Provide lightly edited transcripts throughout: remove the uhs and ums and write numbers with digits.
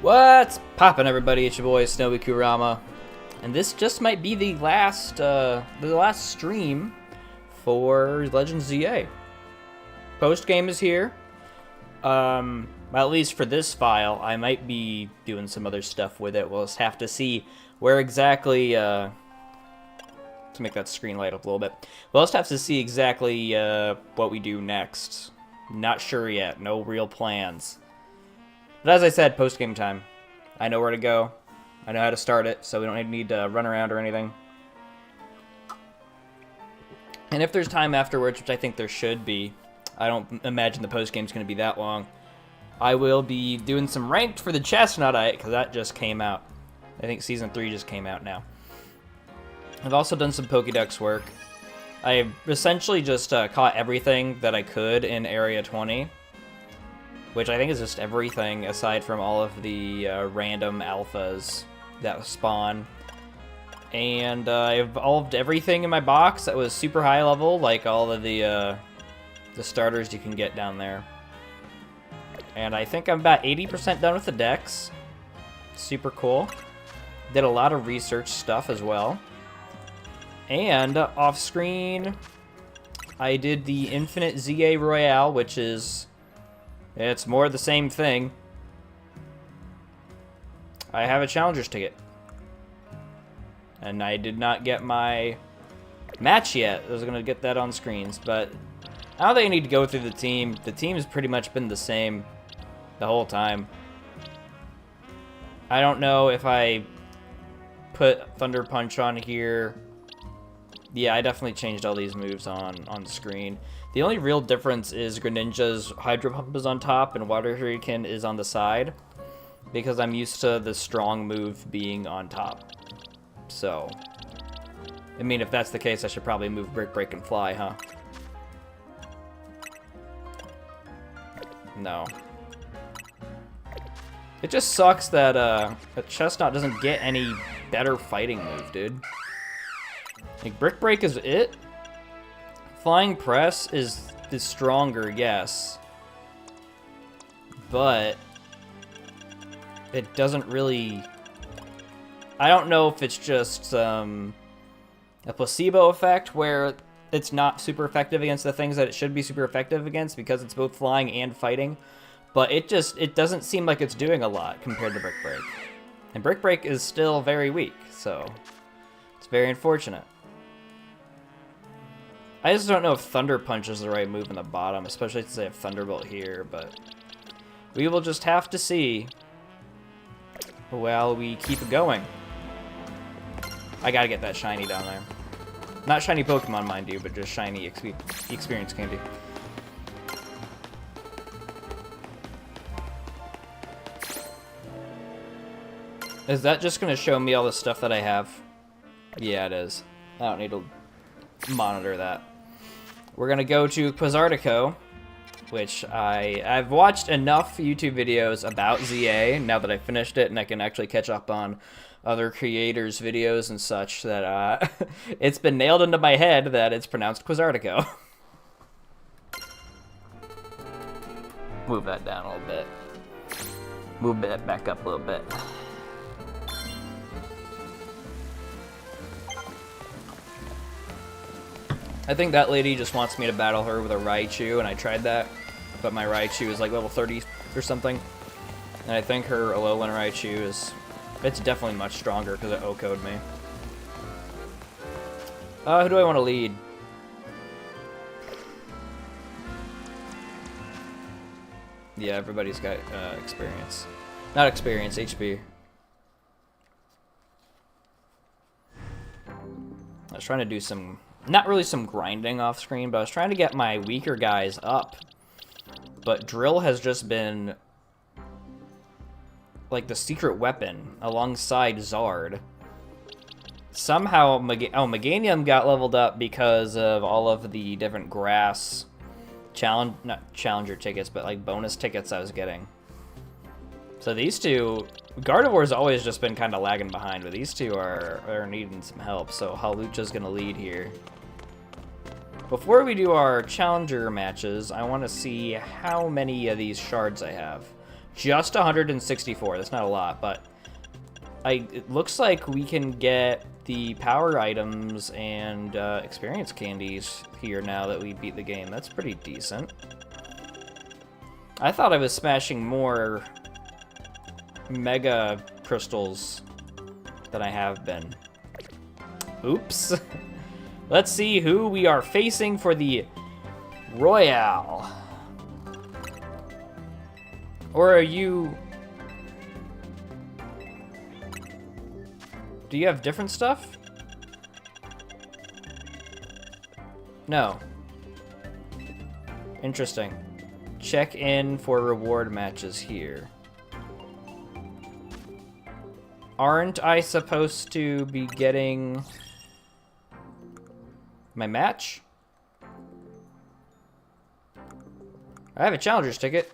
What's poppin', everybody? It's your boy Snowy Kurama, and this just might be the last stream for Legends ZA. Post game is here. Well, at least for this file, I might be doing some other stuff with it. We'll just have to see where exactly. To make that screen light up a little bit, we'll just have to see exactly what we do next. Not sure yet. No real plans. But as I said, post-game time. I know where to go. I know how to start it, so we don't need to run around or anything. And if there's time afterwards, which I think there should be, I don't imagine the post-game's going to be that long, I will be doing some ranked for the Chestnut, because that just came out. I think Season 3 just came out now. I've also done some Pokédex work. I essentially just caught everything that I could in Area 20. Which I think is just everything aside from all of the random alphas that spawn. And I evolved everything in my box that was super high level, like all of the starters you can get down there. And I think I'm about 80% done with the decks. Super cool. Did a lot of research stuff as well. And off screen, I did the Infinite ZA Royale, which is... it's more the same thing. I have a Challenger's ticket. And I did not get my match yet. I was going to get that on screens, but I don't think I need to go through the team. The team has pretty much been the same the whole time. I don't know if I put Thunder Punch on here. Yeah, I definitely changed all these moves on screen. The only real difference is Greninja's Hydro Pump is on top and Water Hurricane is on the side, because I'm used to the strong move being on top. So, I mean, if that's the case, I should probably move Brick Break and Fly, huh? No. It just sucks that a Chestnut doesn't get any better fighting move, dude. Like, Brick Break is it. Flying Press is stronger, yes. But it doesn't really... I don't know if it's just a placebo effect where it's not super effective against the things that it should be super effective against because it's both flying and fighting. But it doesn't seem like it's doing a lot compared to Brick Break. And Brick Break is still very weak, so it's very unfortunate. I just don't know if Thunder Punch is the right move in the bottom, especially since I have Thunderbolt here, but we will just have to see while we keep going. I gotta get that shiny down there. Not shiny Pokemon, mind you, but just shiny experience candy. Is that just gonna show me all the stuff that I have? Yeah, it is. I don't need to monitor that. We're gonna go to Quasartico, which I've watched enough YouTube videos about ZA now that I finished it and I can actually catch up on other creators' videos and such that it's been nailed into my head that it's pronounced Quasartico. Move that down a little bit. Move that back up a little bit. I think that lady just wants me to battle her with a Raichu, and I tried that, but my Raichu is like level 30 or something. And I think her Alolan Raichu is... it's definitely much stronger because it OHKO'd me. Who do I want to lead? Yeah, everybody's got experience. Not experience, HP. I was trying to do some... not really some grinding off screen, but I was trying to get my weaker guys up. But Drill has just been like the secret weapon alongside Zard. Somehow, Meganium got leveled up because of all of the different grass not challenger tickets, but like bonus tickets I was getting. So these two, Gardevoir's always just been kind of lagging behind, but these two are needing some help. So Hawlucha's gonna lead here. Before we do our challenger matches, I want to see how many of these shards I have. Just 164. That's not a lot, but it looks like we can get the power items and experience candies here now that we beat the game. That's pretty decent. I thought I was smashing more mega crystals than I have been. Oops. Let's see who we are facing for the Royale. Or are you... Do you have different stuff? No. Interesting. Check in for reward matches here. Aren't I supposed to be getting my match? I have a challenger's ticket.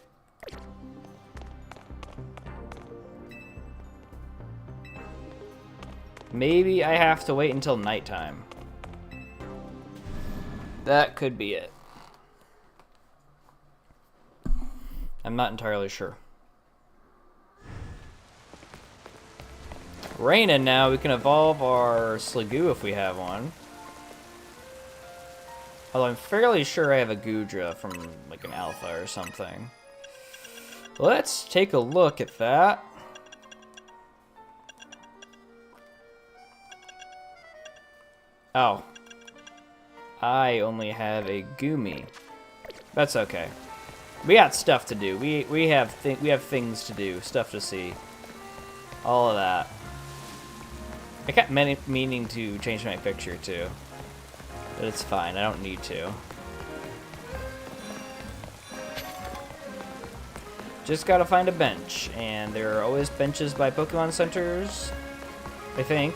Maybe I have to wait until nighttime. That could be it. I'm not entirely sure. Raining now, we can evolve our Sliggoo if we have one. Although I'm fairly sure I have a Goodra from like an alpha or something. Let's take a look at that. Oh. I only have a Goomy. That's okay. We got stuff to do. We have things to do, stuff to see. All of that. I kept meaning to change my picture too. But it's fine, I don't need to. Just gotta find a bench, and there are always benches by Pokemon centers, I think.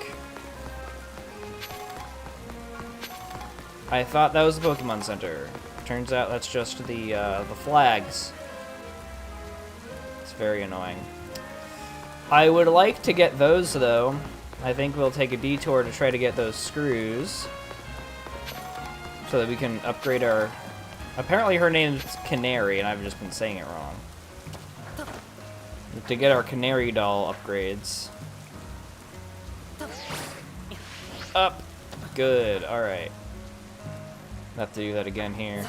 I thought that was the Pokemon Center. Turns out that's just the flags. It's very annoying. I would like to get those, though. I think we'll take a detour to try to get those screws. So that we can upgrade our... Apparently her name's Canary, and I've just been saying it wrong. To get our Canary doll upgrades. Up. Good, alright. Have to do that again here.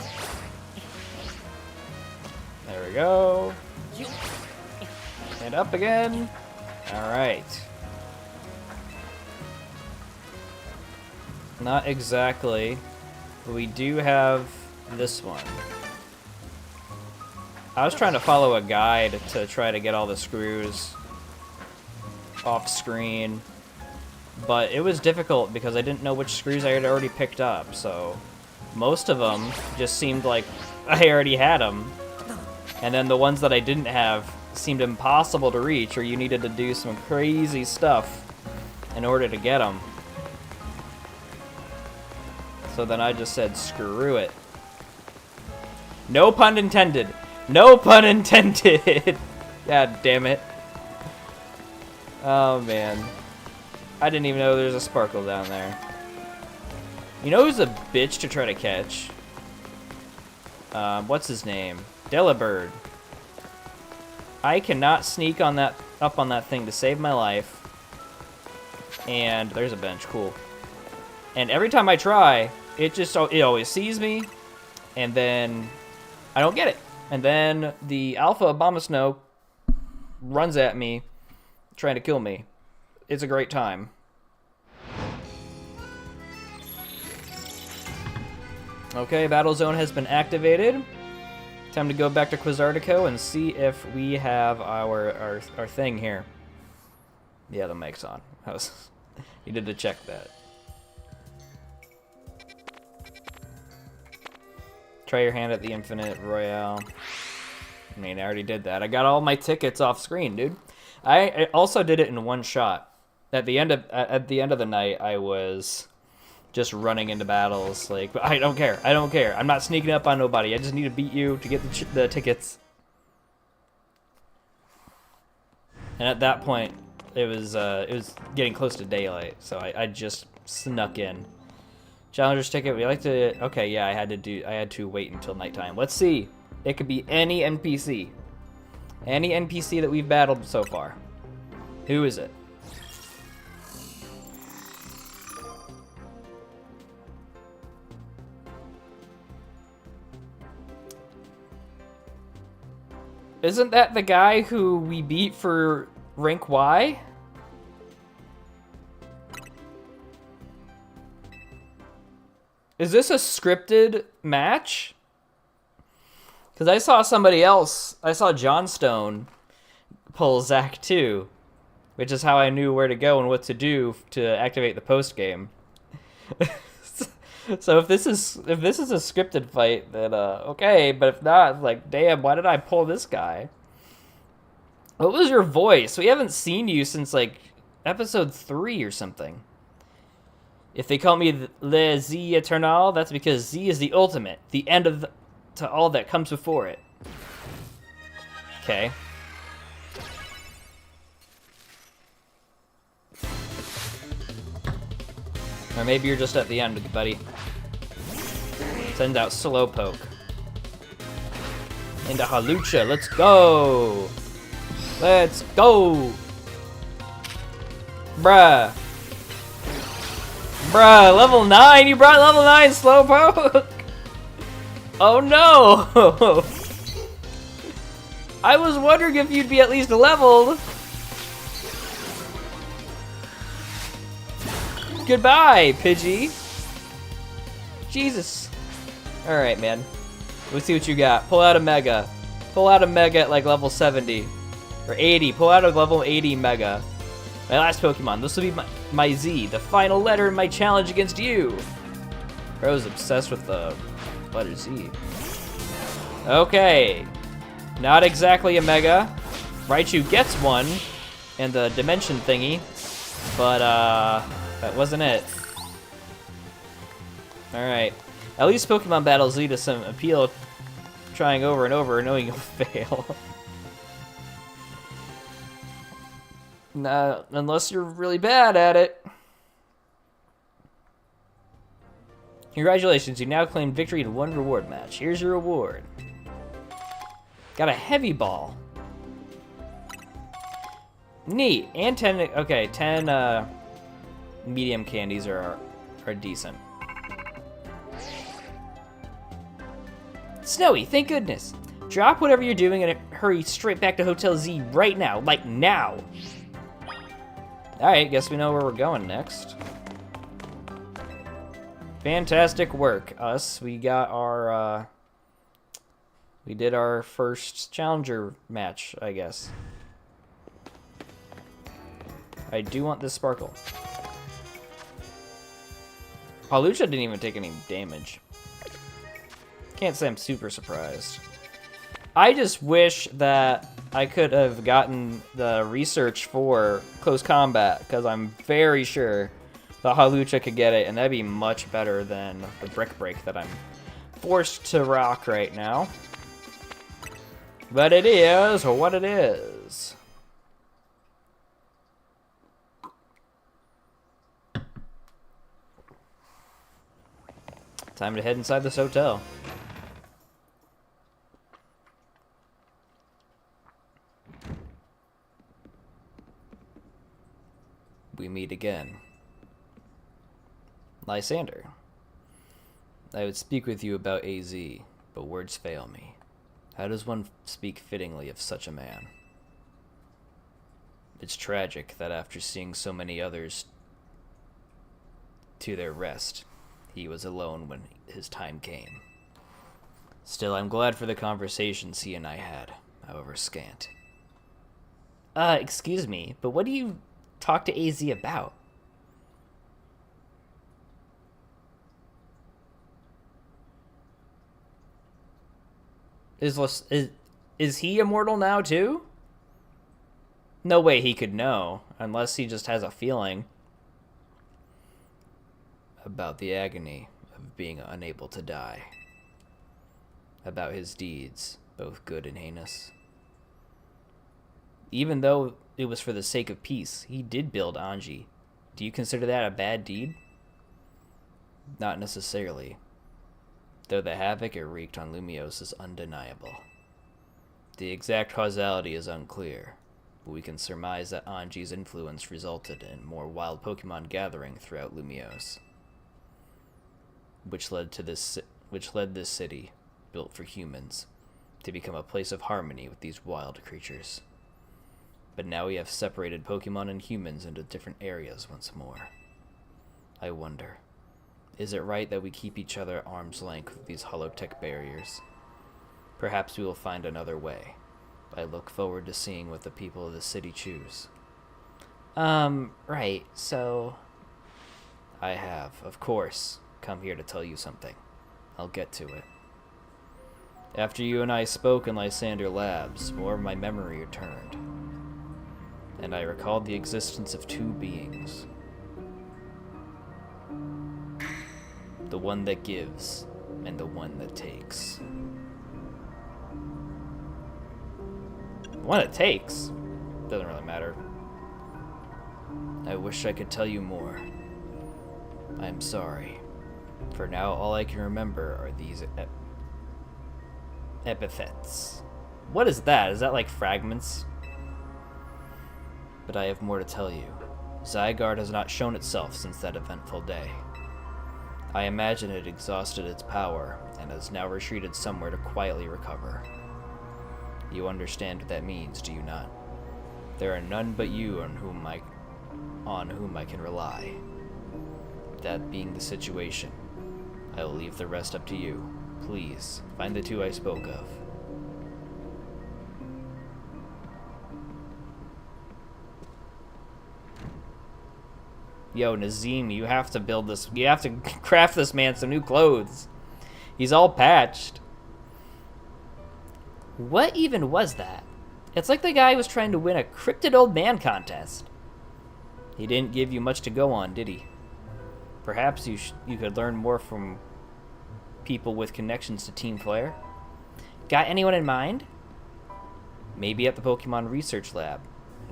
There we go. And up again. Alright. Not exactly. But we do have this one. I was trying to follow a guide to try to get all the screws off screen. But it was difficult because I didn't know which screws I had already picked up, so... Most of them just seemed like I already had them. And then the ones that I didn't have seemed impossible to reach, or you needed to do some crazy stuff in order to get them. So then I just said, screw it. No pun intended. No pun intended. God damn it. Oh, man. I didn't even know there's a Sparkle down there. You know who's a bitch to try to catch? What's his name? Delibird. I cannot sneak on that up on that thing to save my life. And there's a bench, cool. And every time I try, it always sees me, and then I don't get it. And then the Alpha Abomasnow runs at me, trying to kill me. It's a great time. Okay, Battle Zone has been activated. Time to go back to Quizartico and see if we have our thing here. Yeah, the mic's on. Needed to check that. Try your hand at the Infinite Royale. I mean, I already did that. I got all my tickets off screen, dude. I also did it in one shot. At the end of the night, I was just running into battles. Like, I don't care. I don't care. I'm not sneaking up on nobody. I just need to beat you to get the tickets. And at that point, it was getting close to daylight, so I just snuck in. Challenger's ticket. We like to. Okay, yeah, I had to wait until nighttime. Let's see. It could be any NPC. Any NPC that we've battled so far. Who is it? Isn't that the guy who we beat for rank Y? Is this a scripted match? Because I saw somebody else. I saw Johnstone pull Zack too, which is how I knew where to go and what to do to activate the post game. So if this is a scripted fight, then okay. But if not, like, damn, why did I pull this guy? What was your voice? We haven't seen you since like episode 3 or something. If they call me Le Z Eternal, that's because Z is the ultimate, the end of to all that comes before it. Okay. Or maybe you're just at the end, buddy. Send out Slowpoke. Into Hawlucha, let's go! Let's go! Bruh. Bruh, level 9? You brought level 9 Slowpoke? Oh no! I was wondering if you'd be at least leveled. Goodbye, Pidgey. Jesus. Alright, man. Let's see what you got. Pull out a Mega. Pull out a Mega at like level 70. Or 80. Pull out a level 80 Mega. My last Pokemon. This will be my Z. The final letter in my challenge against you. Bro's obsessed with the letter Z. Okay. Not exactly a Mega. Raichu gets one. And the Dimension thingy. But, that wasn't it. Alright. At least Pokemon battles lead to some appeal, trying over and over, knowing you'll fail. Nah, unless you're really bad at it. Congratulations, you now claimed victory in one reward match. Here's your reward. Got a heavy ball. Neat. And 10, okay, 10, medium candies are decent. Snowy, thank goodness. Drop whatever you're doing and hurry straight back to Hotel Z right now. Like, now. Alright, guess we know where we're going next. Fantastic work, us. We got our, we did our first challenger match, I guess. I do want this Sparkle. Hawlucha didn't even take any damage. Can't say I'm super surprised. I just wish that I could have gotten the research for close combat, because I'm very sure the Hawlucha could get it, and that'd be much better than the Brick Break that I'm forced to rock right now. But it is what it is. Time to head inside this hotel. We meet again. Lysander. I would speak with you about AZ, but words fail me. How does one speak fittingly of such a man? It's tragic that after seeing so many others to their rest, he was alone when his time came. Still, I'm glad for the conversations he and I had, however scant. Excuse me, but what do you talk to AZ about? Is he immortal now, too? No way he could know, unless he just has a feeling about the agony of being unable to die. About his deeds, both good and heinous. Even though it was for the sake of peace, he did build Anji. Do you consider that a bad deed? Not necessarily. Though the havoc it wreaked on Lumiose is undeniable. The exact causality is unclear, but we can surmise that Anji's influence resulted in more wild Pokemon gathering throughout Lumiose, which led this city, built for humans, to become a place of harmony with these wild creatures. But now we have separated Pokemon and humans into different areas once more. I wonder, is it right that we keep each other at arm's length with these holotech barriers? Perhaps we will find another way. I look forward to seeing what the people of the city choose. Right, so... I have, of course, come here to tell you something. I'll get to it. After you and I spoke in Lysander Labs, more of my memory returned. And I recalled the existence of two beings. The one that gives, and the one that takes. The one that takes? Doesn't really matter. I wish I could tell you more. I'm sorry. For now, all I can remember are these epithets. What is that? Is that like fragments? But I have more to tell you. Zygarde has not shown itself since that eventful day. I imagine it exhausted its power, and has now retreated somewhere to quietly recover. You understand what that means, do you not? There are none but you on whom I can rely. That being the situation, I will leave the rest up to you. Please, find the two I spoke of. Yo, Nazim, you have to build this. You have to craft this man some new clothes. He's all patched. What even was that? It's like the guy was trying to win a cryptid old man contest. He didn't give you much to go on, did he? Perhaps you could learn more from people with connections to Team Flare. Got anyone in mind? Maybe at the Pokemon Research Lab.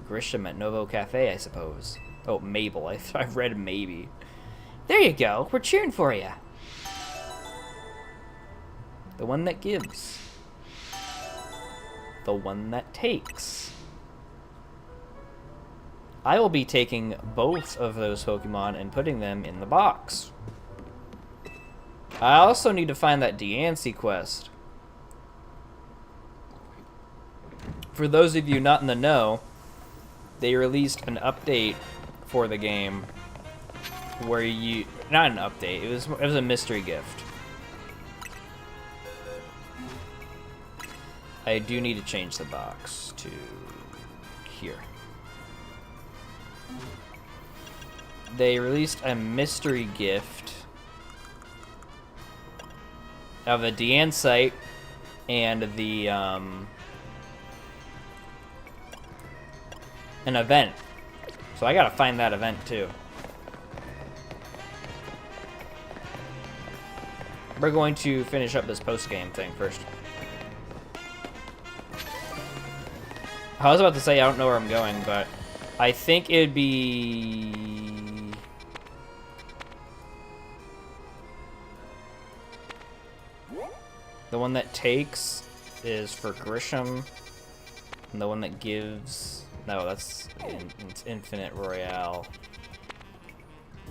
Grisham at Novo Cafe, I suppose. Oh, Mabel. I've read maybe. There you go. We're cheering for you. The one that gives. The one that takes. I will be taking both of those Pokemon and putting them in the box. I also need to find that Diancie quest. For those of you not in the know, they released an update for the game where you... Not an update, it was a mystery gift. I do need to change the box to here. They released a mystery gift of a Diancite and the an event. So I gotta find that event too. We're going to finish up this post-game thing first. I was about to say I don't know where I'm going, but I think it'd be... The one that takes is for Grisham, and the one that gives... No, that's Infinite Royale.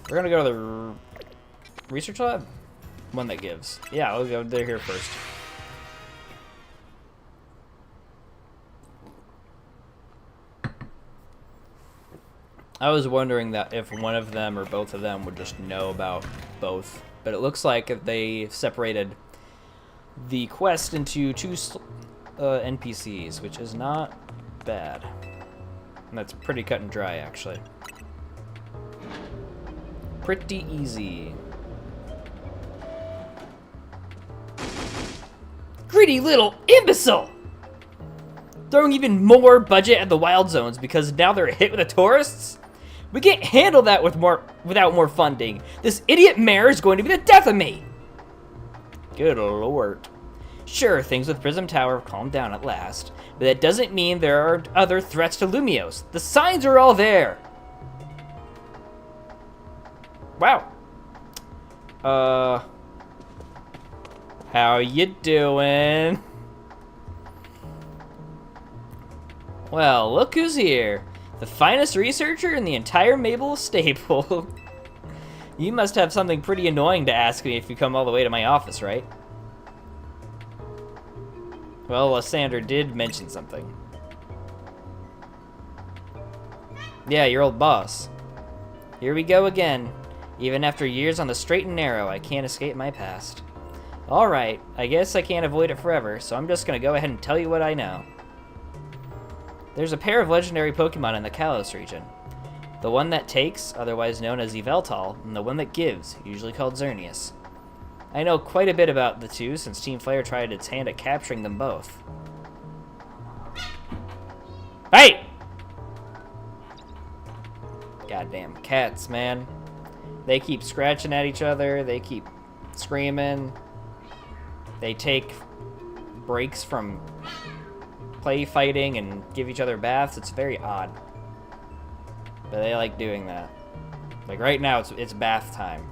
We're gonna go to the Research Lab? One that gives. Yeah, we'll go there here first. I was wondering that if one of them or both of them would just know about both, but it looks like they separated the quest into two NPCs, which is not bad. And that's pretty cut and dry, actually. Pretty easy. Greedy little imbecile! Throwing even more budget at the wild zones because now they're hit with the tourists? We can't handle that without more funding. This idiot mayor is going to be the death of me. Good lord. Sure, things with Prism Tower have calmed down at last, but that doesn't mean there are other threats to Lumiose. The signs are all there. Wow. How you doing? Well, look who's here. The finest researcher in the entire Mabel stable. You must have something pretty annoying to ask me if you come all the way to my office, right? Well, Lysander did mention something. Yeah, your old boss. Here we go again. Even after years on the straight and narrow, I can't escape my past. Alright, I guess I can't avoid it forever, so I'm just gonna go ahead and tell you what I know. There's a pair of legendary Pokemon in the Kalos region. The one that takes, otherwise known as Yveltal, and the one that gives, usually called Xerneas. I know quite a bit about the two since Team Flare tried its hand at capturing them both. Hey! Goddamn cats, man. They keep scratching at each other, they keep screaming. They take breaks from play fighting and give each other baths. It's very odd. But they like doing that. Like right now, it's bath time.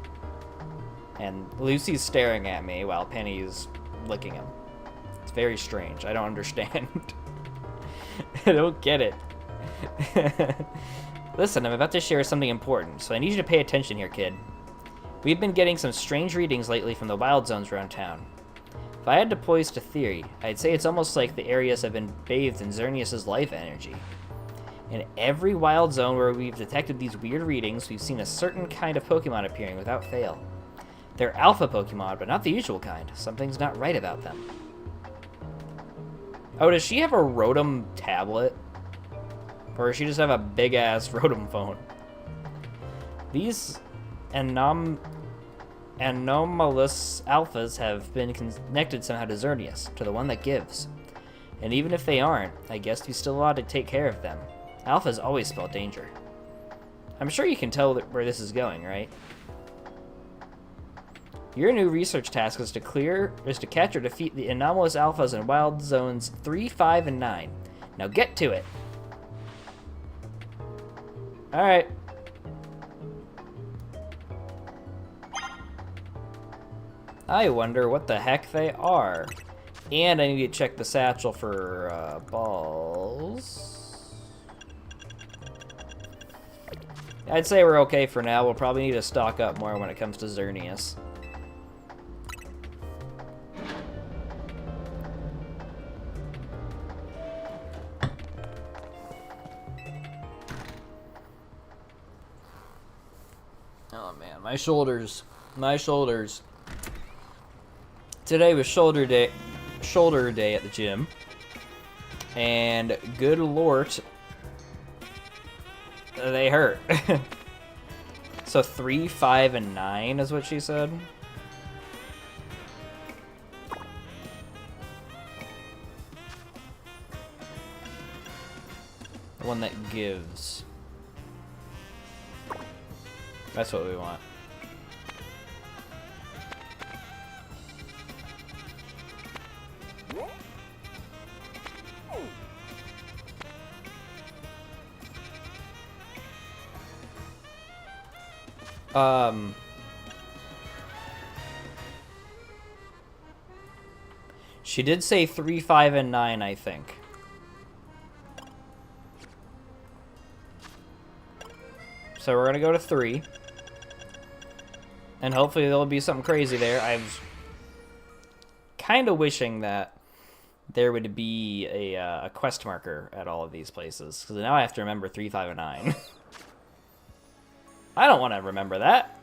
And Lucy's staring at me while Penny's licking him. It's very strange. I don't understand. I don't get it. Listen, I'm about to share something important, so I need you to pay attention here, kid. We've been getting some strange readings lately from the wild zones around town. If I had to poise a theory, I'd say it's almost like the areas have been bathed in Xerneas' life energy. In every wild zone where we've detected these weird readings, we've seen a certain kind of Pokemon appearing without fail. They're alpha Pokemon, but not the usual kind. Something's not right about them. Oh, does she have a Rotom tablet? Or does she just have a big-ass Rotom phone? These anomalous alphas have been connected somehow to Xerneas, to the one that gives. And even if they aren't, I guess we still ought to take care of them. Alphas always spell danger. I'm sure you can tell where this is going, right? Your new research task is to catch or defeat the anomalous alphas in wild zones 3, 5, and 9. Now get to it. Alright. I wonder what the heck they are. And I need to check the satchel for balls. I'd say we're okay for now. We'll probably need to stock up more when it comes to Xerneas. Oh man, my shoulders. My shoulders. Today was shoulder day at the gym. And good lord, they hurt. So 3, 5, and 9 is what she said. The one that gives. That's what we want. She did say 3, 5, and 9, I think. So we're gonna go to 3. And hopefully there'll be something crazy there. I was kind of wishing that there would be a quest marker at all of these places. Because now I have to remember 3, 5, and 9. I don't want to remember that.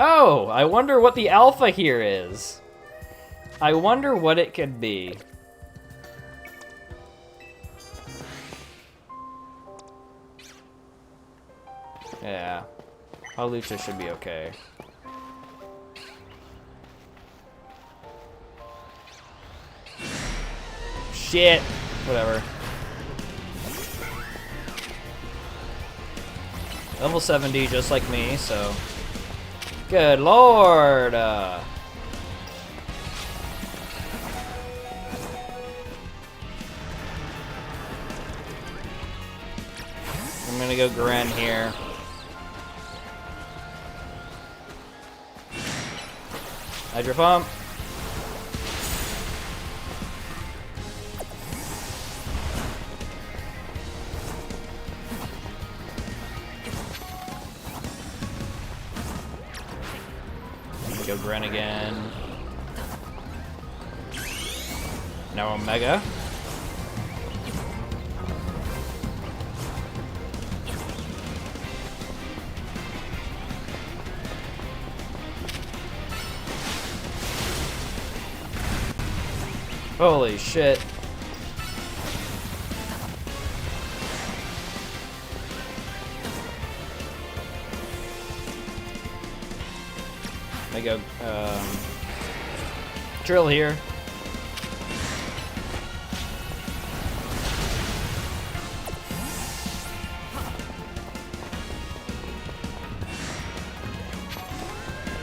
Oh, I wonder what the alpha here is. I wonder what it could be. Yeah. Hawlucha should be okay. Shit. Whatever. Level 70 just like me, so... Good lord! I'm gonna go Gren here. Hydro Pump. Go Gren again. Now Omega. Holy shit. I go drill here.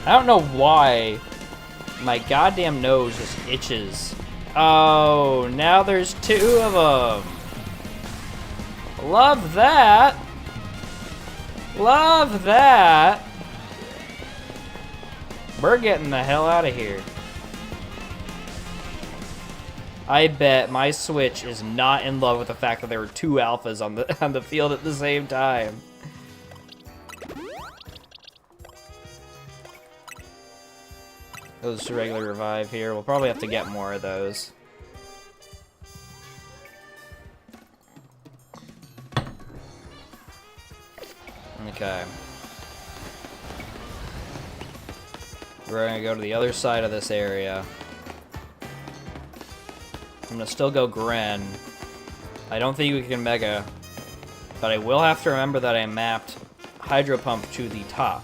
I don't know why my goddamn nose just itches. Oh, now there's 2 of them. Love that. Love that. We're getting the hell out of here. I bet my Switch is not in love with the fact that there were 2 alphas on the field at the same time. Those regular revive here. We'll probably have to get more of those. Okay. We're gonna go to the other side of this area. I'm gonna still go Gren. I don't think we can Mega, but I will have to remember that I mapped Hydro Pump to the top.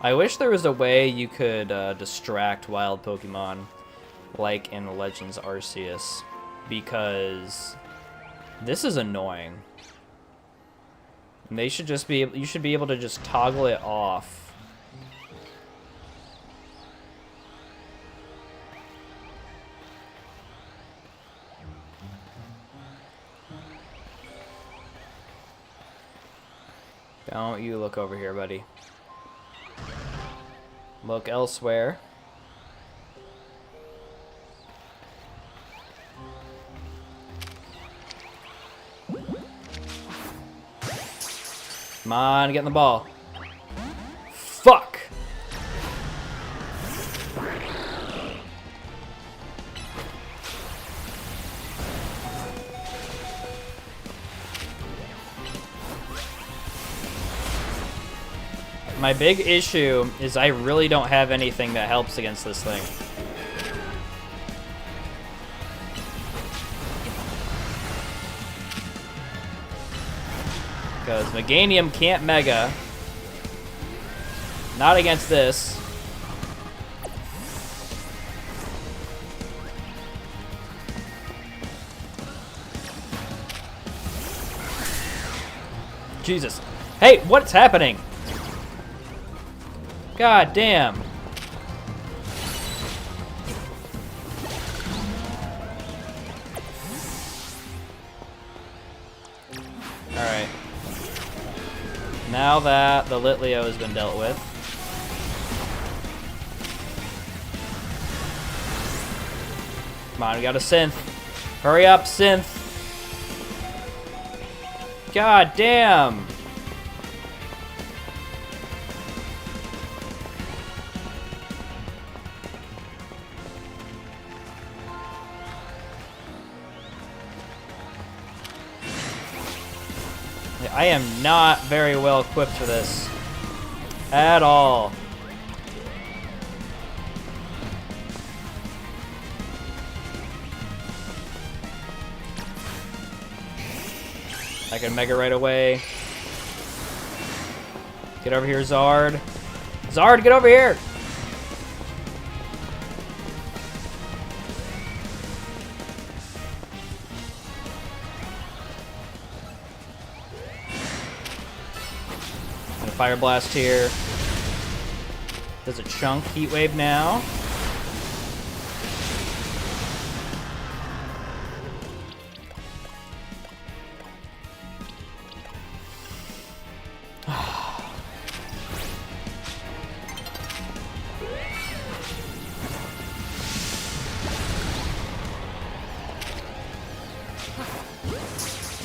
I wish there was a way you could distract wild Pokemon, like in Legends Arceus, because this is annoying. And they should just be you should be able to just toggle it off. Don't you look over here, buddy. Look elsewhere. Come on, get in the ball. Fuck! My big issue is I really don't have anything that helps against this thing. Because Meganium can't Mega. Not against this. Jesus. Hey, what's happening? God damn. Alright. Now that the Litleo has been dealt with. Come on, we got a Synth. Hurry up, Synth. God damn. I am not very well equipped for this. At all. I can Mega right away. Get over here, Zard. Zard, get over here! Fire Blast here. Does a chunk Heat Wave now.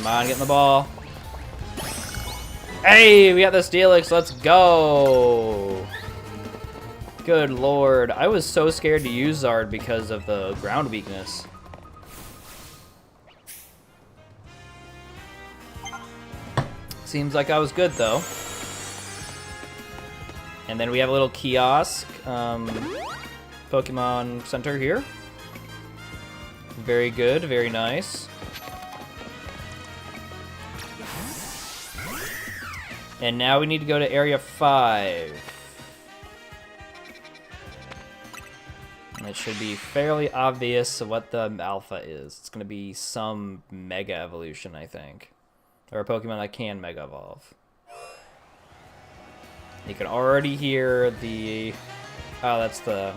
Come on, get in the ball. Hey, we got the Steelix. Let's go. Good lord. I was so scared to use Zard because of the ground weakness. Seems like I was good, though. And then we have a little kiosk. Pokemon Center here. Very good, very nice. And now we need to go to Area 5. And it should be fairly obvious what the alpha is. It's going to be some Mega Evolution, I think. Or a Pokemon that can Mega Evolve. You can already hear the... Oh, that's the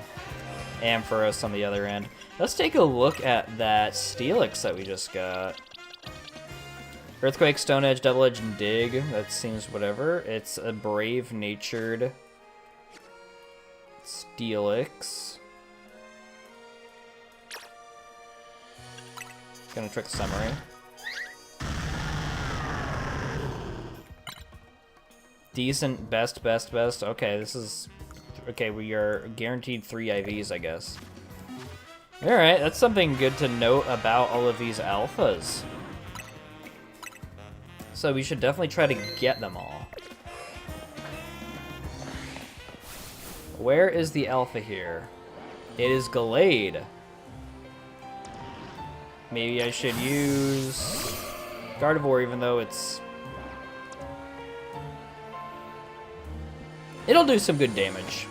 Ampharos on the other end. Let's take a look at that Steelix that we just got. Earthquake, Stone Edge, Double Edge, and Dig. That seems whatever. It's a brave-natured Steelix. Gonna trick Summary. Decent, best. Okay, this is... Okay, we are guaranteed 3 IVs, I guess. Alright, that's something good to note about all of these alphas. So we should definitely try to get them all. Where is the alpha here? It is Gallade. Maybe I should use Gardevoir, even though it's... It'll do some good damage.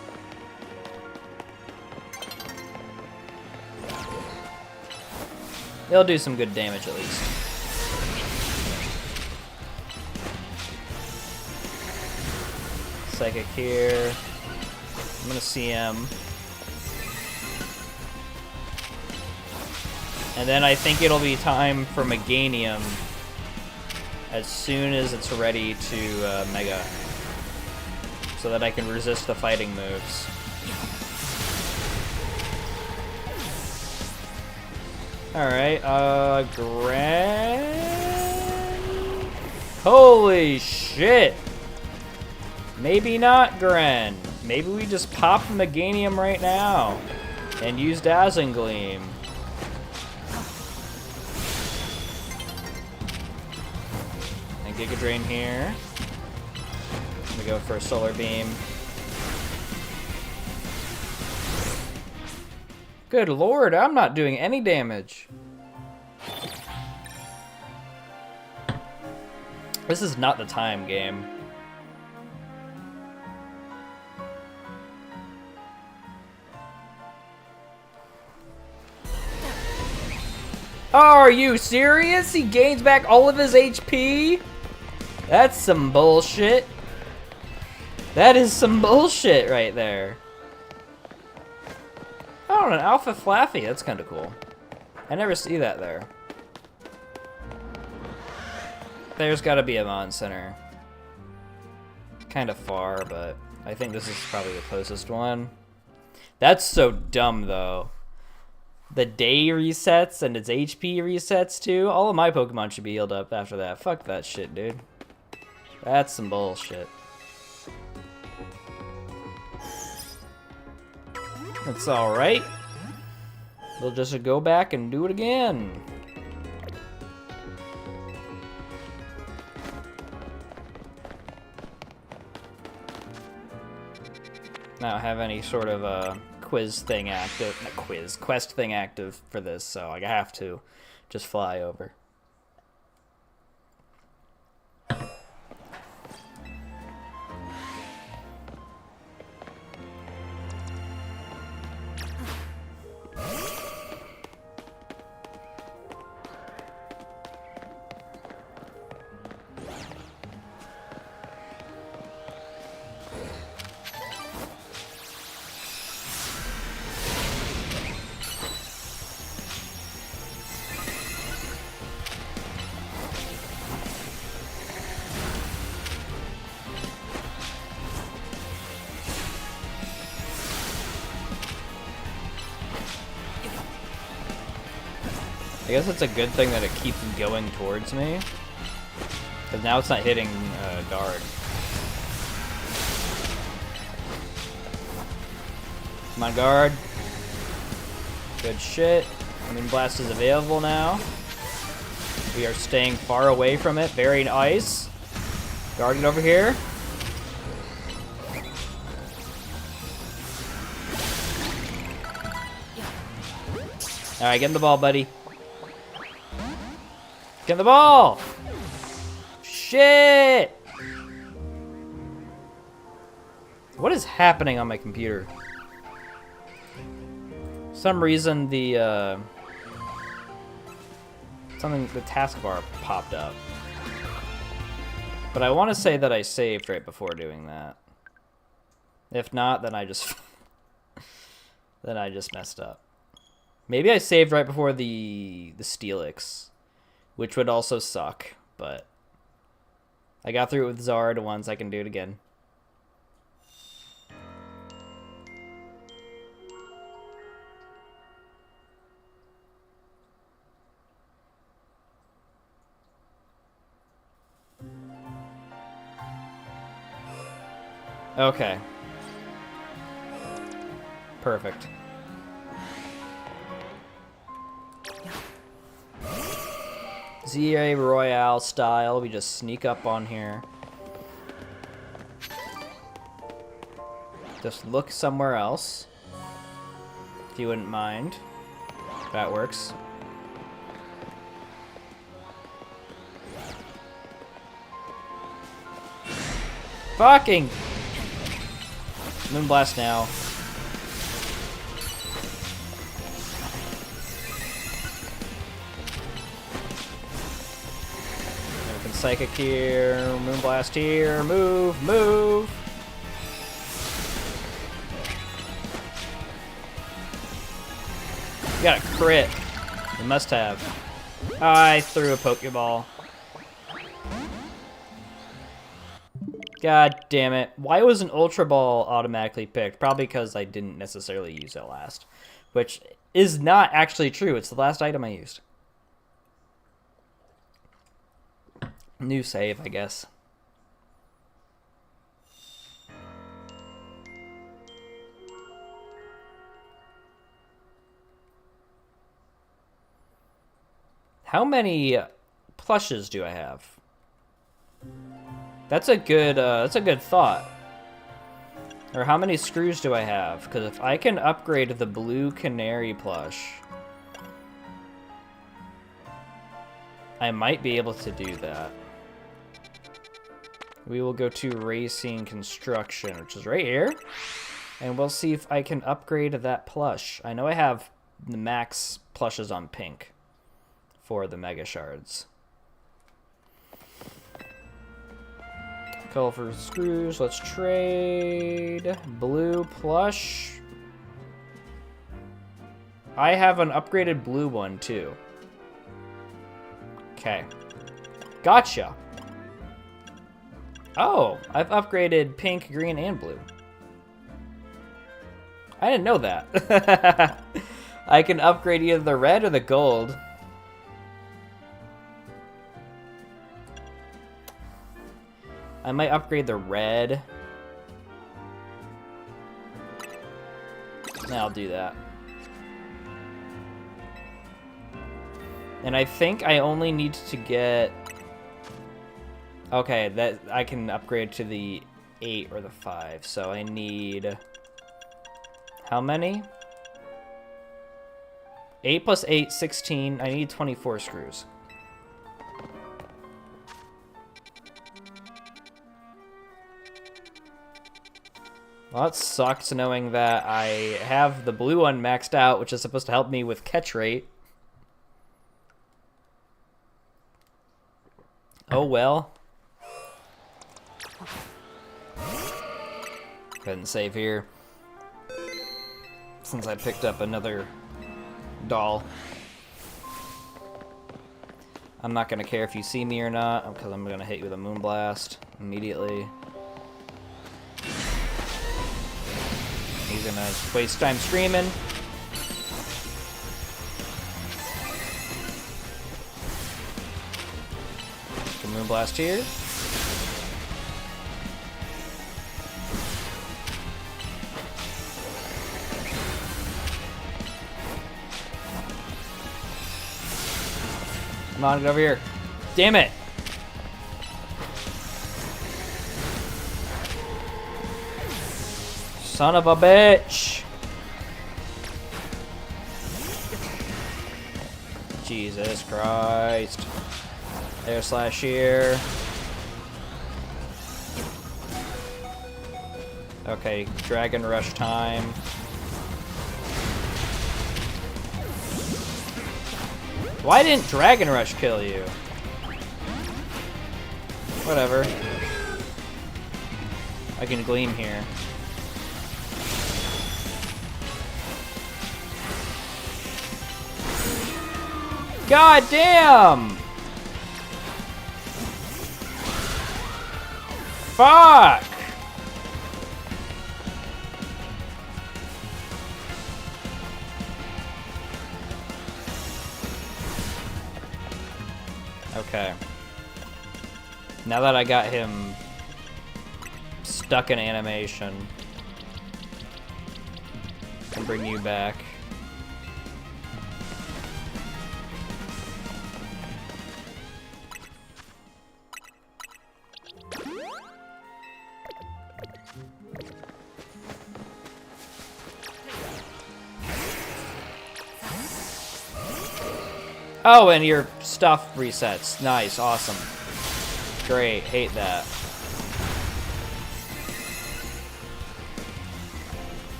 It'll do some good damage, at least. Psychic here. I'm gonna CM. And then I think it'll be time for Meganium as soon as it's ready to Mega. So that I can resist the fighting moves. Alright, Gren? Holy shit! Maybe not Gren. Maybe we just pop Meganium right now and use Dazzling Gleam. And Giga Drain here. I'm gonna go for a Solar Beam. Good lord, I'm not doing any damage. This is not the time, game. Oh, are you serious? He gains back all of his HP? That's some bullshit. That is some bullshit right there. Oh, an Alpha Flaffy. That's kind of cool. I never see that there. There's got to be a Mon Center. Kind of far, but I think this is probably the closest one. That's so dumb, though. The day resets and its HP resets, too. All of my Pokemon should be healed up after that. Fuck that shit, dude. That's some bullshit. It's alright. We'll just go back and do it again. I don't have any sort of a quiz thing active. Not quiz, quest thing active for this, so I have to just fly over. I guess it's a good thing that it keeps going towards me. Because now it's not hitting guard. Come on, guard. Good shit. Moonblast is available now. We are staying far away from it. Very nice. Guard it over here. Alright, get him the ball, buddy. Get him the ball! Shit! What is happening on my computer? For some reason the the taskbar popped up. But I want to say that I saved right before doing that. If not, then I just then I just messed up. Maybe I saved right before the Steelix, which would also suck, but I got through it with Zard once. I can do it again. Okay. Perfect. ZA Royale style, we just sneak up on here. Just look somewhere else, if you wouldn't mind. That works. Fucking! Moonblast now. Psychic here, Moonblast here, move, move! You got a crit. You must have. I threw a Pokeball. God damn it. Why was an Ultra Ball automatically picked? Probably because I didn't necessarily use it last. Which is not actually true. It's the last item I used. New save, I guess. How many plushes do I have? That's a good thought. Or how many screws do I have? Because if I can upgrade the blue canary plush, I might be able to do that. We will go to Racing Construction, which is right here. And we'll see if I can upgrade that plush. I know I have the max plushes on pink for the Mega Shards. Colorful screws, let's trade. Blue plush. I have an upgraded blue one too. Okay. Gotcha. Oh, I've upgraded pink, green, and blue. I didn't know that. I can upgrade either the red or the gold. I might upgrade the red. Yeah, I'll do that. And I think I only need to get... Okay, that I can upgrade to the 8 or the 5. So I need... How many? 8 plus 8, 16. I need 24 screws. Well, that sucks knowing that I have the blue one maxed out, which is supposed to help me with catch rate. Oh well. Couldn't save here. Since I picked up another doll. I'm not going to care if you see me or not, because I'm going to hit you with a Moonblast immediately. He's going to waste time screaming. Moonblast here. Come on, get over here. Damn it! Son of a bitch! Jesus Christ. Air slash here. Okay, Dragon Rush time. Why didn't Dragon Rush kill you? Whatever. I can Gleam here. God damn! Fuck! Okay. Now that I got him stuck in animation, I can bring you back. Oh, and your stuff resets. Nice, awesome. Great, hate that.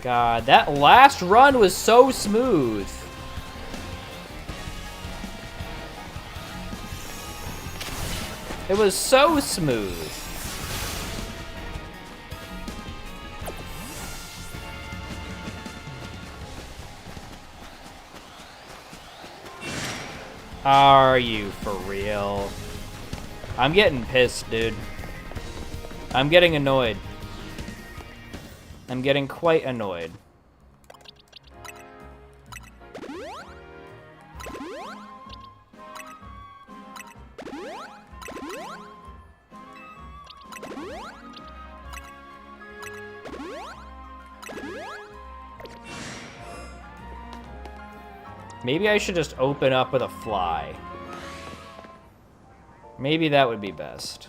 God, that last run was so smooth. It was so smooth. Are you for real? I'm getting pissed, dude. I'm getting annoyed. I'm getting quite annoyed. Maybe I should just open up with a fly. Maybe that would be best.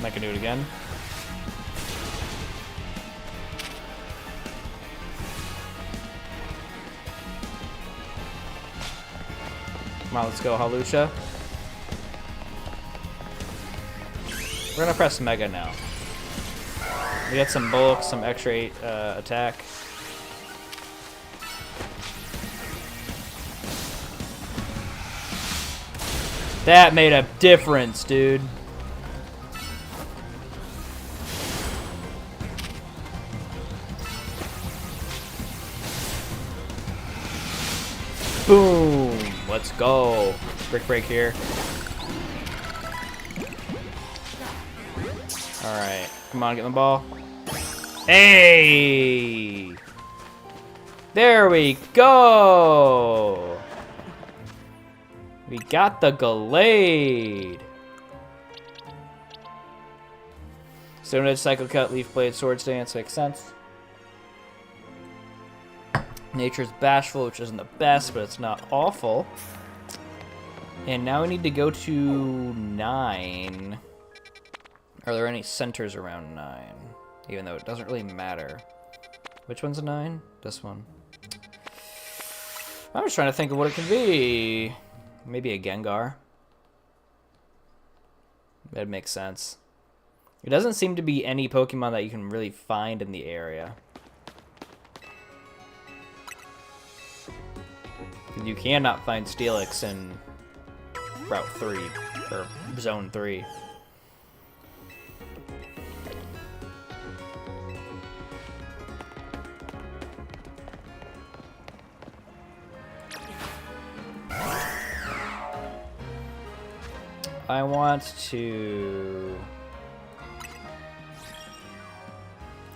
I can do it again. Come on, let's go, Hawlucha. We're gonna press Mega now. We got some bulk, some extra 8 attack. That made a difference, dude. Boom! Let's go. Brick break here. Alright. Come on, get the ball. Hey! There we go! We got the Gallade! Stone Edge, Cycle Cut, Leaf Blade, Swords Dance. Makes sense. Nature's Bashful, which isn't the best, but it's not awful. And now we need to go to 9. Are there any centers around 9? Even though it doesn't really matter. Which one's a 9? This one. I'm just trying to think of what it could be. Maybe a Gengar. That makes sense. It doesn't seem to be any Pokemon that you can really find in the area. You cannot find Steelix in Route 3, or Zone 3. I want to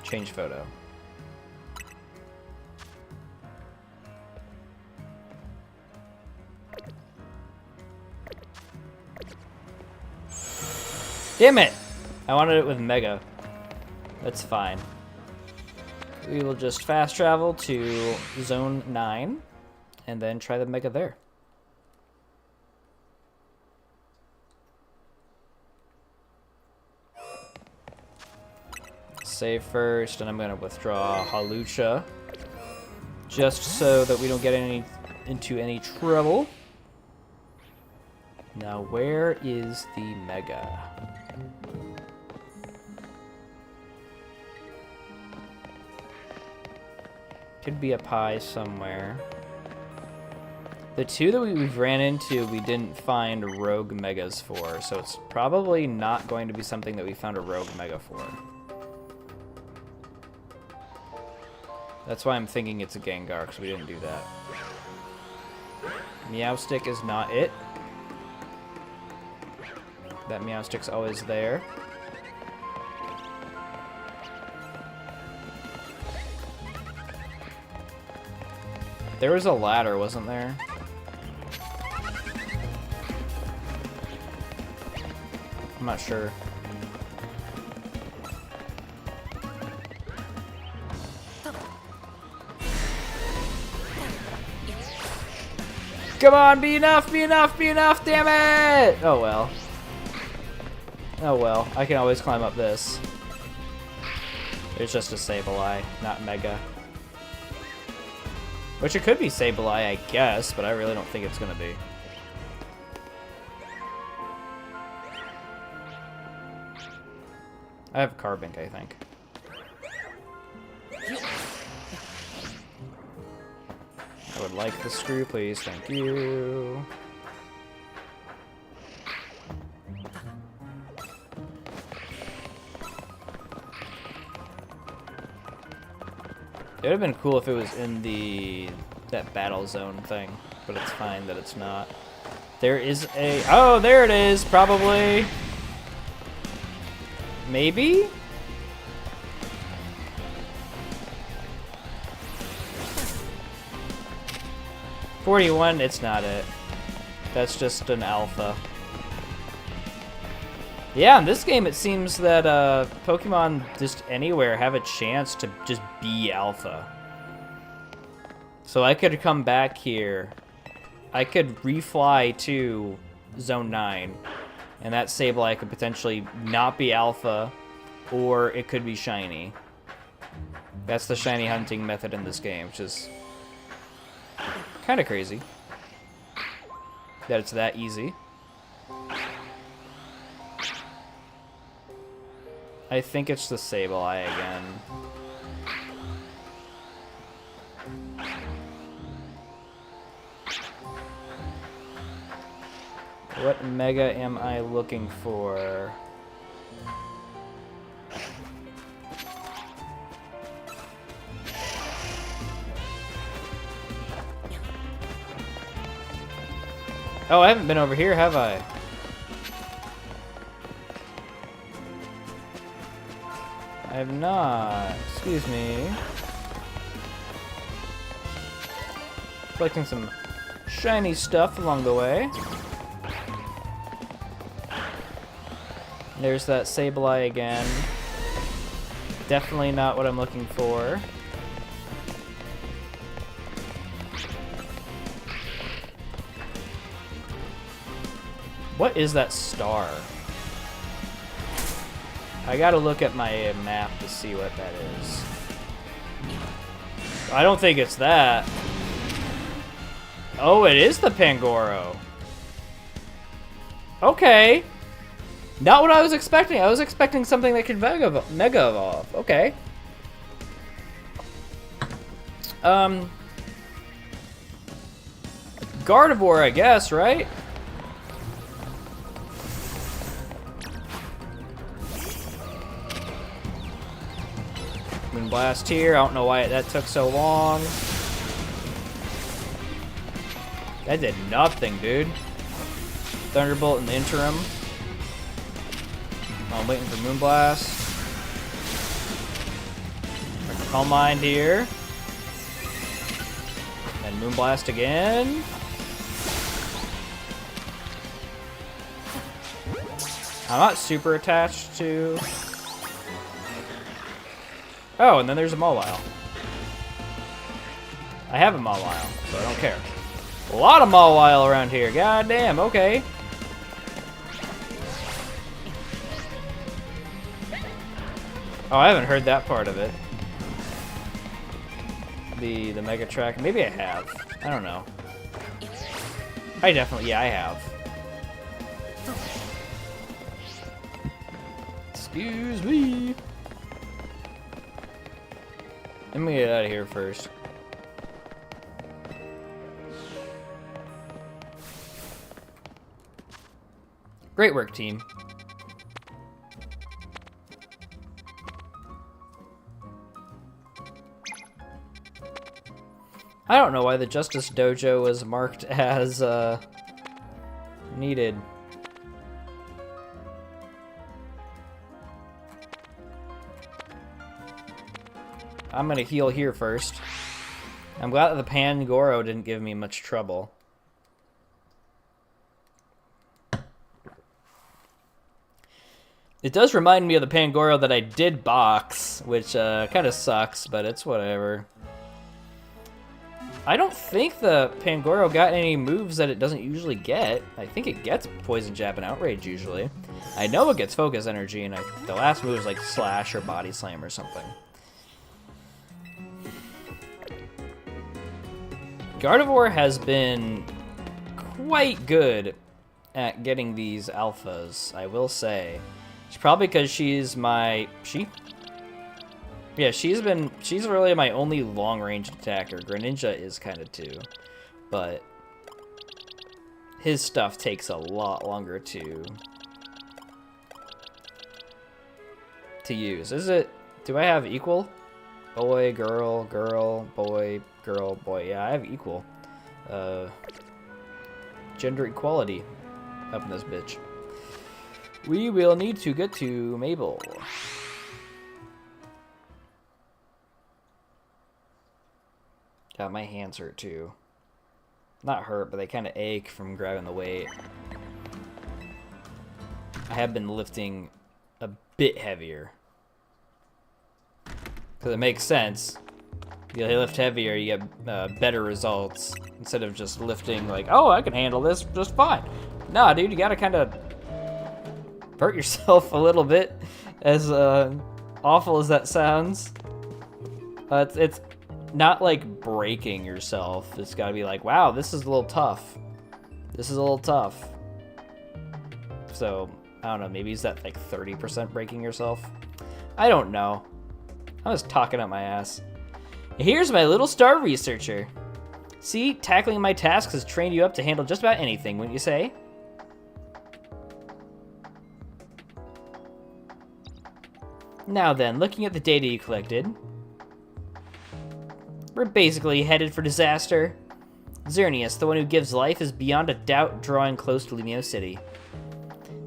change photo. Damn it! I wanted it with Mega. That's fine. We will just fast travel to Zone 9 and then try the Mega there. Save first, and I'm going to withdraw Hawlucha just so that we don't get into any trouble. Now, where is the Mega? Could be up high somewhere. The two that we've ran into, we didn't find Rogue Megas for, so it's probably not going to be something that we found a Rogue Mega for. That's why I'm thinking it's a Gengar, because we didn't do that. Meowstic is not it. That Meowstic's always there. There was a ladder, wasn't there? I'm not sure. Come on, be enough, be enough, be enough, damn it! Oh well. Oh well, I can always climb up this. There's just a Sableye, not Mega. Which it could be Sableye, I guess, but I really don't think it's gonna be. I have Carbink, I think. I would like the screw, please. Thank you. It would have been cool if it was in that battle zone thing, but it's fine that it's not. There is a... Oh, there it is, probably. Maybe? $41, it's not it. That's just an alpha. Yeah, in this game it seems that Pokemon just anywhere have a chance to just be alpha. So I could come back here. I could refly to Zone 9. And that Sableye could potentially not be alpha, or it could be shiny. That's the shiny hunting method in this game, which is kind of crazy. That it's that easy. I think it's the Sableye again. What Mega am I looking for? Oh, I haven't been over here, have I? I have not. Excuse me. Collecting some shiny stuff along the way. There's that Sableye again. Definitely not what I'm looking for. What is that star? I gotta look at my map to see what that is. I don't think it's that. Oh, it is the Pangoro. Okay. Not what I was expecting. I was expecting something that could Mega Evolve. Okay. Gardevoir, I guess, right? Moonblast here. I don't know why that took so long. That did nothing, dude. Thunderbolt in the interim. I'm waiting for Moonblast. Calm Mind here. And Moonblast again. I'm not super attached to... Oh, and then there's a Mawile. I have a Mawile, so I don't care. A lot of Mawile around here. God damn, okay. Oh, I haven't heard that part of it. The Mega Track. Maybe I have. I don't know. I definitely, yeah, I have. Excuse me. Let me get out of here first. Great work, team. I don't know why the Justice Dojo was marked as, needed. I'm gonna heal here first. I'm glad that the Pangoro didn't give me much trouble. It does remind me of the Pangoro that I did box, which kind of sucks, but it's whatever. I don't think the Pangoro got any moves that it doesn't usually get. I think it gets Poison Jab and Outrage usually. I know it gets Focus Energy, and the last move is like Slash or Body Slam or something. Gardevoir has been quite good at getting these alphas, I will say. It's probably because she's my... Yeah, she's really my only long-range attacker. Greninja is kind of too, but his stuff takes a lot longer to use. Is it? Do I have equal? Boy, girl, girl, boy, girl, boy. Yeah, I have equal. Gender equality up in this bitch. We will need to get to Mabel. God, my hands hurt too. Not hurt, but they kind of ache from grabbing the weight. I have been lifting a bit heavier. Because it makes sense. You lift heavier, you get better results. Instead of just lifting like, oh, I can handle this just fine. Nah, dude, you gotta kind of hurt yourself a little bit. As awful as that sounds. It's not like breaking yourself. It's gotta be like, wow, this is a little tough. This is a little tough. So, I don't know, maybe is that like 30% breaking yourself? I don't know. I was talking up my ass. Here's my little star researcher. See, tackling my tasks has trained you up to handle just about anything, wouldn't you say? Now then, looking at the data you collected, we're basically headed for disaster. Xerneas, the one who gives life, is beyond a doubt drawing close to Lumio City.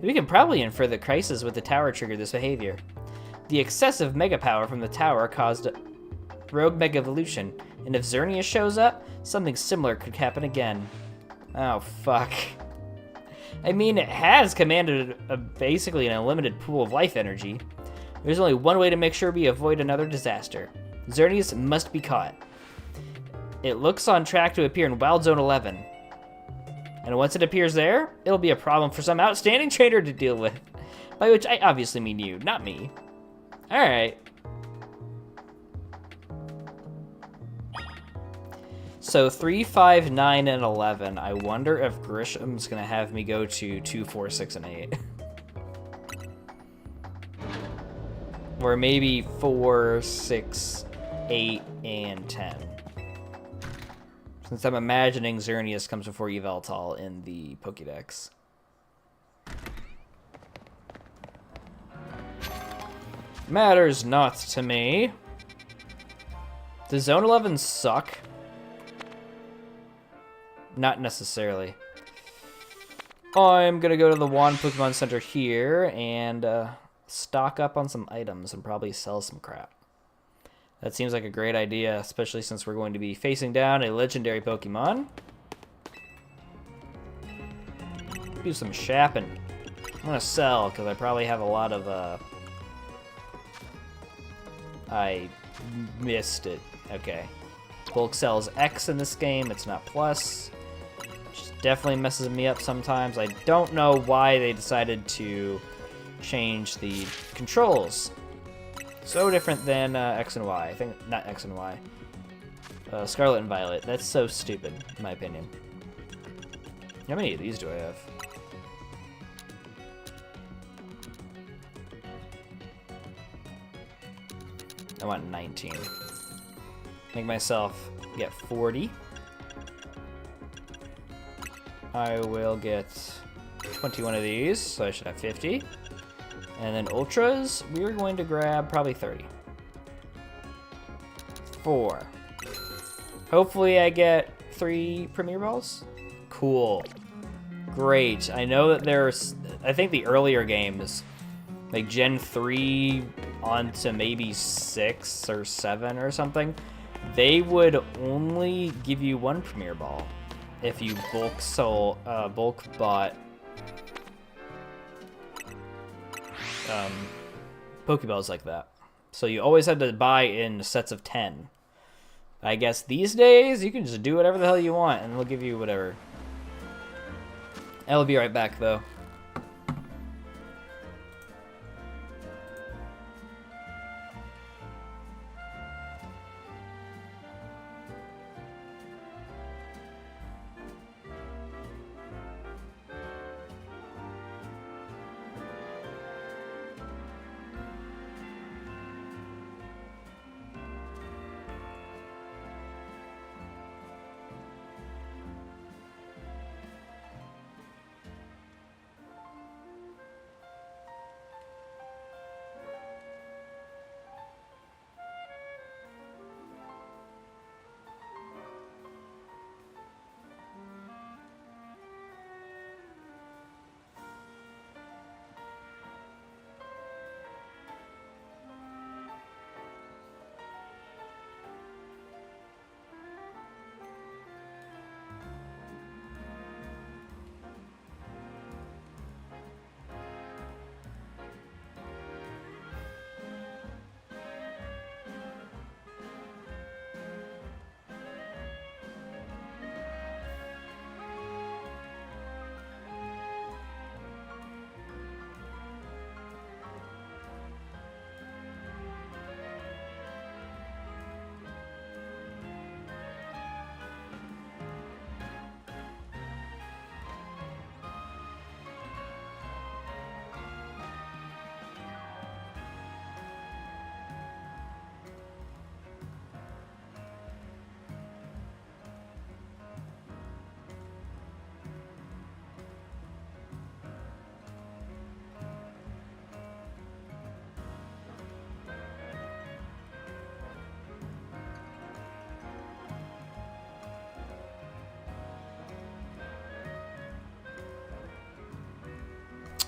We can probably infer the crisis with the tower triggered this behavior. The excessive mega power from the tower caused a rogue mega evolution, and if Xerneas shows up, something similar could happen again. Oh, fuck. I mean, it has commanded basically an unlimited pool of life energy. There's only one way to make sure we avoid another disaster. Xerneas must be caught. It looks on track to appear in Wild Zone 11. And once it appears there, it'll be a problem for some outstanding trainer to deal with. By which I obviously mean you, not me. Alright. So 3, 5, 9, and 11. I wonder if Grisham's gonna have me go to 2, 4, 6, and 8. Or maybe 4, 6, 8, and 10. Since I'm imagining Xerneas comes before Yveltal in the Pokédex. Matters not to me. Does Zone 11 suck? Not necessarily. I'm gonna go to the Wand Pokemon Center here, and stock up on some items and probably sell some crap. That seems like a great idea, especially since we're going to be facing down a legendary Pokemon. Do some shopping. I'm gonna sell because I probably have a lot of I missed it. Okay. Bulk sells X in this game, it's not plus. Which definitely messes me up sometimes. I don't know why they decided to change the controls. So different than X and Y. I think, not X and Y. Scarlet and Violet. That's so stupid, in my opinion. How many of these do I have? I want 19. Make myself get 40. I will get 21 of these, so I should have 50. And then Ultras, we're going to grab probably 30. 4. Hopefully I get 3 Premier Balls. Cool. Great. I know that there's, I think the earlier games, like Gen 3 on to maybe 6 or 7 or something, they would only give you 1 Premier Ball if you bulk bought Pokeballs like that. So you always had to buy in sets of 10. I guess these days you can just do whatever the hell you want and they'll give you whatever. I'll be right back though.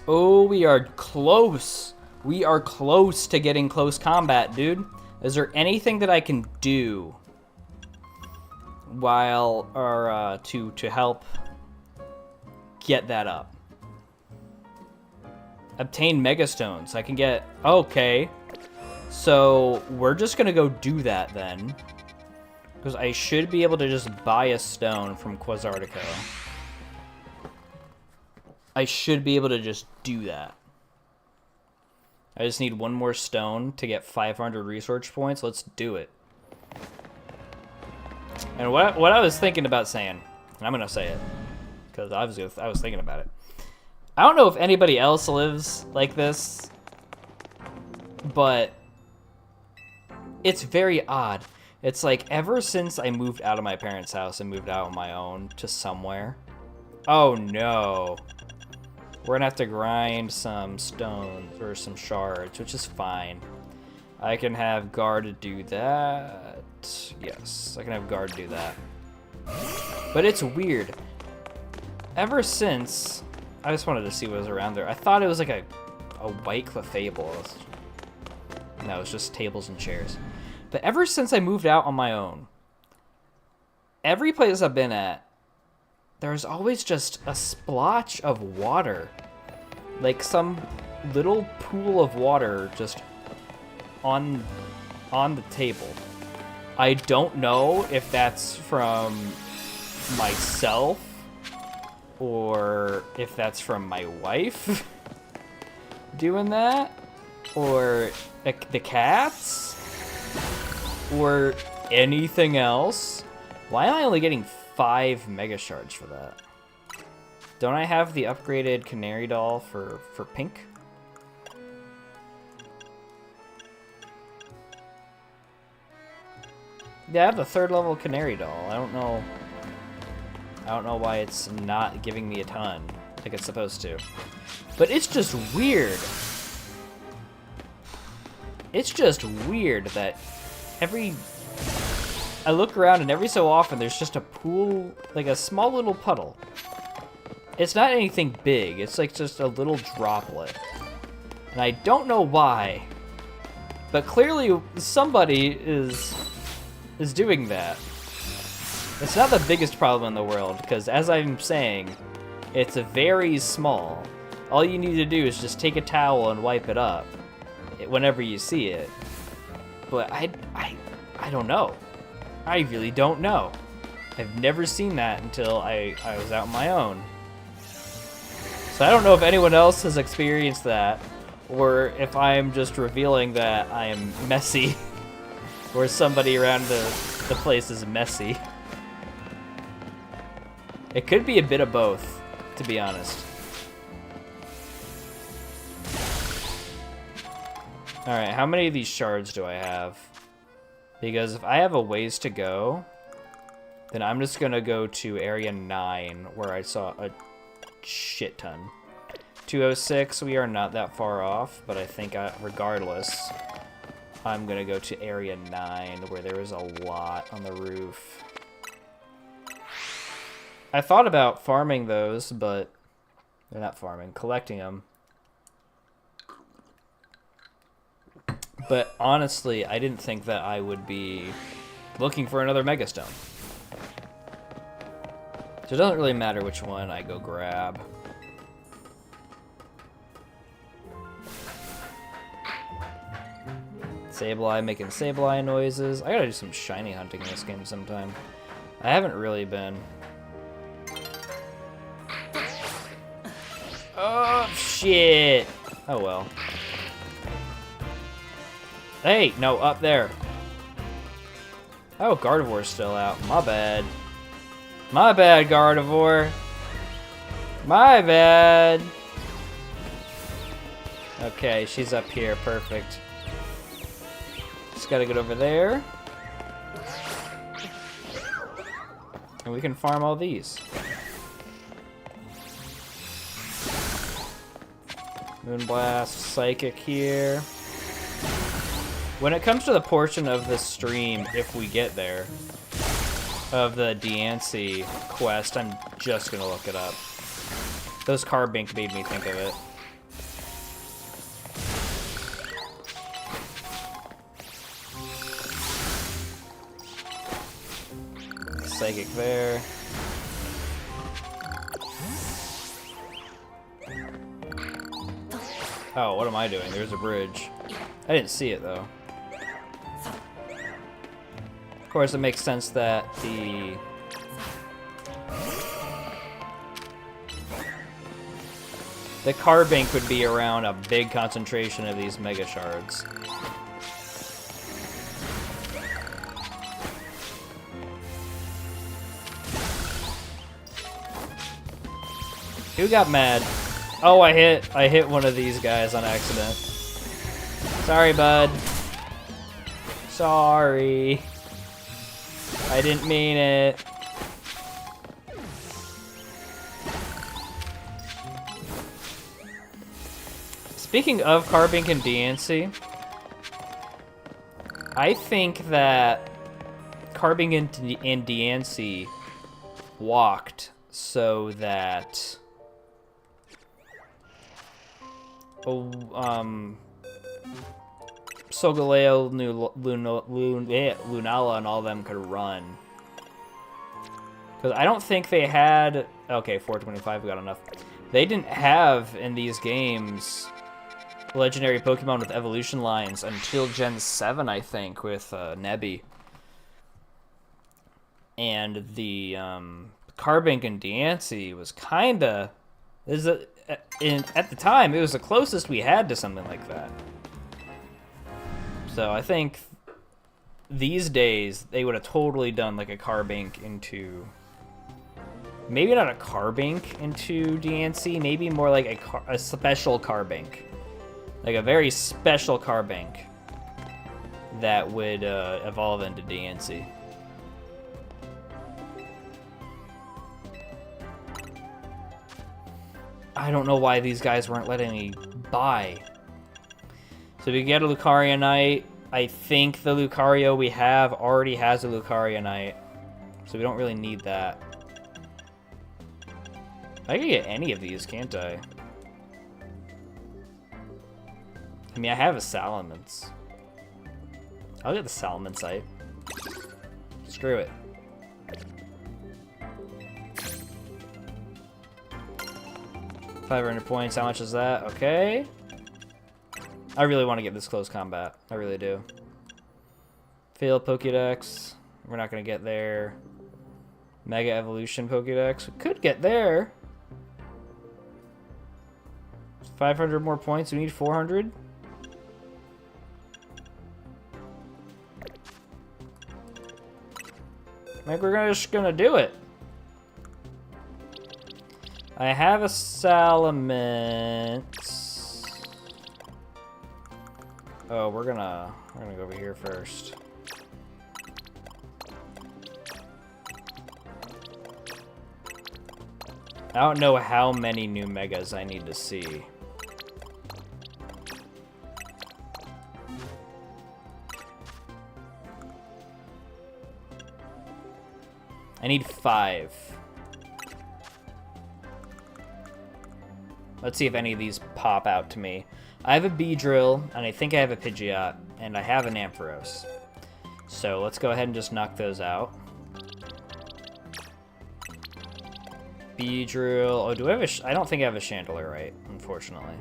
Oh, we are close. We are close to getting close combat, dude. Is there anything that I can do while, or to help get that up? Obtain Mega Stones. I can get, okay. So we're just gonna go do that then. Because I should be able to just buy a stone from Quasartico. I should be able to just do that. I just need one more stone to get 500 research points. Let's do it. And what I was thinking about saying, and I'm gonna say it because I was thinking about it. I don't know if anybody else lives like this, but it's very odd. It's like ever since I moved out of my parents' house and moved out on my own to somewhere. Oh no. We're gonna have to grind some stones or some shards, which is fine. I can have Guard do that. Yes, I can have Guard do that. But it's weird. Ever since, I just wanted to see what was around there. I thought it was like a a white clefable. No, it's just tables and chairs. But ever since I moved out on my own, every place I've been at, there's always just a splotch of water. Like some little pool of water just on the table. I don't know if that's from myself or if that's from my wife doing that, or the cats, or anything else. Why am I only getting 5 Mega Shards for that? Don't I have the upgraded Canary Doll for pink? Yeah, I have the 3rd level Canary Doll. I don't know why it's not giving me a ton like it's supposed to. But it's just weird. It's just weird that I look around and every so often there's just a pool, like a small little puddle. It's not anything big, it's like just a little droplet. And I don't know why, but clearly somebody is doing that. It's not the biggest problem in the world, because as I'm saying, it's very small. All you need to do is just take a towel and wipe it up whenever you see it. But I don't know. I really don't know. I've never seen that until I was out on my own. So I don't know if anyone else has experienced that, or if I'm just revealing that I am messy, or somebody around the place is messy. It could be a bit of both, to be honest. Alright, how many of these shards do I have? Because if I have a ways to go, then I'm just gonna go to area 9, where I saw a shit ton. 206, we are not that far off, but I think regardless, I'm gonna go to area 9, where there is a lot on the roof. I thought about farming those, but they're not farming, collecting them. But honestly, I didn't think that I would be looking for another Megastone. So it doesn't really matter which one I go grab. Sableye making Sableye noises. I gotta do some shiny hunting in this game sometime. I haven't really been. Oh, shit. Oh, well. Hey, no, up there. Oh, Gardevoir's still out. My bad. My bad, Gardevoir. My bad. Okay, she's up here. Perfect. Just gotta get over there. And we can farm all these. Moonblast, Psychic here. When it comes to the portion of the stream, if we get there, of the Diancie quest, I'm just gonna look it up. Those Carbink made me think of it. Psychic there. Oh, what am I doing? There's a bridge. I didn't see it, though. Of course, it makes sense that the Carbink would be around a big concentration of these Mega Shards. Who got mad? Oh, I hit one of these guys on accident. Sorry, bud. Sorry. I didn't mean it. Speaking of Carbink and Diancie, I think that Carbink and Diancie walked so that Solgaleo, Lunala, and all of them could run. Because I don't think they had... Okay, 425, we got enough. They didn't have, in these games, legendary Pokemon with evolution lines until Gen 7, I think, with Nebby. And the Carbink and Diancie was kinda... at the time, it was the closest we had to something like that. So I think these days, they would have totally done like a Carbink into... Maybe not a Carbink into Diancie, maybe more like a special Carbink. Like a very special Carbink that would evolve into Diancie. I don't know why these guys weren't letting me buy. So we get a Lucarionite. I think the Lucario we have already has a Lucarionite. So we don't really need that. I can get any of these, can't I? I mean, I have a Salamence. I'll get the Salamencite. Screw it. $500 points, how much is that? Okay. I really want to get this close combat. I really do. Fail Pokédex. We're not going to get there. Mega Evolution Pokédex. We could get there. 500 more points. We need 400. I think we're just going to do it. I have a Salamence. Oh, we're gonna go over here first. I don't know how many new megas I need to see. I need 5. Let's see if any of these pop out to me. I have a Beedrill, and I think I have a Pidgeot, and I have an Ampharos. So let's go ahead and just knock those out. Beedrill. Oh, do I have a... I don't think I have a Chandelure, right? Unfortunately.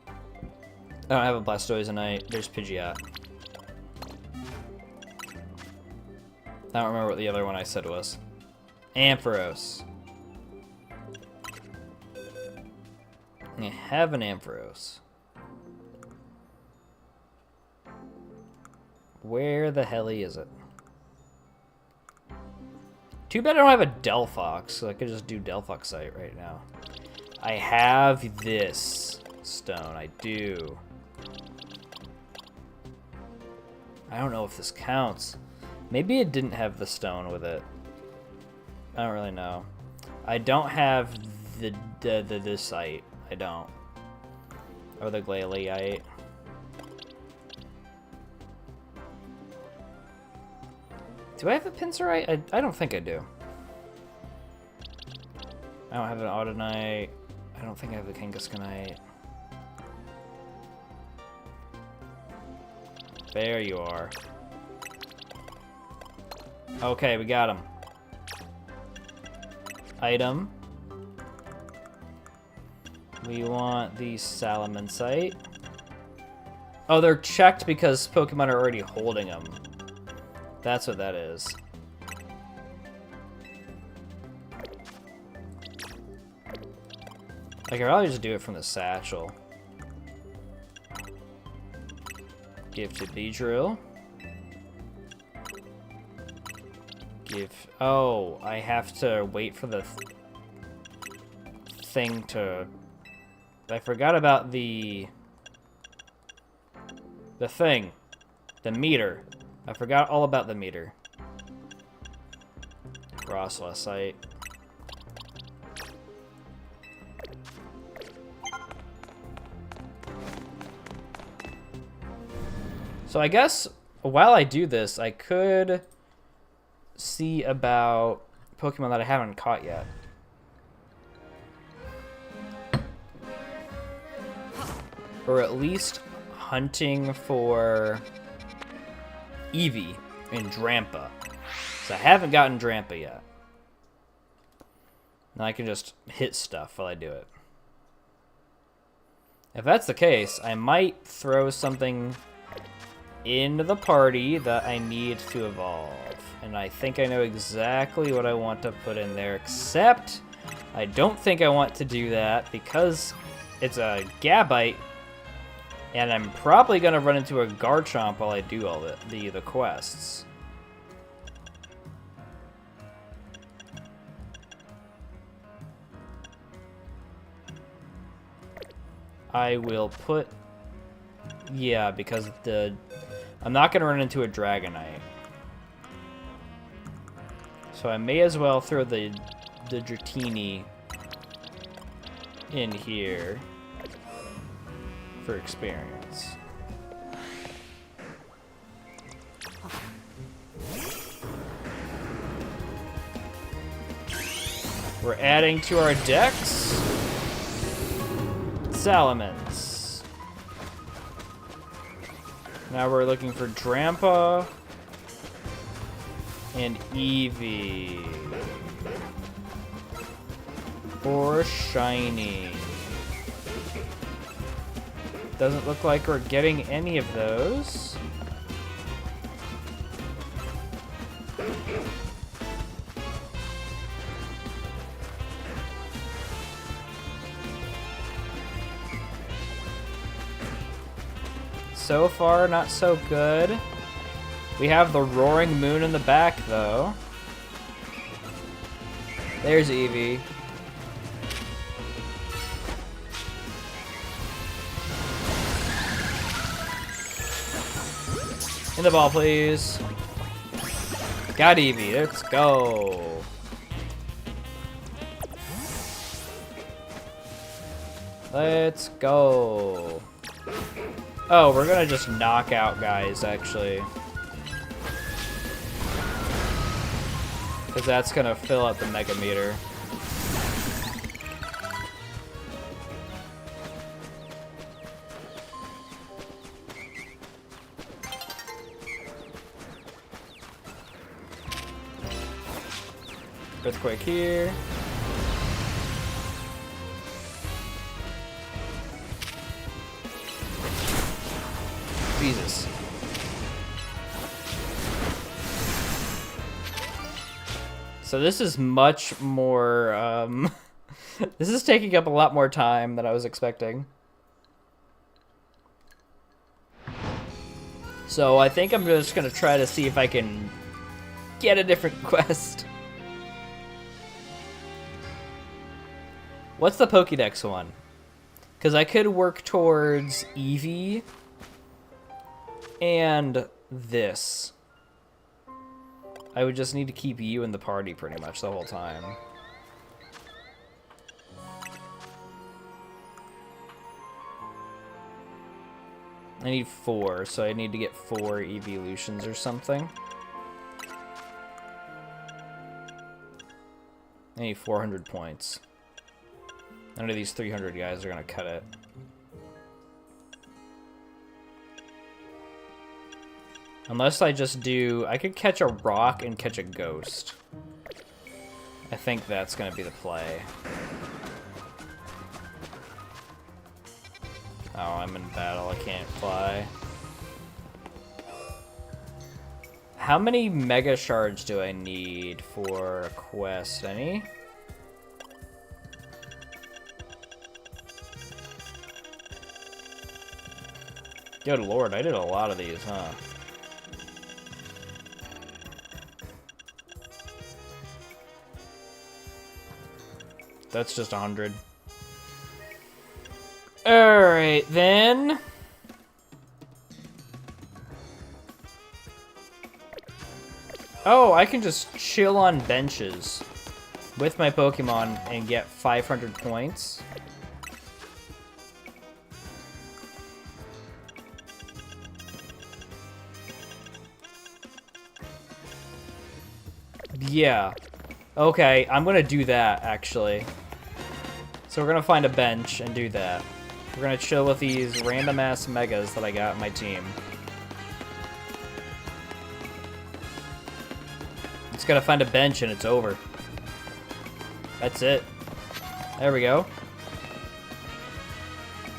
I don't have a Blastoise. There's Pidgeot. I don't remember what the other one I said was. Ampharos. I have an Ampharos. Where the hell is it? Too bad I don't have a Delphox, so I could just do Delphoxite right now. I have this stone. I do. I don't know if this counts. Maybe it didn't have the stone with it. I don't really know. I don't have the site. I don't. Or the Glalie. Do I have a Pinsirite? I don't think I do. I don't have an Audinite. I don't think I have a Kangaskhanite. There you are. Okay, we got him. Item. We want the Salamencite. Oh, they're checked because Pokemon are already holding them. That's what that is. I could probably just do it from the satchel. Give to Beedrill. Give... Oh, I have to wait for the thing to... I forgot about the thing. The meter. I forgot all about the meter. Rosslasite. So I guess while I do this, I could see about Pokemon that I haven't caught yet. or at least hunting for Eevee and Drampa. So I haven't gotten Drampa yet. Now I can just hit stuff while I do it. If that's the case, I might throw something into the party that I need to evolve. And I think I know exactly what I want to put in there, except I don't think I want to do that because it's a Gabite, and I'm probably going to run into a Garchomp while I do all the quests. I will put... Yeah, because I'm not going to run into a Dragonite. So I may as well throw the Dratini in here for experience. We're adding to our decks Salamence. Now we're looking for Drampa and Eevee. Or Shiny. Doesn't look like we're getting any of those. So far, not so good. We have the Roaring Moon in the back, though. There's Eevee. In the ball, please. Got Eevee. Let's go. Let's go. Oh, we're gonna just knock out guys, actually. Because that's gonna fill up the Mega Meter. Earthquake here. Jesus. So this is much more, this is taking up a lot more time than I was expecting. So I think I'm just gonna try to see if I can get a different quest. What's the Pokédex one? Because I could work towards Eevee and this. I would just need to keep you in the party pretty much the whole time. I need 4, so I need to get 4 evolutions or something. I need 400 points. None of these 300 guys are gonna cut it. Unless I just do... I could catch a rock and catch a ghost. I think that's gonna be the play. Oh, I'm in battle. I can't fly. How many Mega Shards do I need for a quest? Any? Good lord, I did a lot of these, huh? That's just 100. Alright, then. Oh, I can just chill on benches with my Pokemon and get 500 points. Yeah. Okay, I'm gonna do that, actually. So we're gonna find a bench and do that. We're gonna chill with these random-ass megas that I got in my team. It's gotta find a bench and it's over. That's it. There we go.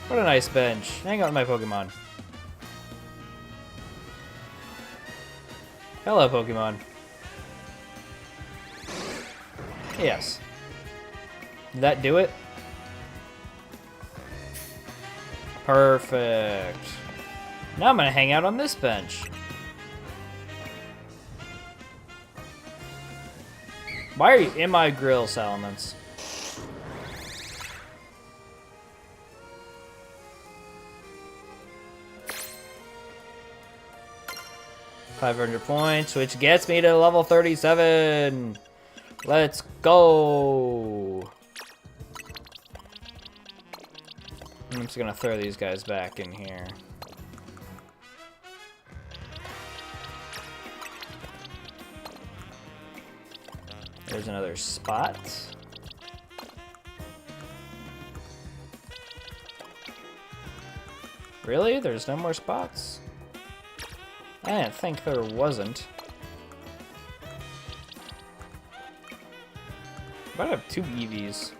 What a nice bench. Hang out with my Pokemon. Hello, Pokemon. Yes. Did that do it? Perfect. Now I'm gonna hang out on this bench. Why are you in my grill, Salamence? $500 points, which gets me to level 37. Let's go. I'm just gonna throw these guys back in here. There's another spot. Really? There's no more spots? I didn't think there wasn't. But I have 2 EVs.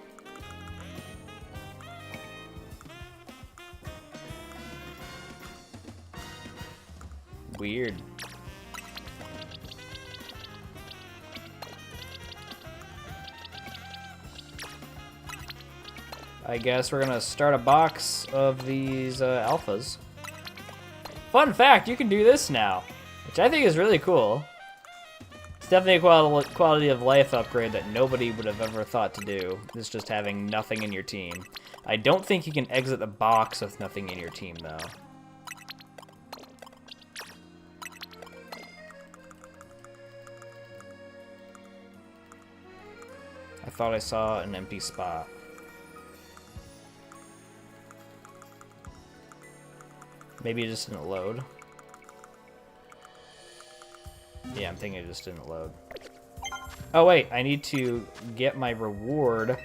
Weird. I guess we're gonna start a box of these alphas. Fun fact, you can do this now, which I think is really cool. It's definitely a quality of life upgrade that nobody would have ever thought to do. It's just having nothing in your team. I don't think you can exit the box with nothing in your team, though. I thought I saw an empty spot. Maybe it just didn't load. Yeah, I'm thinking it just didn't load. Oh wait, I need to get my reward.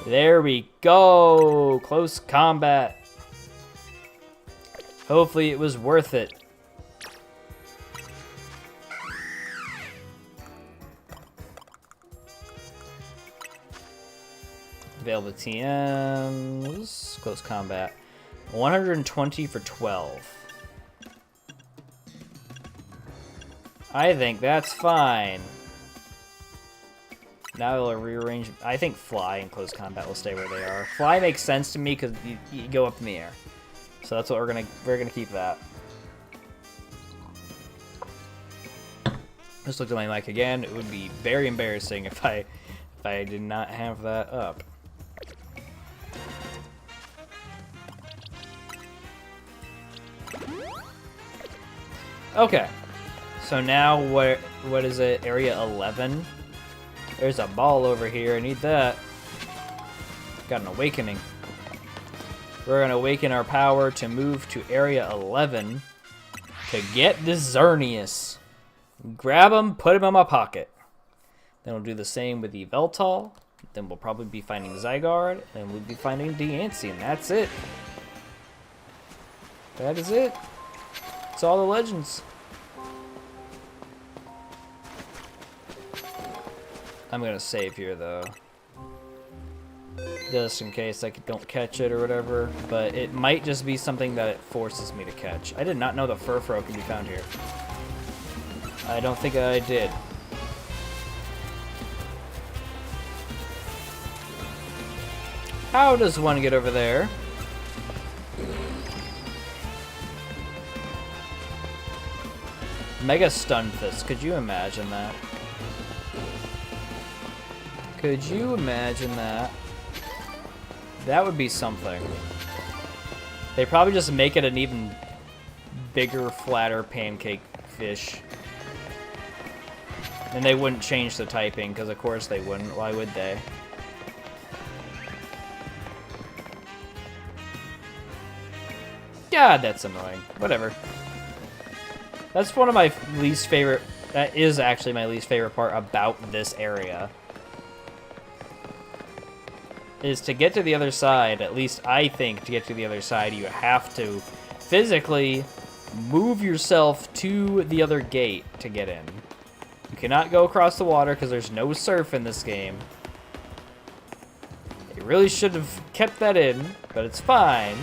There we go! Close combat. Hopefully it was worth it. Available TMs. Close combat. 120 for 12. I think that's fine. Now it'll rearrange. I think Fly and Close Combat will stay where they are. Fly makes sense to me because you go up in the air. So that's what we're gonna keep that. Just looked at my mic again. It would be very embarrassing if I did not have that up. Okay, so now what is it? Area 11. There's a ball over here. I need that. Got an awakening. We're gonna awaken our power to move to Area 11 to get the Xerneas. Grab him, put him in my pocket. Then we'll do the same with the Yveltal. Then we'll probably be finding Zygarde, and we'll be finding Diancie, and that's it. That is it. It's all the legends. I'm gonna save here though, just in case I don't catch it or whatever, but it might just be something that it forces me to catch. I did not know the Furfrou can be found here. I don't think I did. How does one get over there? Mega Stunfisk, could you imagine that? Could you imagine that? That would be something. They probably just make it an even bigger, flatter pancake fish. And they wouldn't change the typing, because of course they wouldn't. Why would they? God, that's annoying. Whatever. That's one of my least favorite... That is actually my least favorite part about this area. is to get to the other side, at least I think to get to the other side, you have to physically move yourself to the other gate to get in. You cannot go across the water because there's no surf in this game. They really should have kept that in, but it's fine.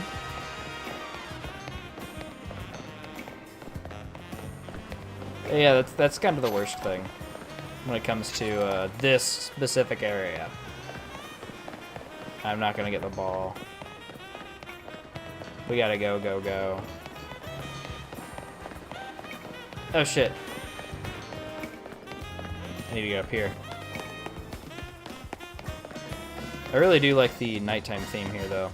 Yeah, that's kind of the worst thing when it comes to this specific area. I'm not gonna get the ball. We gotta go, go, go. Oh shit. I need to get up here. I really do like the nighttime theme here, though.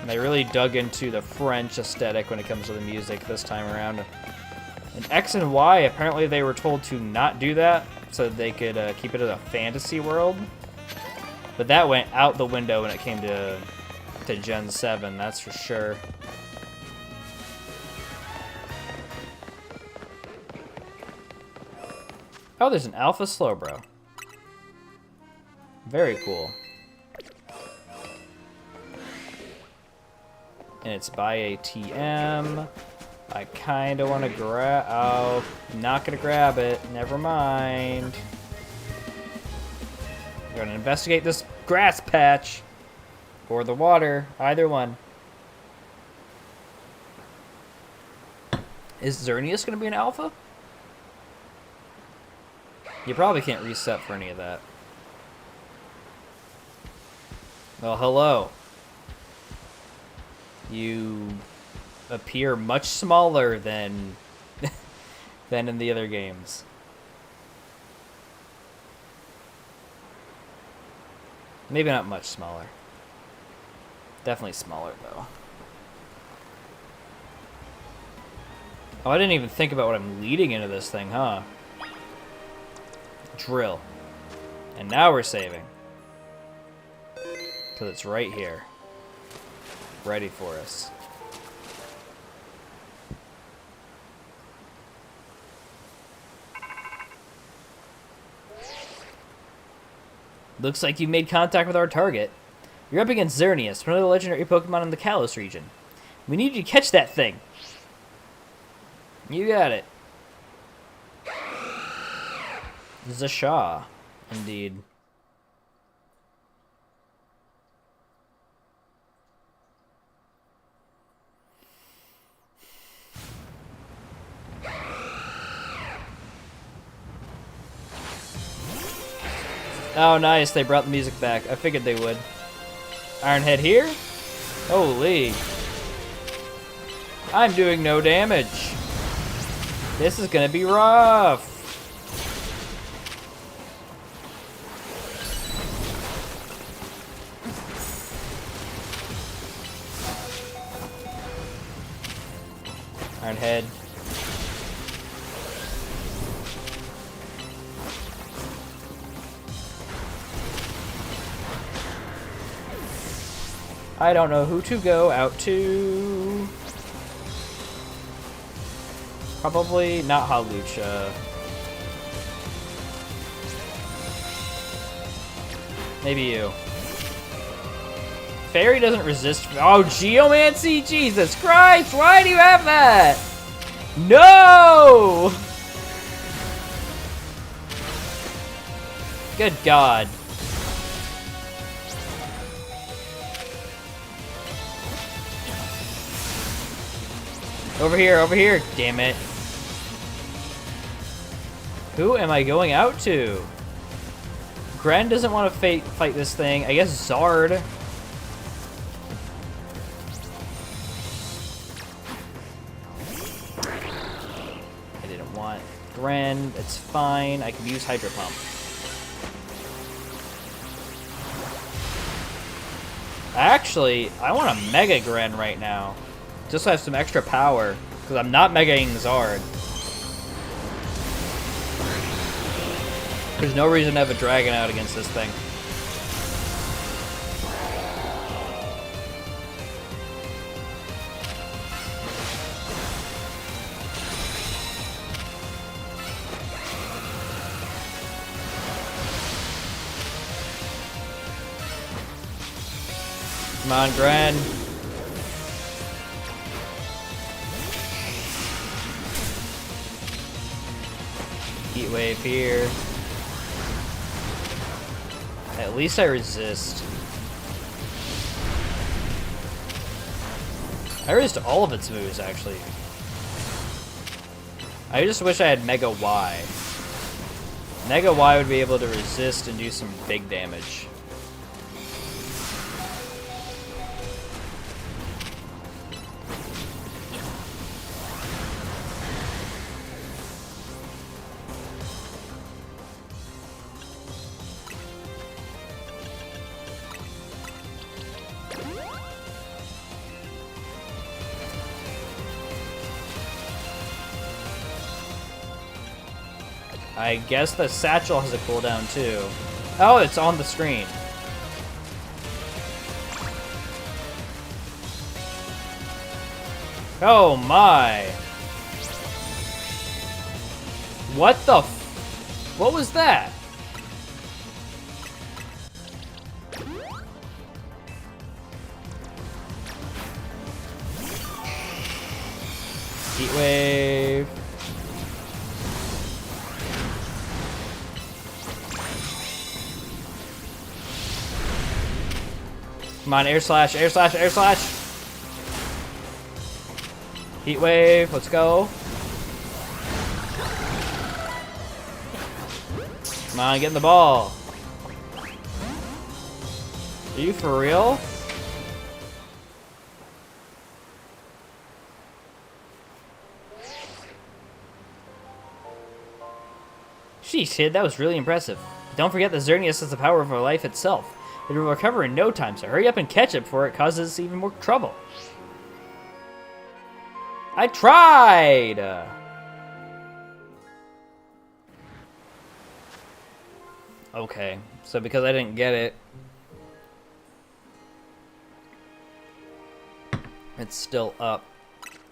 And they really dug into the French aesthetic when it comes to the music this time around. In X and Y, apparently they were told to not do that so they could keep it in a fantasy world. But that went out the window when it came to Gen 7, that's for sure. Oh, there's an Alpha Slowbro. Very cool. And it's by ATM. I kind of want to grab... Oh, not going to grab it. Never mind. We're going to investigate this grass patch. Or the water. Either one. Is Xerneas going to be an alpha? You probably can't reset for any of that. Well, hello. You appear much smaller than than in the other games. Maybe not much smaller. Definitely smaller, though. Oh, I didn't even think about what I'm leading into this thing, huh? Drill. And now we're saving. Because it's right here. Ready for us. Looks like you made contact with our target. You're up against Xerneas, one of the legendary Pokemon in the Kalos region. We need you to catch that thing. You got it. Zashaw, indeed. Oh, nice. They brought the music back. I figured they would. Ironhead here? Holy. I'm doing no damage. This is gonna be rough. Ironhead. I don't know who to go out to. Probably not Hawlucha. Maybe you. Fairy doesn't resist. Oh, Geomancy! Jesus Christ! Why do you have that? No! Good God. Over here, damn it. Who am I going out to? Gren doesn't want to fight this thing. I guess Zard. I didn't want Gren. It's fine. I can use Hydro Pump. Actually, I want a Mega Gren right now. Just so I have some extra power, because I'm not Megaing Zard. There's no reason to have a Dragon out against this thing. Come on, Gren. Heat wave here. At least I resist. I resist all of its moves, actually. I just wish I had Mega Y. Mega Y would be able to resist and do some big damage. I guess the satchel has a cooldown too. Oh, it's on the screen. Oh my. What the f- What was that? Heat wave. Come on, air slash, air slash, air slash. Heat wave, let's go. Come on, get in the ball. Are you for real? Sheesh, kid, that was really impressive. But don't forget that Xerneas has the power of our life itself. It will recover in no time, so hurry up and catch it before it causes even more trouble. I tried! Okay, so because I didn't get it, it's still up.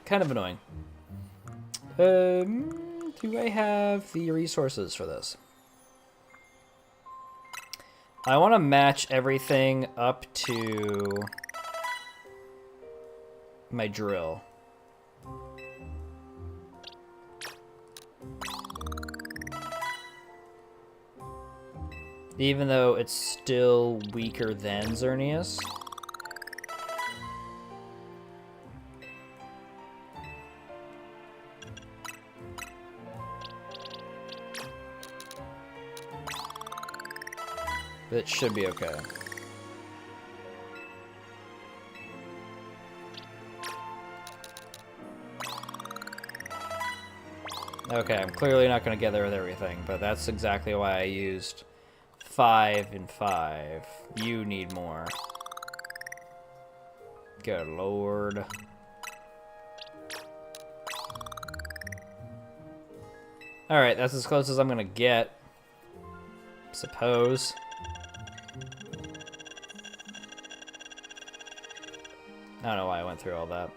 Kind of annoying. Do I have the resources for this? I want to match everything up to my drill. Even though it's still weaker than Xerneas. It should be okay. Okay, I'm clearly not going to get there with everything, but that's exactly why I used 5 and 5. You need more. Good lord. Alright, that's as close as I'm going to get. Suppose. I don't know why I went through all that.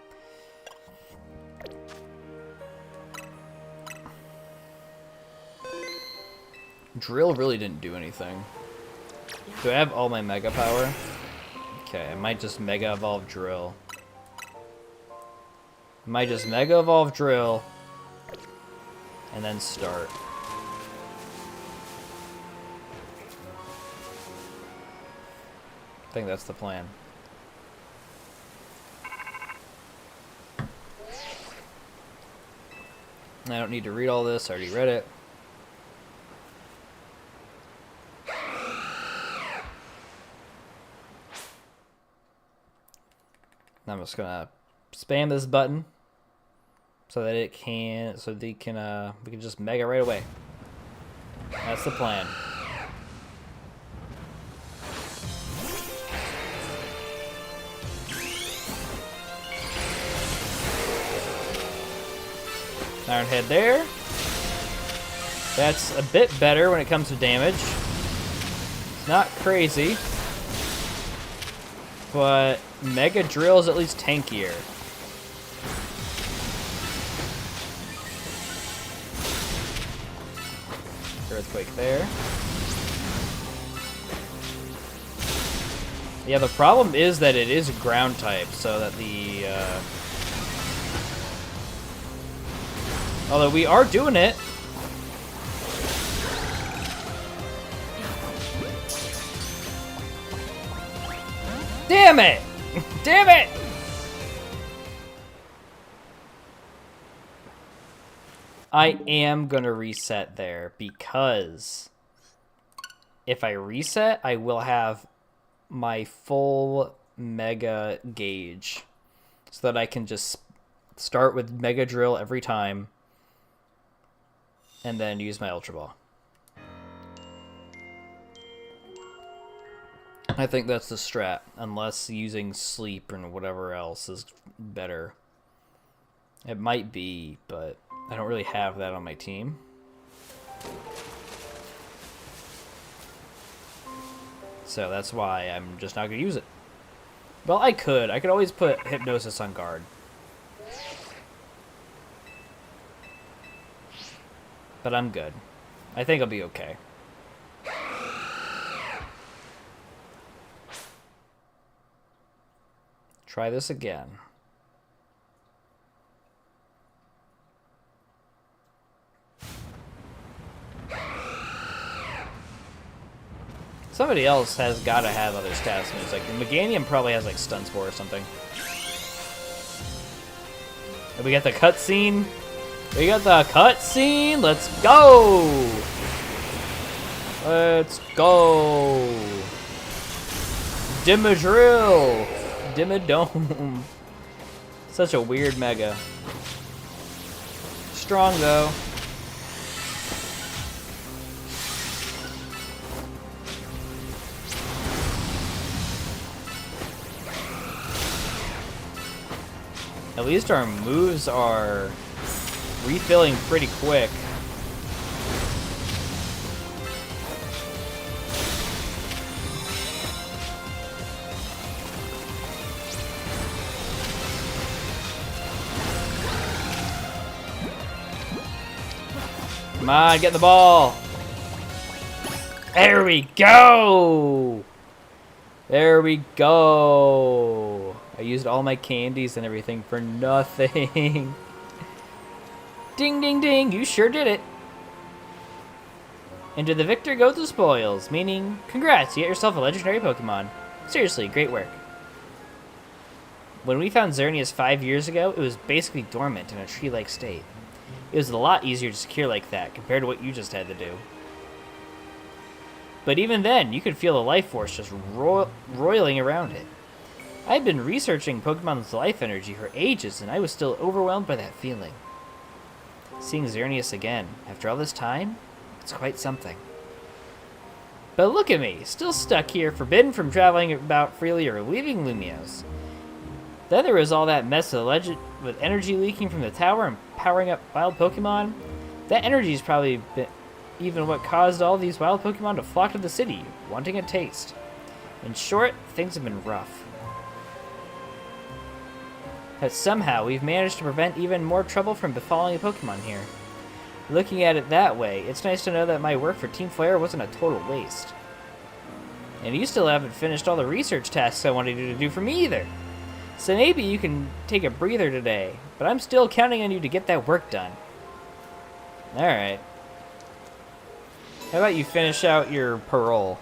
Drill really didn't do anything. Do I have all my Mega Power? Okay, I might just Mega Evolve Drill. I might just Mega Evolve Drill and then start. I think that's the plan. I don't need to read all this, I already read it. I'm just gonna spam this button so that it can, so they can, we can just Mega right away. That's the plan. Iron Head there. That's a bit better when it comes to damage. It's not crazy. But Mega Drill is at least tankier. Earthquake there. Yeah, the problem is that it is ground type, so that the... Although we are doing it. Damn it! Damn it! I am gonna reset there because if I reset, I will have my full Mega gauge so that I can just start with Mega Drill every time and then use my Ultra Ball. I think that's the strat, unless using Sleep and whatever else is better. It might be, but I don't really have that on my team. So that's why I'm just not going to use it. Well, I could. I could always put Hypnosis on guard. But I'm good. I think I'll be okay. Try this again. Somebody else has got to have other stats moves. Like, Meganium probably has, like, Stun Spore or something. And we got the cutscene. We got the cutscene. Let's go. Let's go. Dimmadrill. Dimmadome. Such a weird Mega. Strong, though. At least our moves are refilling pretty quick. Come on, get the ball. There we go. There we go. I used all my candies and everything for nothing. Ding, ding, ding. You sure did it. And to the victor go the spoils, meaning, congrats, you get yourself a legendary Pokemon. Seriously, great work. When we found Xerneas 5 years ago, it was basically dormant in a tree-like state. It was a lot easier to secure like that compared to what you just had to do. But even then, you could feel the life force just roiling around it. I'd been researching Pokemon's life energy for ages, and I was still overwhelmed by that feeling. Seeing Xerneas again, after all this time, it's quite something. But look at me, still stuck here, forbidden from traveling about freely or leaving Lumiose. Then there was all that mess with energy leaking from the tower and powering up wild Pokemon. That energy's probably been even what caused all these wild Pokemon to flock to the city, wanting a taste. In short, things have been rough. But somehow, we've managed to prevent even more trouble from befalling a Pokemon here. Looking at it that way, it's nice to know that my work for Team Flare wasn't a total waste. And you still haven't finished all the research tasks I wanted you to do for me either. So maybe you can take a breather today, but I'm still counting on you to get that work done. Alright. How about you finish out your parole?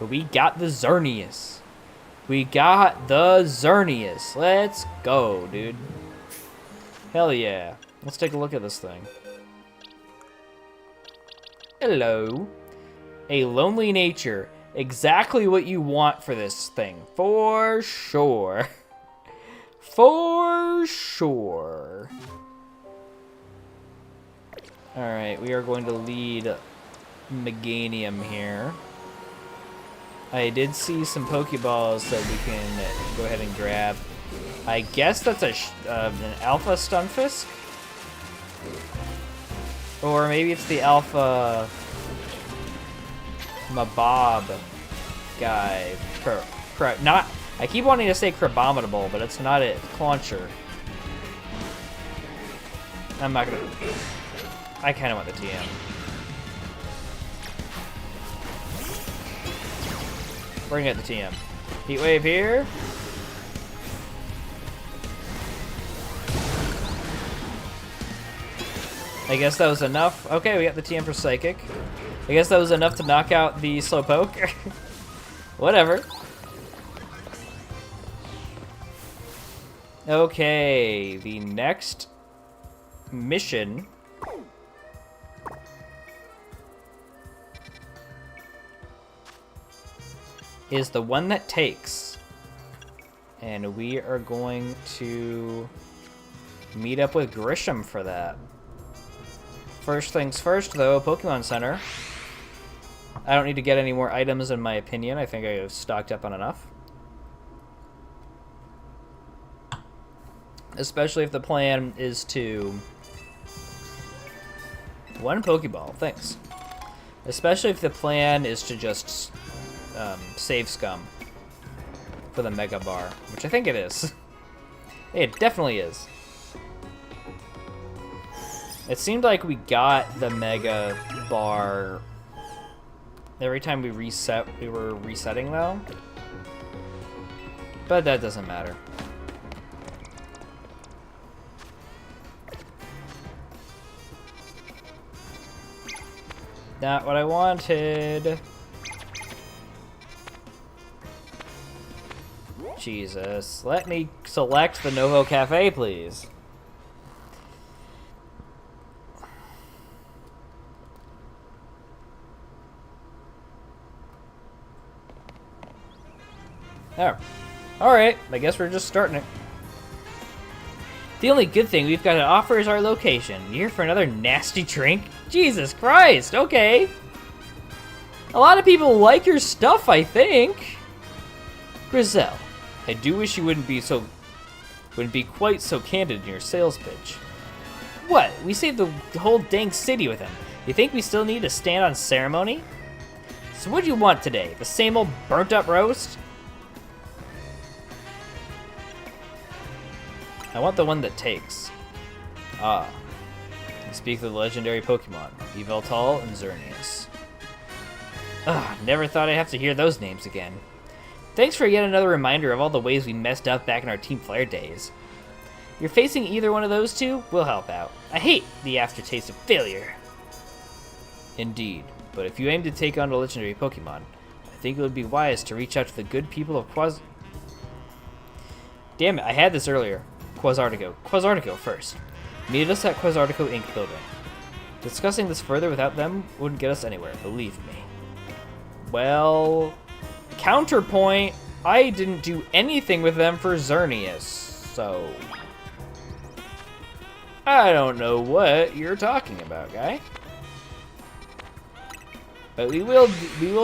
But we got the Xerneas. We got the Xerneas. Let's go, dude. Hell yeah. Let's take a look at this thing. Hello. A lonely nature. Exactly what you want for this thing. For sure. For sure. Alright, we are going to lead Meganium here. I did see some Pokeballs that we can go ahead and grab. I guess that's an Alpha Stunfisk? Or maybe it's the Alpha Mabob guy. Not, I keep wanting to say Crabominable, but it's not it. Clauncher. I'm not gonna... I kind of want the TM. Bring it, the TM. Heat Wave here. I guess that was enough. Okay, we got the TM for Psychic. I guess that was enough to knock out the Slowpoke. Whatever. Okay, the next mission is the one that takes. And we are going to meet up with Grisham for that. First things first, though, Pokemon Center. I don't need to get any more items in my opinion. I think I have stocked up on enough. Especially if the plan is to... One Pokeball, thanks. Especially if the plan is to just save Scum for the Mega Bar, which I think it is. It definitely is. It seemed like we got the Mega Bar every time we reset. We were resetting though, but that doesn't matter. Not what I wanted. Jesus, let me select the Novo Cafe, please. Oh. Alright, I guess we're just starting it. The only good thing we've got to offer is our location. You here for another nasty drink? Jesus Christ, okay. A lot of people like your stuff, I think. Grizel, I do wish you wouldn't be quite so candid in your sales pitch. What? We saved the whole dang city with him. You think we still need to stand on ceremony? So what do you want today? The same old burnt up roast? I want the one that takes. Ah. You speak of the legendary Pokemon, Yveltal and Xerneas. Ah, never thought I'd have to hear those names again. Thanks for yet another reminder of all the ways we messed up back in our Team Flare days. You're facing either one of those two, we'll help out. I hate the aftertaste of failure. Indeed, but if you aim to take on a legendary Pokemon, I think it would be wise to reach out to the good people of Damn it, I had this earlier. Quasartico first. Meet us at Quasartico Inc. building. Discussing this further without them wouldn't get us anywhere, believe me. Well, counterpoint, I didn't do anything with them for Xerneas, so... I don't know what you're talking about, guy. But we will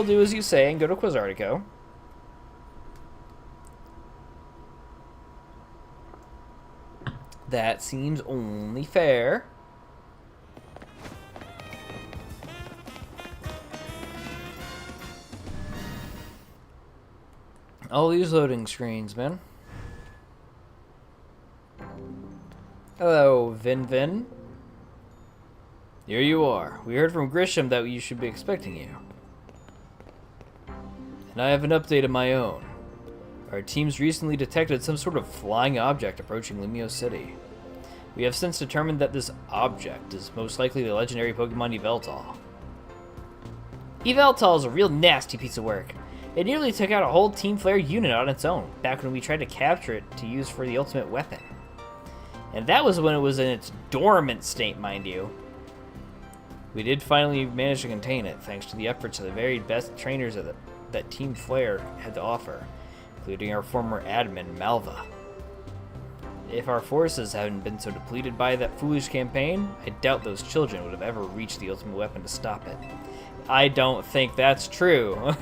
do as you say and go to Quasartico. That seems only fair. All these loading screens, man. Hello, Vin. Here you are. We heard from Grisham that you should be expecting you. And I have an update of my own. Our teams recently detected some sort of flying object approaching Lumio City. We have since determined that this object is most likely the legendary Pokemon Yveltal. Yveltal is a real nasty piece of work. It nearly took out a whole Team Flare unit on its own, back when we tried to capture it to use for the ultimate weapon. And that was when it was in its dormant state, mind you. We did finally manage to contain it, thanks to the efforts of the very best trainers that Team Flare had to offer, including our former admin, Malva. If our forces hadn't been so depleted by that foolish campaign, I doubt those children would have ever reached the ultimate weapon to stop it. I don't think that's true.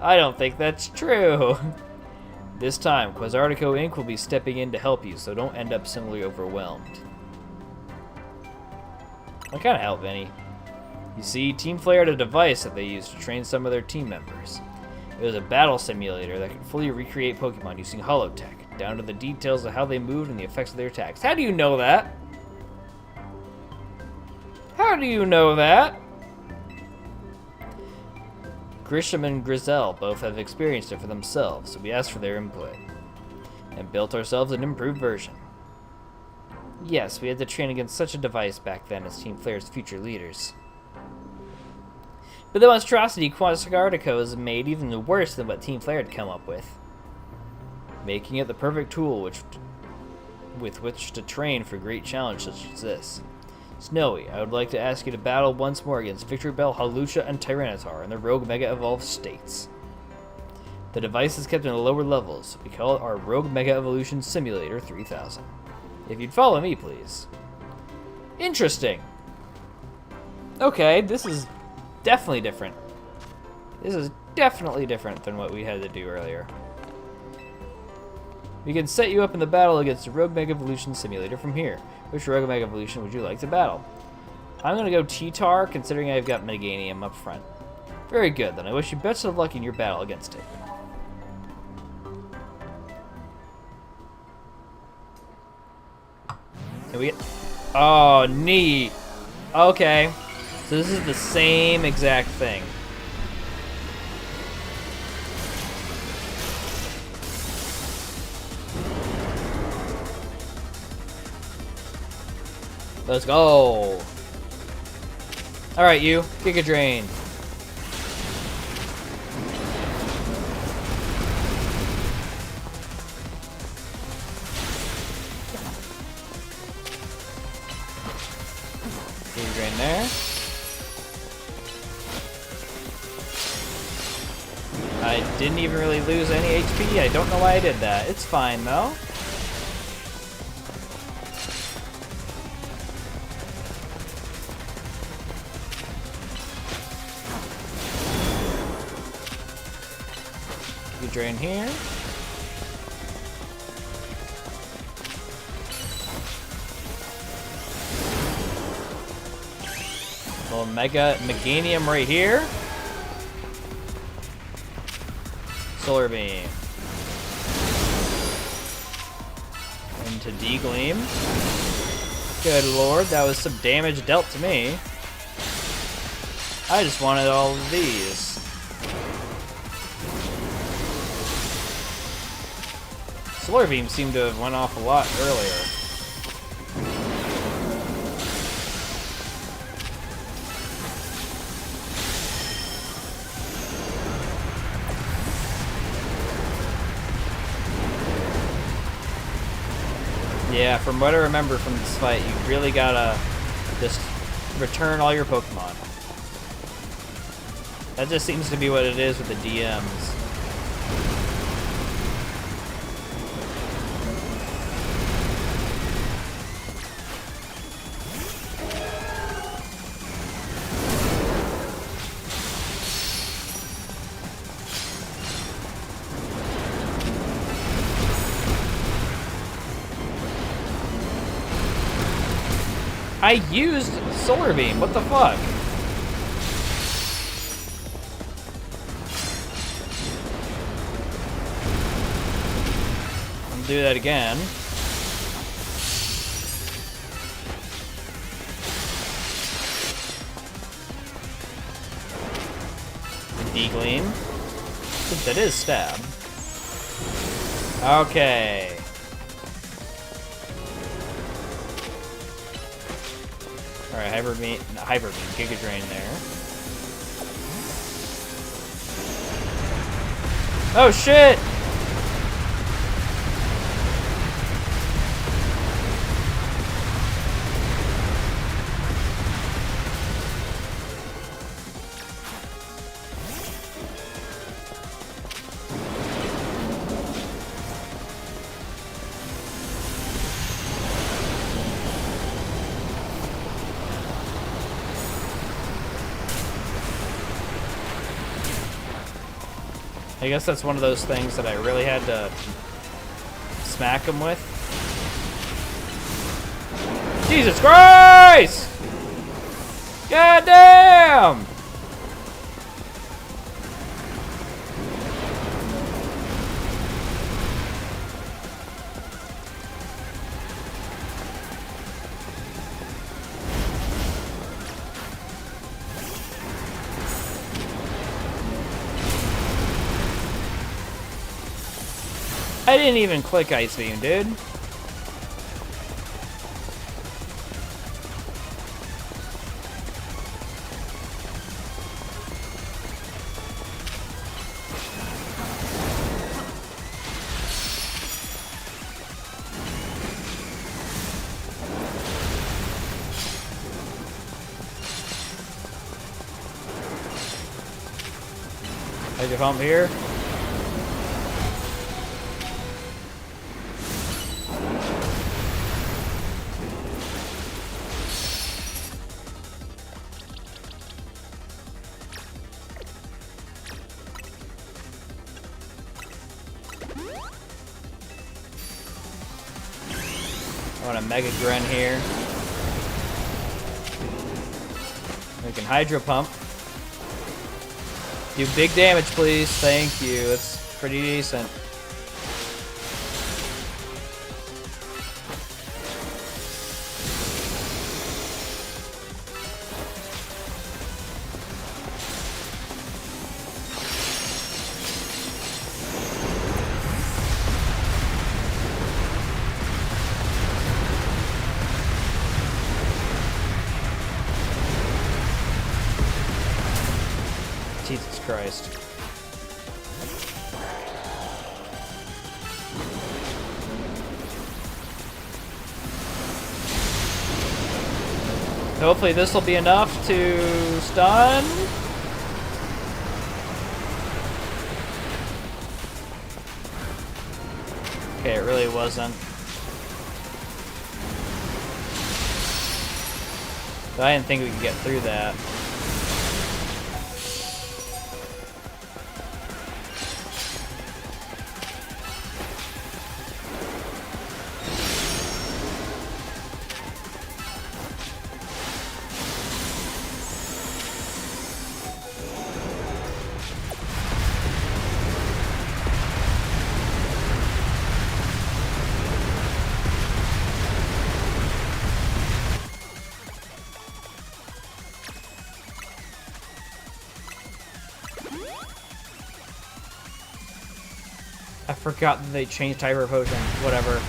I don't think that's true. This time, Quasartico Inc. will be stepping in to help you, so don't end up similarly overwhelmed. What kind of help, Vinny? You see, Team Flare had a device that they used to train some of their team members. It was a battle simulator that could fully recreate Pokemon using holotech, down to the details of how they moved and the effects of their attacks. How do you know that? How do you know that? Grisham and Grizel both have experienced it for themselves, so we asked for their input. And built ourselves an improved version. Yes, we had to train against such a device back then as Team Flare's future leaders. But the monstrosity Quasic Artico has made even worse than what Team Flare had come up with. Making it the perfect tool with which to train for great challenges such as this. Snowy, I would like to ask you to battle once more against Victory Bell, Halucha, and Tyranitar in their Rogue Mega Evolved states. The device is kept in the lower levels. We call it our Rogue Mega Evolution Simulator 3000. If you'd follow me, please. Interesting. Okay, this is definitely different. This is definitely different than what we had to do earlier. We can set you up in the battle against the Rogue Mega Evolution Simulator from here. Which Rogue Mega Evolution would you like to battle? I'm gonna go Cheetar, considering I've got Meganium up front. Very good, then I wish you best of luck in your battle against it. Can we get... Oh, neat. Okay. So this is the same exact thing. Let's go. Alright, you. Giga Drain. Giga Drain there. I didn't even really lose any HP. I don't know why I did that. It's fine, though. Drain here. Little Mega Meganium right here. Solar Beam. Into D-Gleam. Good lord, that was some damage dealt to me. I just wanted all of these. Solar Beam seemed to have went off a lot earlier. Yeah, from what I remember from this fight, you really gotta just return all your Pokemon. That just seems to be what it is with the DMs. I used Solar Beam, what the fuck? I'll do that again. D-Gleam. That is stab. Okay. Alright, Hyper Beam, Giga Drain there. Oh shit! I guess that's one of those things that I really had to smack him with. Jesus Christ! God damn! I didn't even click Ice Beam, dude. Hydro Pump here. I want a Mega Gren here. We can Hydro Pump. Do big damage, please. Thank you. That's pretty decent. Jesus Christ. Hopefully this will be enough to stun. Okay, it really wasn't. But I didn't think we could get through that. I forgot that they changed Hyper Potion. Whatever.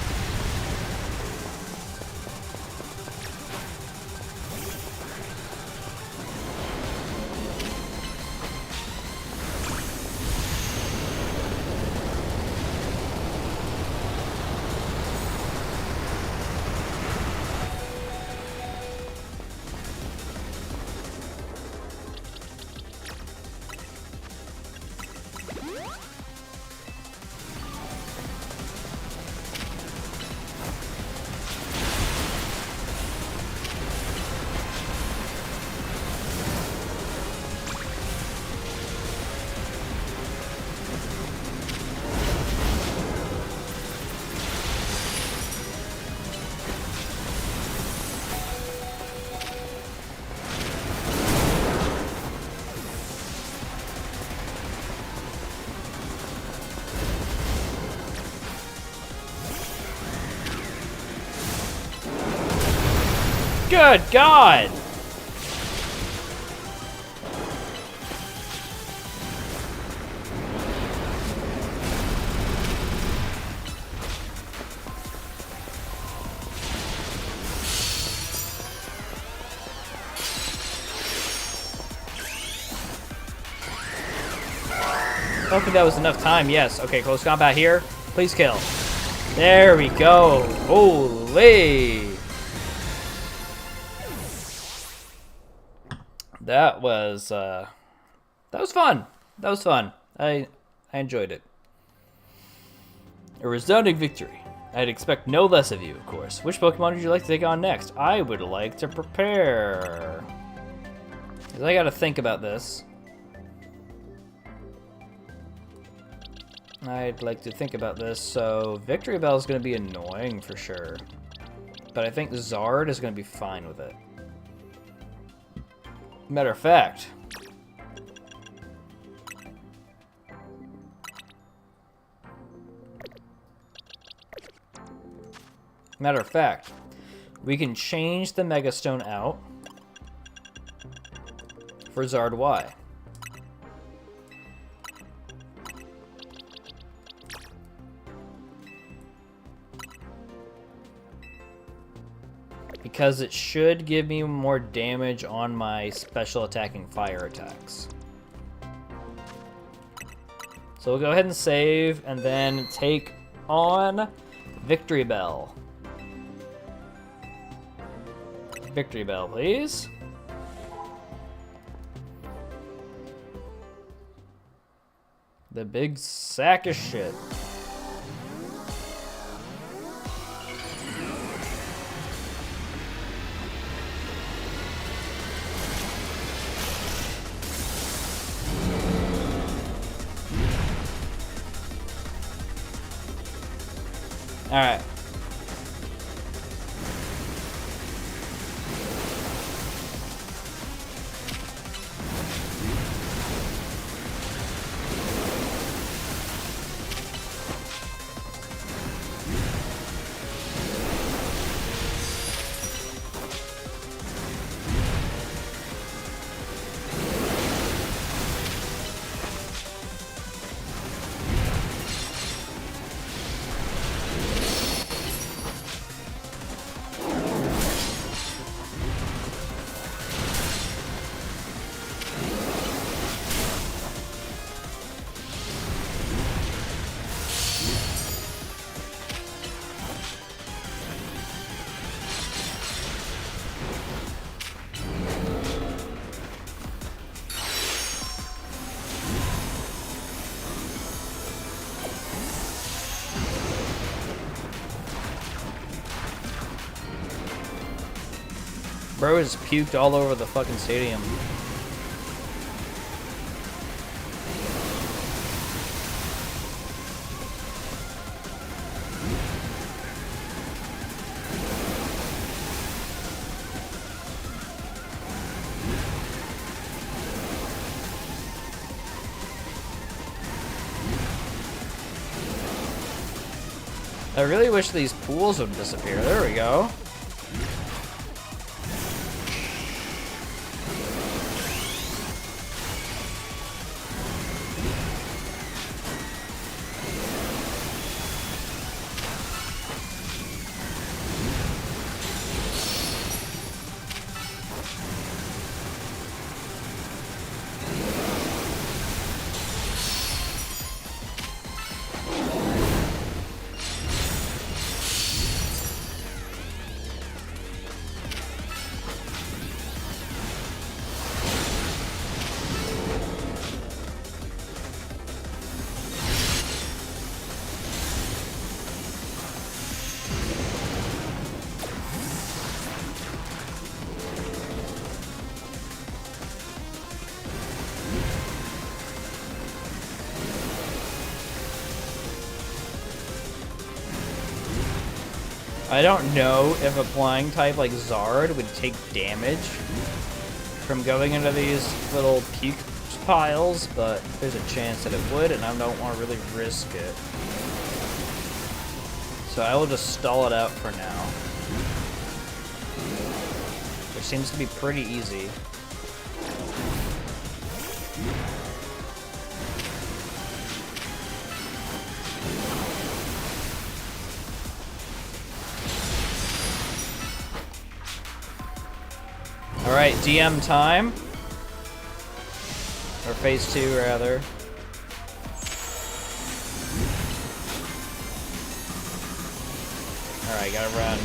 Good God! Hopefully that was enough time. Yes. Okay, close combat here. Please kill. There we go. Holy! That was fun. That was fun. I enjoyed it. A resounding victory. I'd expect no less of you, of course. Which Pokemon would you like to take on next? I would like to prepare. 'Cause I gotta think about this. I'd like to think about this, so Victory Bell is going to be annoying for sure. But I think Zard is going to be fine with it. Matter of fact, we can change the Mega Stone out for Zard Y. because it should give me more damage on my special attacking fire attacks. So we'll go ahead and save, and then take on Victory Bell. Victory Bell, please. The big sack of shit. All right. Bro has puked all over the fucking stadium. I really wish these pools would disappear. There we go. I don't know if a flying type like Zard would take damage from going into these little puke piles, but there's a chance that it would, and I don't want to really risk it. So I will just stall it out for now. Which seems to be pretty easy. Alright, DM time. Or phase 2, rather. Alright, gotta run.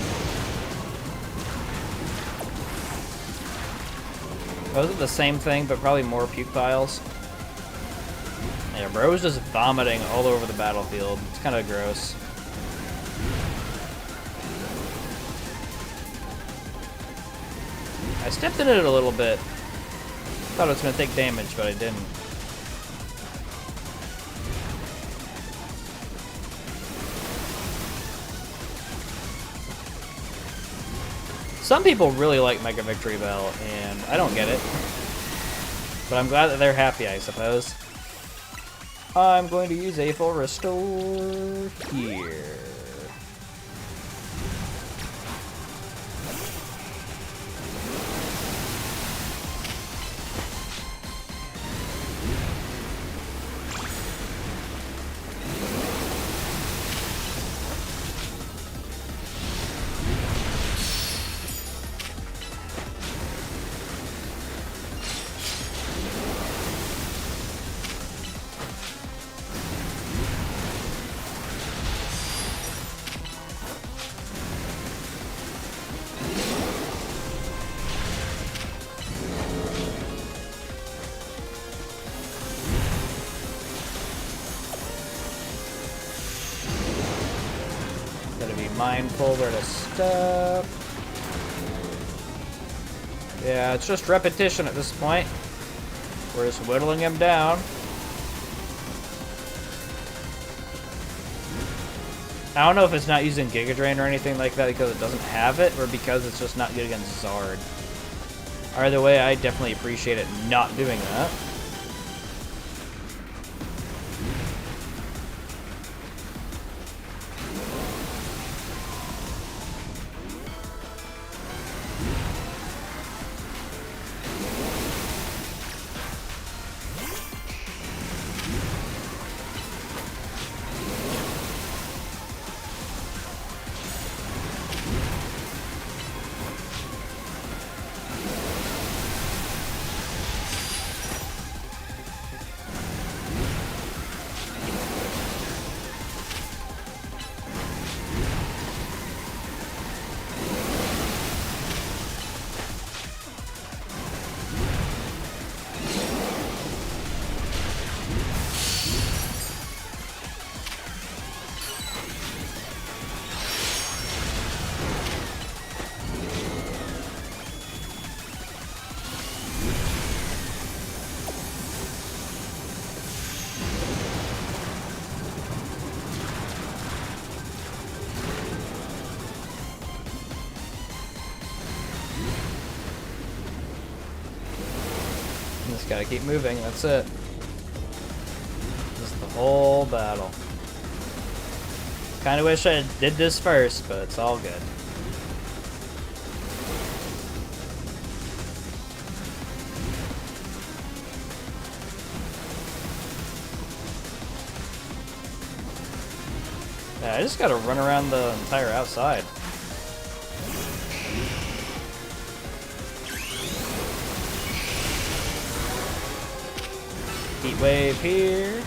Those are the same thing, but probably more puke piles. Yeah, bro's just vomiting all over the battlefield. It's kind of gross. I stepped in it a little bit. Thought it was going to take damage, but I didn't. Some people really like Mega Victory Bell, and I don't get it. But I'm glad that they're happy, I suppose. I'm going to use a full restore here. Gotta be mindful where to step. Yeah, it's just repetition at this point. We're just whittling him down. I don't know if it's not using Giga Drain or anything like that because it doesn't have it, or because it's just not good against Zard. Either way, I definitely appreciate it not doing that. Just gotta keep moving, that's it. This is the whole battle. Kinda wish I did this first, but it's all good. Yeah, I just gotta run around the entire outside. Heat wave here.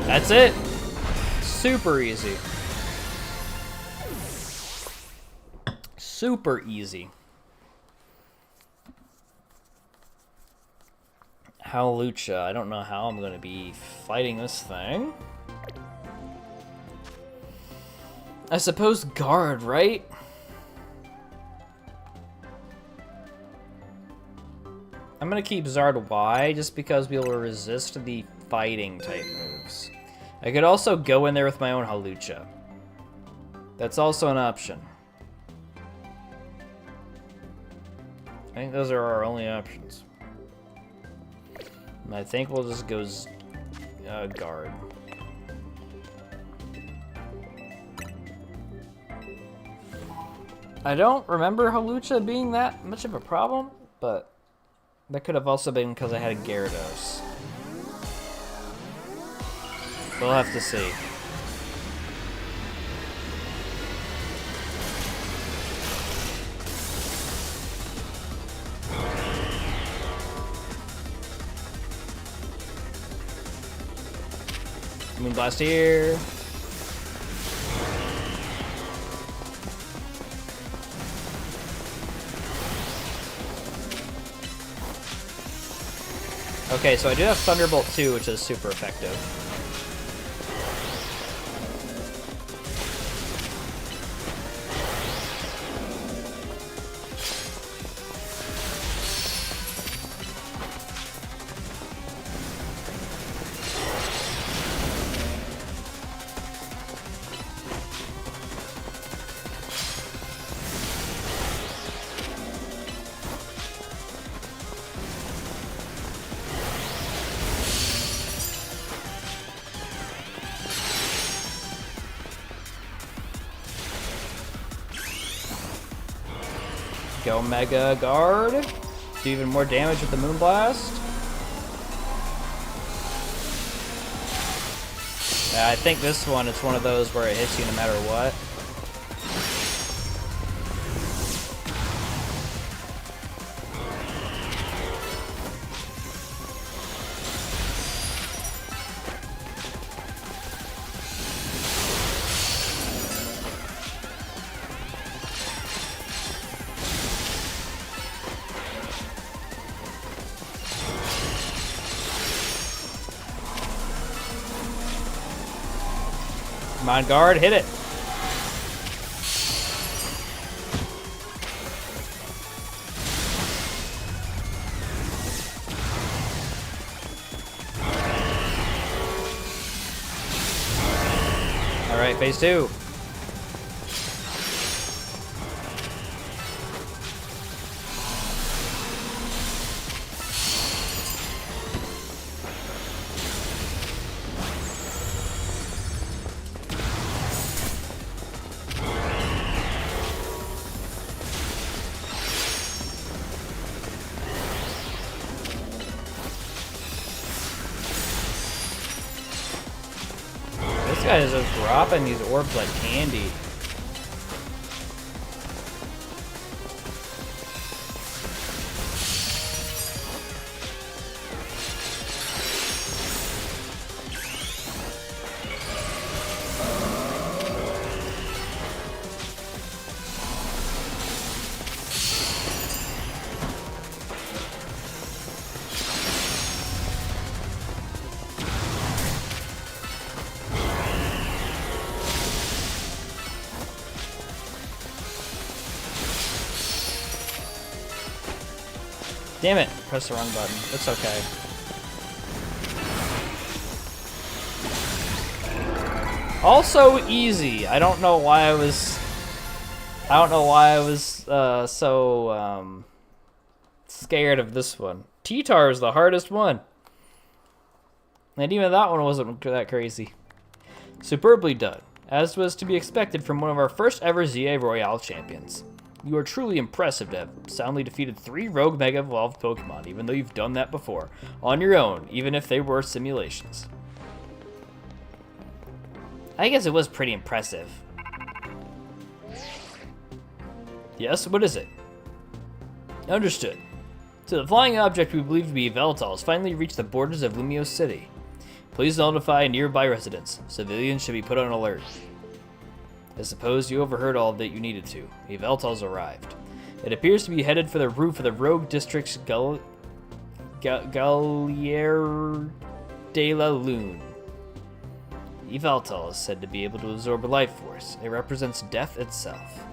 That's it. Super easy. Super easy. Hawlucha. I don't know how I'm going to be fighting this thing. I suppose guard, right? I'm going to keep Zard Y just because we will resist the fighting type moves. I could also go in there with my own Hawlucha. That's also an option. I think those are our only options. And I think we'll just go guard. I don't remember Hawlucha being that much of a problem, but that could have also been because I had a Gyarados. We'll have to see. Moonblast here. Okay, so I do have Thunderbolt 2, which is super effective. Go Mega Guard. Do even more damage with the Moonblast. Yeah, I think this one, it's one of those where it hits you no matter what. Come on, guard, hit it. All right, phase 2. This guy is just dropping these orbs like candy. Damn it, press the wrong button. It's okay. Also easy. I don't know why I was so scared of this one. T-Tar is the hardest one. And even that one wasn't that crazy. Superbly done, as was to be expected from one of our first ever ZA Royale champions. You are truly impressive to have soundly defeated 3 rogue Mega Evolved Pokemon, even though you've done that before, on your own, even if they were simulations. I guess it was pretty impressive. Yes, what is it? Understood. So the flying object we believe to be Yveltal has finally reached the borders of Lumiose City. Please notify nearby residents. Civilians should be put on alert. I suppose you overheard all that you needed to. Yveltal's arrived. It appears to be headed for the roof of the Rogue District's Gallier de la Lune. Yveltal is said to be able to absorb a life force. It represents death itself.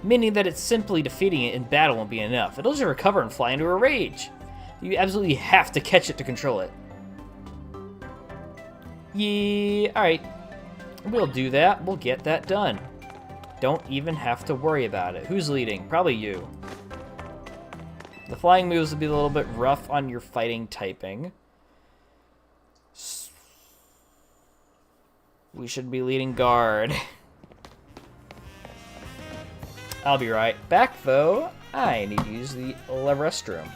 Meaning that it's simply defeating it in battle won't be enough. It'll just recover and fly into a rage. You absolutely have to catch it to control it. Yeah, alright. We'll do that. We'll get that done. Don't even have to worry about it. Who's leading? Probably you. The flying moves will be a little bit rough on your fighting typing. We should be leading guard. I'll be right back, though. I need to use the restroom.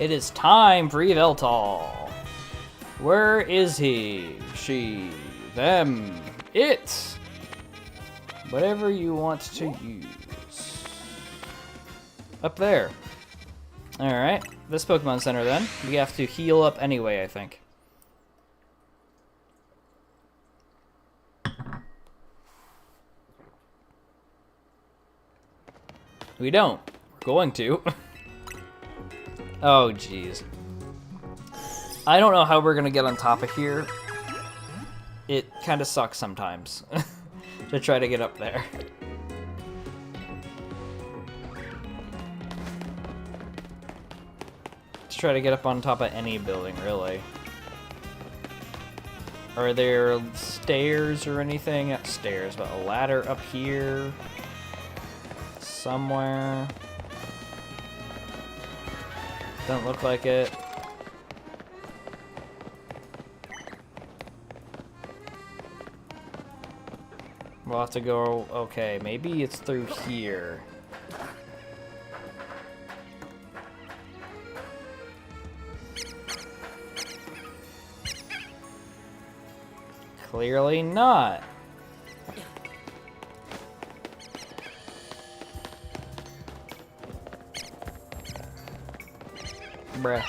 It is time for Yveltal. Where is he? She? Them? It? Whatever you want to use. Up there. Alright, this Pokemon Center then. We have to heal up anyway, I think. We don't. We're going to. Oh, jeez. I don't know how we're gonna get on top of here. It kind of sucks sometimes to try to get up there. To try to get up on top of any building, really. Are there stairs or anything? Not stairs, but a ladder up here somewhere. Doesn't look like it. We'll have to go, okay, maybe it's through here. Clearly not. Bruh.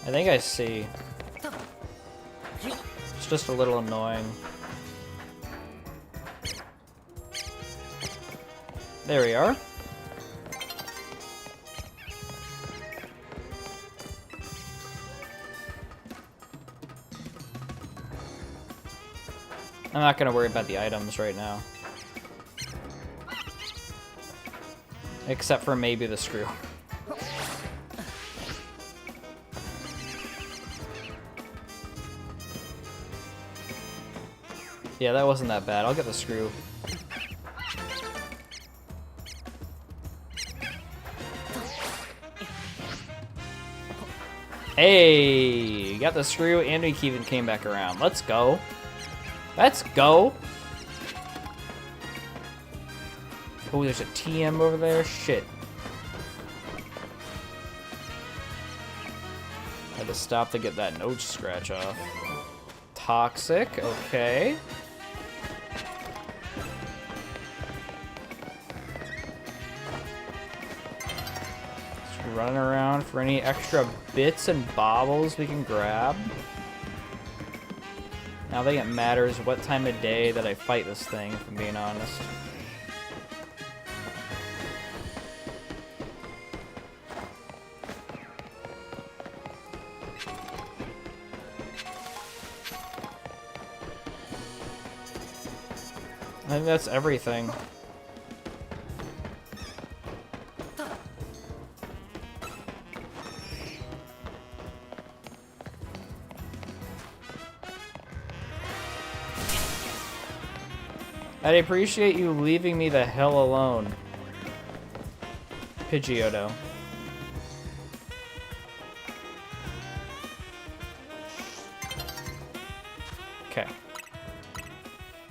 I think I see. It's just a little annoying. There we are. I'm not gonna worry about the items right now. Except for maybe the screw. Yeah, that wasn't that bad. I'll get the screw. Hey! Got the screw and we even came back around. Let's go. Let's go! Oh, there's a TM over there? Shit. Had to stop to get that nose scratch off. Toxic, okay. Just running around for any extra bits and baubles we can grab. Now I think it matters what time of day that I fight this thing, if I'm being honest. I think that's everything. I'd appreciate you leaving me the hell alone, Pidgeotto. Okay.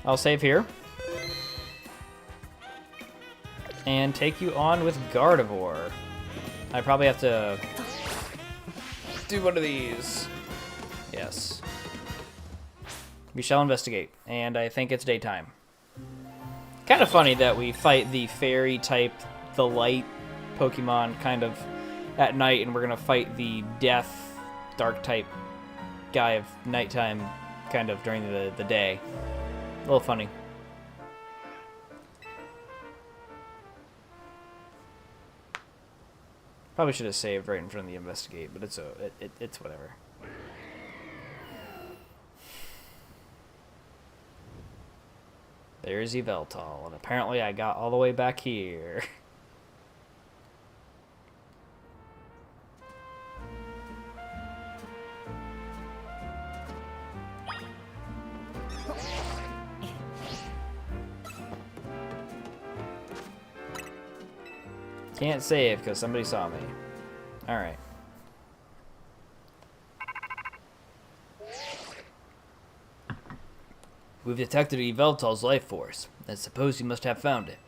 I'll save here. And take you on with Gardevoir. I probably have to do one of these. Yes. We shall investigate. And I think it's daytime. Kind of funny that we fight the fairy type, the light Pokemon kind of at night, and we're gonna fight the death, dark type guy of nighttime kind of during the day. A little funny. Probably should have saved right in front of the investigate, but it's whatever. There's Yveltal, and apparently I got all the way back here. Can't save because somebody saw me. Alright. We've detected Yveltal's life force. I suppose you must have found it.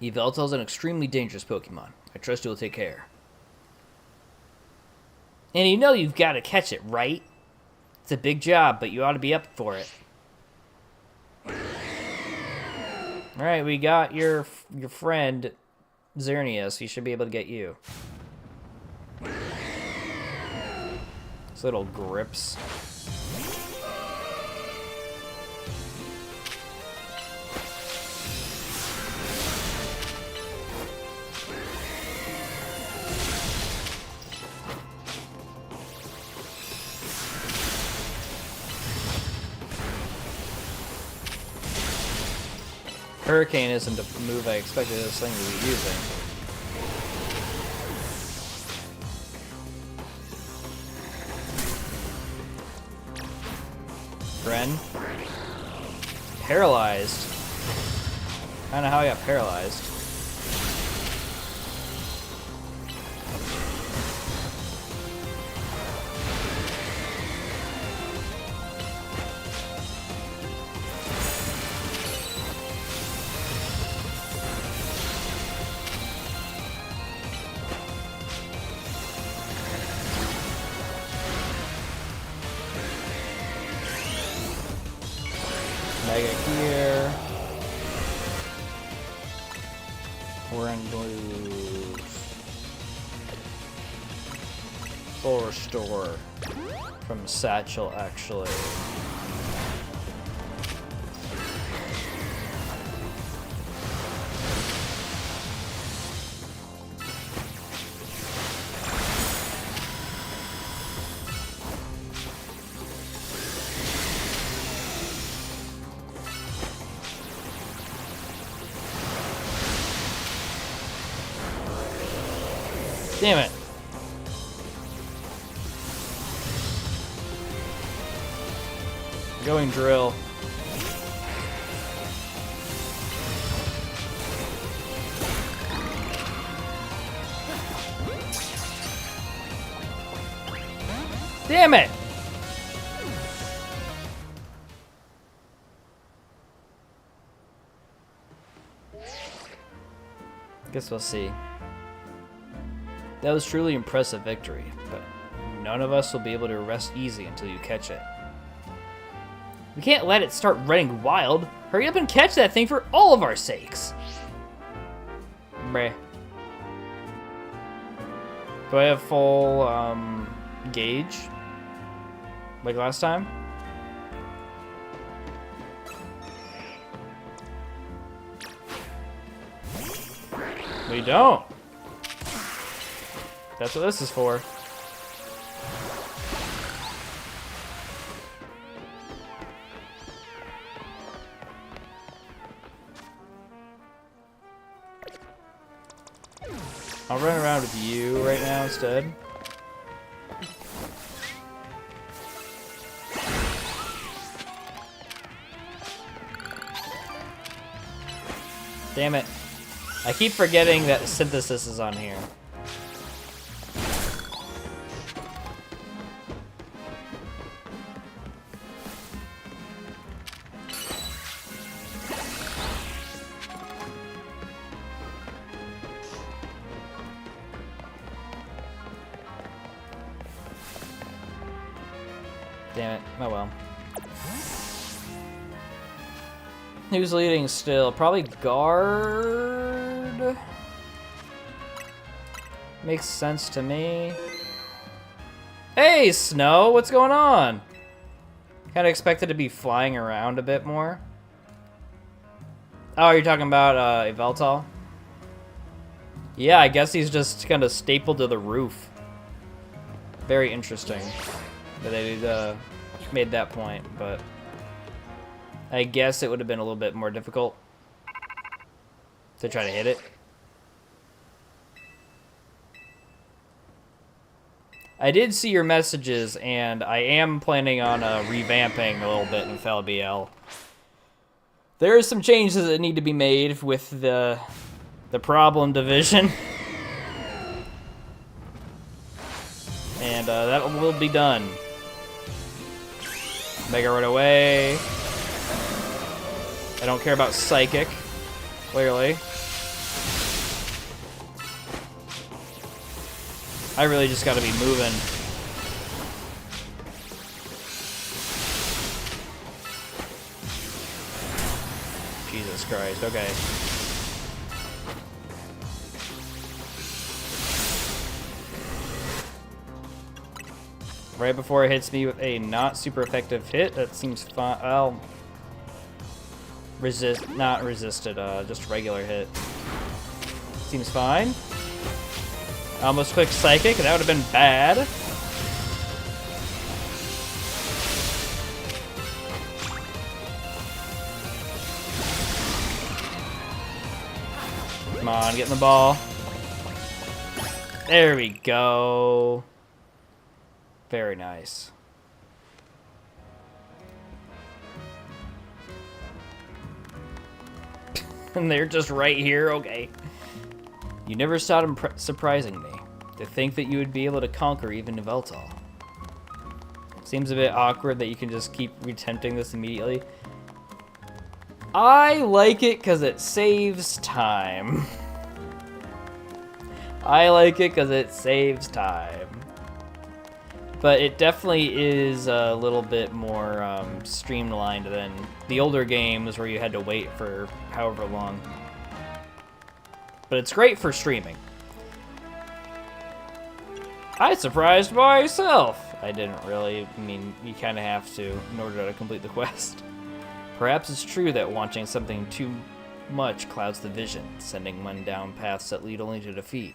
Yveltal is an extremely dangerous Pokemon. I trust you'll take care. And you know you've got to catch it, right? It's a big job, but you ought to be up for it. Alright, we got your friend Xerneas. He should be able to get you. These little grips. Hurricane isn't a move I expected this thing to be using. Ren. Paralyzed. I don't know how I got paralyzed. Mega here. We're in blues. Full restore from Satchel, actually. Damn it. Going drill. Damn it. Guess we'll see. That was truly impressive victory, but none of us will be able to rest easy until you catch it. We can't let it start running wild. Hurry up and catch that thing for all of our sakes. Breh. Do I have full gauge? Like last time? We don't. That's what this is for. I'll run around with you right now instead. Damn it. I keep forgetting that Synthesis is on here. Damn it. Oh well. Who's leading still? Probably Guard? Makes sense to me. Hey, Snow! What's going on? Kinda expected to be flying around a bit more. Oh, you're talking about Yveltal? Yeah, I guess he's just kind of stapled to the roof. Very interesting that they made that point, but I guess it would have been a little bit more difficult to try to hit it. I did see your messages, and I am planning on revamping a little bit in FLBL. There are some changes that need to be made with the problem division. And that will be done. Mega right away. I don't care about Psychic, clearly. I really just gotta be moving. Jesus Christ, okay. Right before it hits me with a not super effective hit, that seems fine. Well, not resisted, just regular hit. Seems fine. I almost clicked Psychic, and that would have been bad. Come on, get in the ball. There we go. Very nice. And they're just right here, okay. You never stopped surprising me. To think that you would be able to conquer even Yveltal. Seems a bit awkward that you can just keep retempting this immediately. I like it because it saves time. I like it because it saves time. But it definitely is a little bit more streamlined than the older games where you had to wait for however long. But it's great for streaming. I surprised myself. I didn't really. I mean, you kind of have to in order to complete the quest. Perhaps it's true that wanting something too much clouds the vision, sending one down paths that lead only to defeat.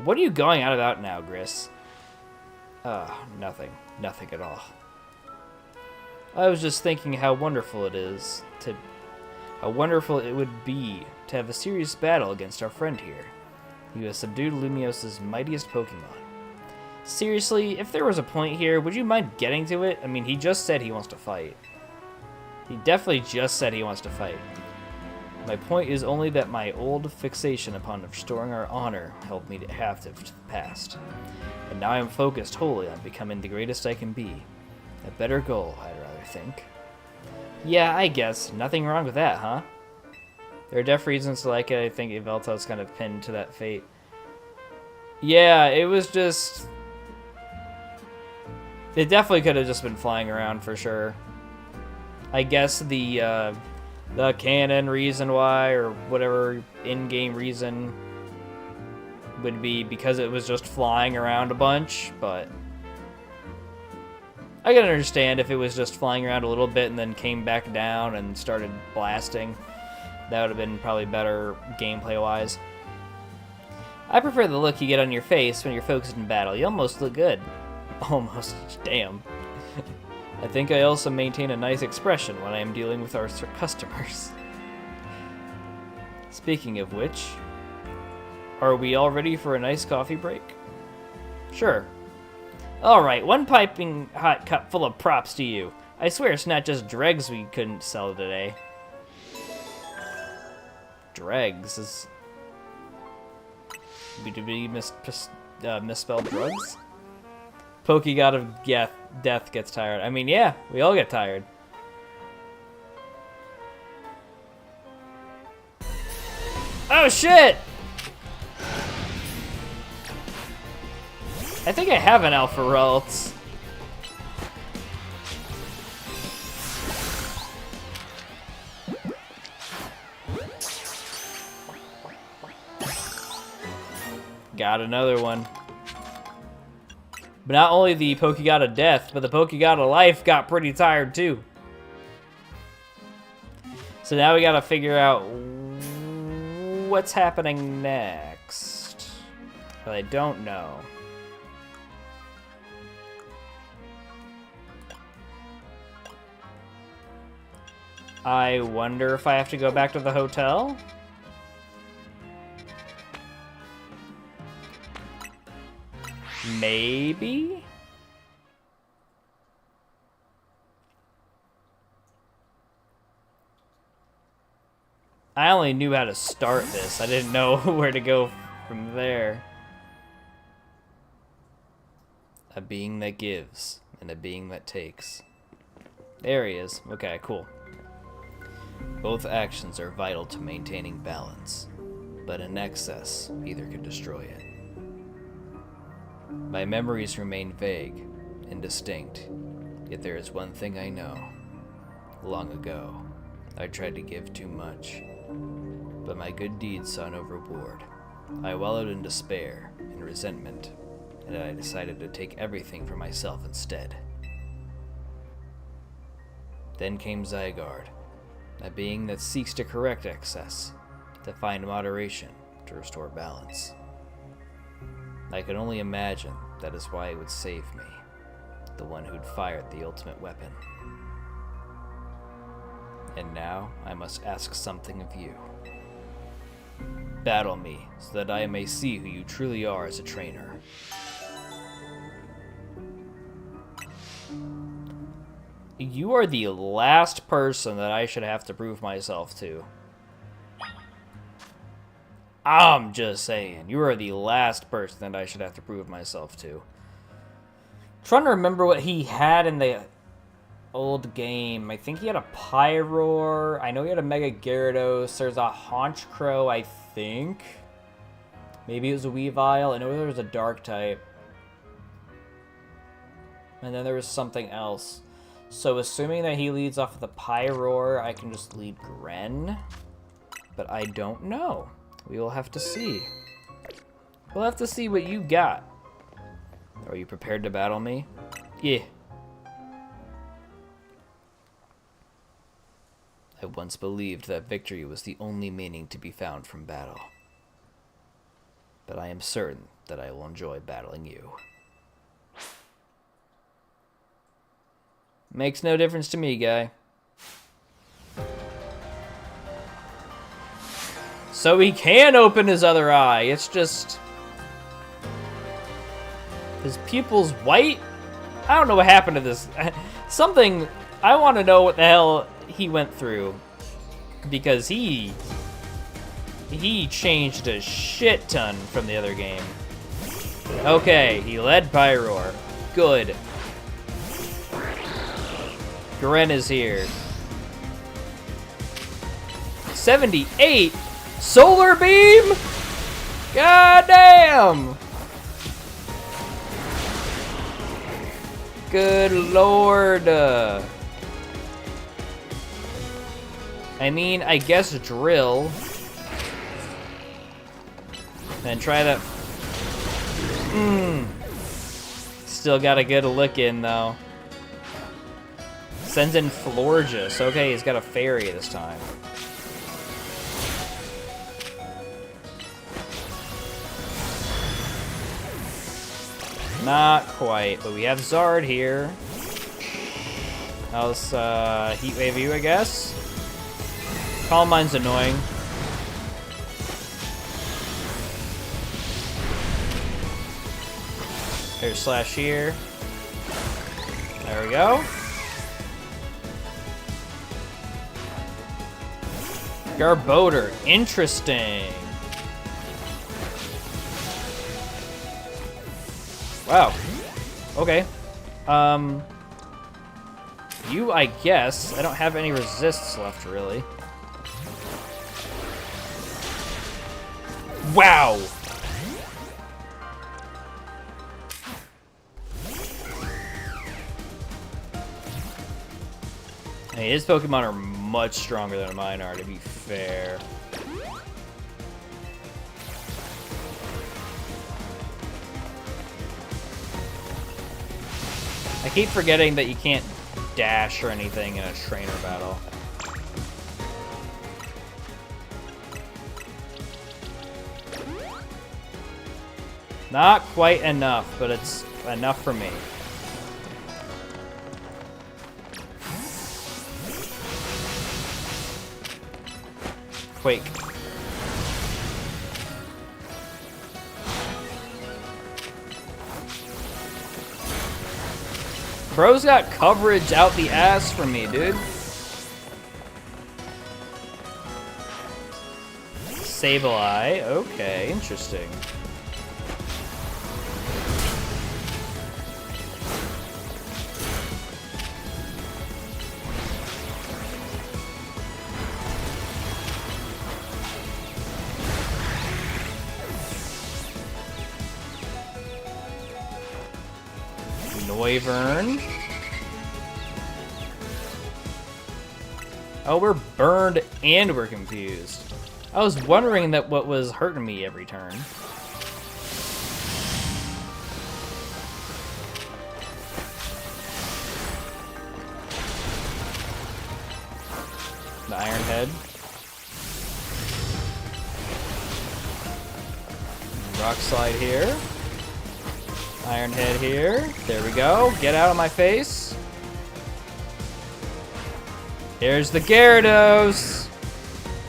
What are you going on about now, Gris? Nothing. Nothing at all. I was just thinking how wonderful it is to... How wonderful it would be to have a serious battle against our friend here. You have subdued Lumios's mightiest Pokemon. Seriously, if there was a point here, would you mind getting to it? I mean, he just said he wants to fight. He definitely just said he wants to fight. My point is only that my old fixation upon restoring our honor held me captive to the past. And now I am focused wholly on becoming the greatest I can be. A better goal, I'd rather think. Yeah, I guess. Nothing wrong with that, huh? There are definitely reasons to like it. I think Yveltal's kind of pinned to that fate. Yeah, it was just... It definitely could have just been flying around for sure. I guess the canon reason why, or whatever in-game reason, would be because it was just flying around a bunch, but... I can understand if it was just flying around a little bit and then came back down and started blasting. That would have been probably better gameplay-wise. I prefer the look you get on your face when you're focused in battle. You almost look good. Almost. Damn. I think I also maintain a nice expression when I am dealing with our customers. Speaking of which, are we all ready for a nice coffee break? Sure. Alright, one piping hot cup full of props to you. I swear it's not just dregs we couldn't sell today. Dregs is... Did we misspell drugs? Pokegod of Death gets tired. I mean, yeah, we all get tired. Oh, shit! I think I have an Alpha Ralts. Got another one. But not only the Pokegod of Death, but the Pokegod of Life got pretty tired too. So now we gotta figure out what's happening next. But I don't know. I wonder if I have to go back to the hotel? Maybe? I only knew how to start this. I didn't know where to go from there. A being that gives, and a being that takes. There he is. Okay, cool. Both actions are vital to maintaining balance, but in excess, either could destroy it. My memories remain vague, indistinct, yet there is one thing I know. Long ago, I tried to give too much, but my good deeds saw no reward. I wallowed in despair and resentment, and I decided to take everything for myself instead. Then came Zygarde, a being that seeks to correct excess, to find moderation, to restore balance. I could only imagine that is why it would save me, the one who'd fired the ultimate weapon. And now I must ask something of you. Battle me, so that I may see who you truly are as a trainer. You are the last person that I should have to prove myself to. I'm just saying, you are the last person that I should have to prove myself to. Trying to remember what he had in the old game. I think he had a Pyroar. I know he had a Mega Gyarados. There's a Honchkrow, I think. Maybe it was a Weavile. I know there was a Dark type. And then there was something else. So assuming that he leads off with a Pyroar, I can just lead Gren. But I don't know. We will have to see. We'll have to see what you got. Are you prepared to battle me? Yeah. I once believed that victory was the only meaning to be found from battle. But I am certain that I will enjoy battling you. Makes no difference to me, guy. So he can open his other eye. It's just... his pupil's white? I don't know what happened to this. Something... I want to know what the hell he went through. Because he changed a shit ton from the other game. Okay, he led Pyroar. Good. Gren is here. 78? Solar Beam? God damn! Good lord. I mean, I guess drill. Then try that. Still gotta get a lick in, though. Sends in Florges. Okay, he's got a fairy this time. Not quite, but we have Zard here. How's Heat Wave you, I guess? Calm Mind's annoying. There's Slash here. There we go. Garbodor, interesting. Wow. Okay. You, I guess. I don't have any resists left, really. Wow! Hey, his Pokemon are much stronger than mine are, to be fair. I keep forgetting that you can't dash or anything in a trainer battle. Not quite enough, but it's enough for me. Quake. Bro's got coverage out the ass for me, dude. Sableye. Okay, interesting. Noivern. Oh, we're burned and we're confused. I was wondering that what was hurting me every turn. The Iron Head. Rock Slide here. Iron Head here. There we go. Get out of my face. Here's the Gyarados.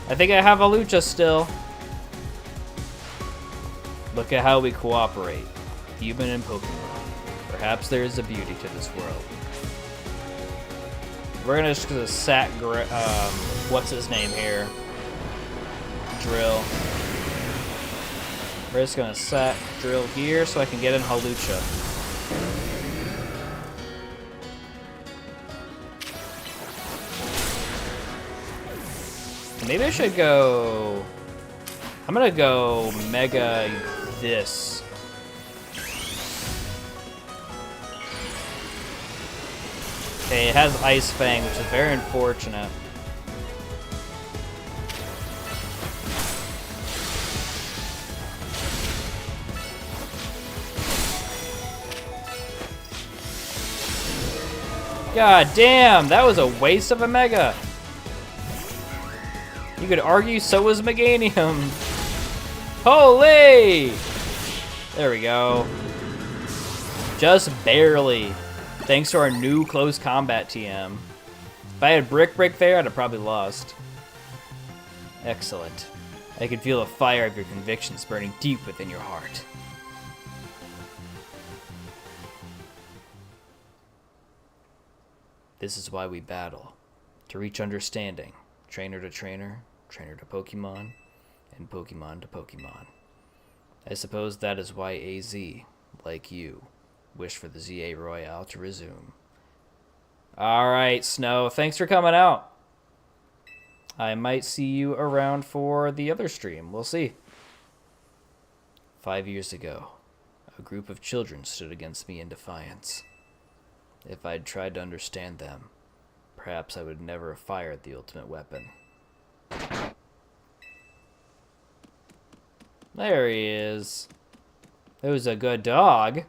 I think I have a Lucha still. Look at how we cooperate. Human and Pokemon. Perhaps there is a beauty to this world. We're gonna just sack, what's his name here? Drill. We're just gonna sack Drill here so I can get in Hawlucha. Maybe I should go... I'm gonna go Mega this. Okay, it has Ice Fang, which is very unfortunate. God damn, that was a waste of a Mega. You could argue so was Meganium. Holy! There we go. Just barely. Thanks to our new close combat TM. If I had Brick there, I'd have probably lost. Excellent. I can feel the fire of your convictions burning deep within your heart. This is why we battle. To reach understanding. Trainer to trainer, trainer to Pokemon, and Pokemon to Pokemon. I suppose that is why AZ, like you, wish for the ZA Royale to resume. Alright, Snow, thanks for coming out. I might see you around for the other stream. We'll see. 5 years ago, a group of children stood against me in defiance. If I'd tried to understand them, perhaps I would never have fired the ultimate weapon. There he is. Who's a good dog?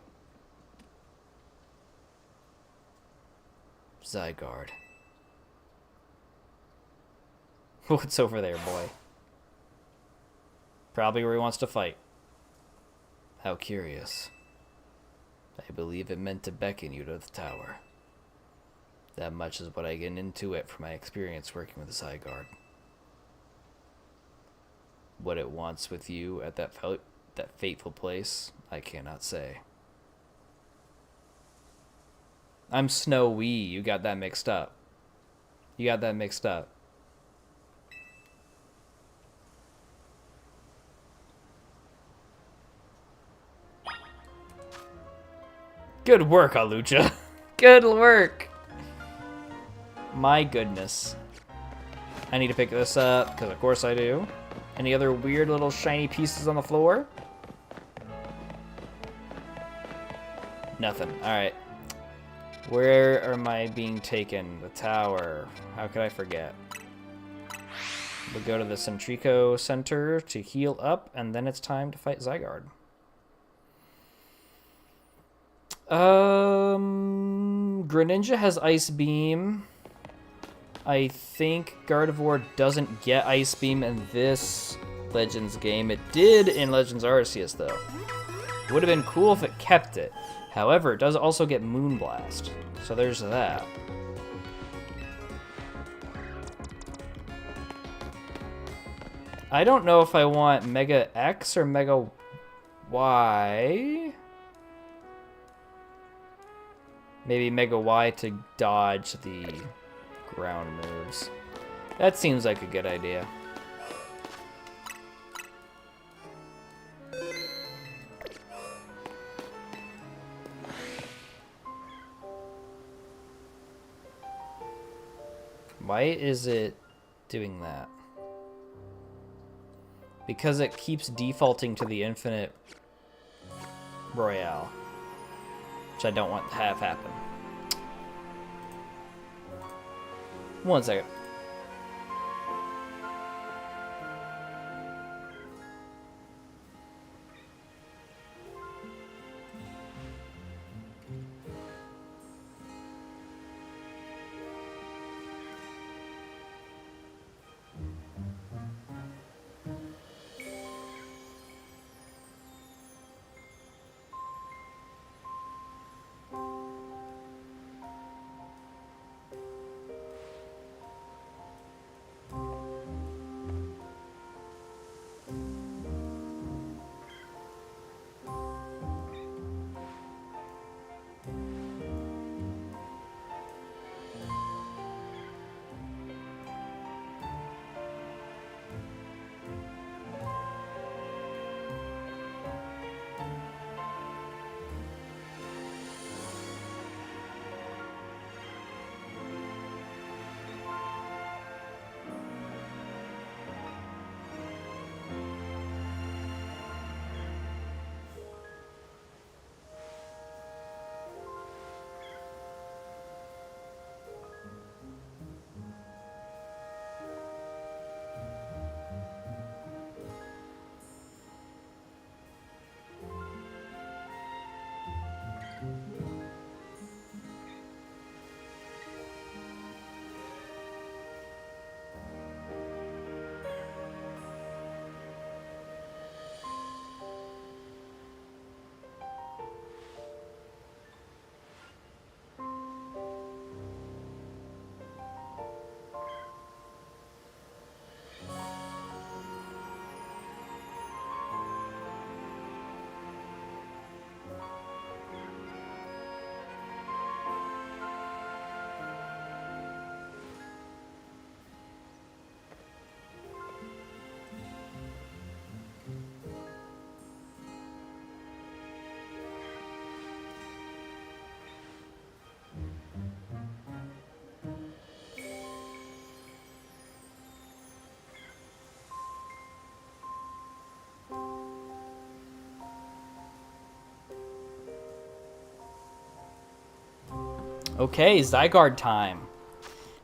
Zygarde. What's over there, boy? Probably where he wants to fight. How curious. I believe it meant to beckon you to the tower. That much is what I get into it from my experience working with Zygarde. What it wants with you at that fateful place, I cannot say. I'm Snowy. You got that mixed up. You got that mixed up. Good work, Hawlucha. Good work. My goodness. I need to pick this up, because of course I do. Any other weird little shiny pieces on the floor? Nothing. Alright. Where am I being taken? The tower. How could I forget? We'll go to the Centrico Center to heal up, and then it's time to fight Zygarde. Greninja has Ice Beam. I think Gardevoir doesn't get Ice Beam in this Legends game. It did in Legends Arceus, though. Would have been cool if it kept it. However, it does also get Moonblast. So there's that. I don't know if I want Mega X or Mega Y. Maybe Mega Y to dodge the ground moves. That seems like a good idea. Why is it doing that? Because it keeps defaulting to the Infinite Royale. which I don't want to have happen. 1 second. Okay, Zygarde time.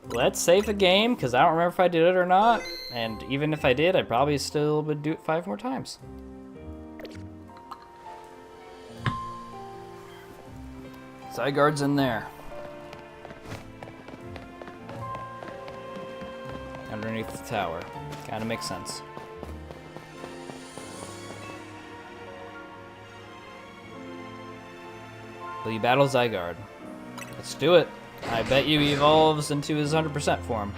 Let's save the game, because I don't remember if I did it or not. And even if I did, I probably still would do it 5 more times. Zygarde's in there. Underneath the tower. Kinda makes sense. Will you battle Zygarde? Let's do it. I bet you he evolves into his 100% form.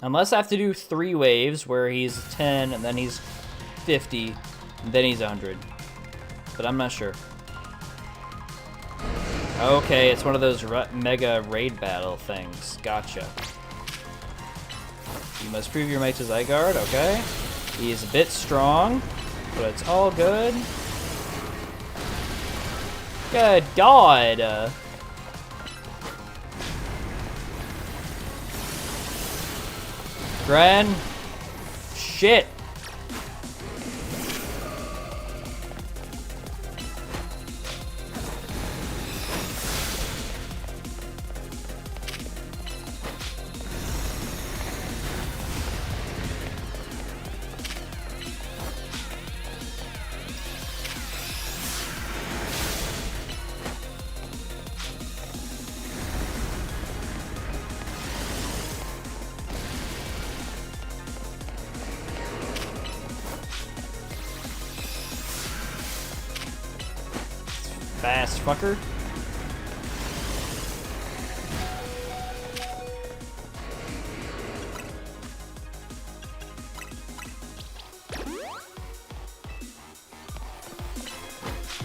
Unless I have to do 3 waves where he's 10 and then he's 50 and then he's 100. But I'm not sure. Okay, it's one of those mega raid battle things. Gotcha. You must prove your might to Zygarde, okay. He is a bit strong, but it's all good. Good God! Gren? Shit! Fast fucker.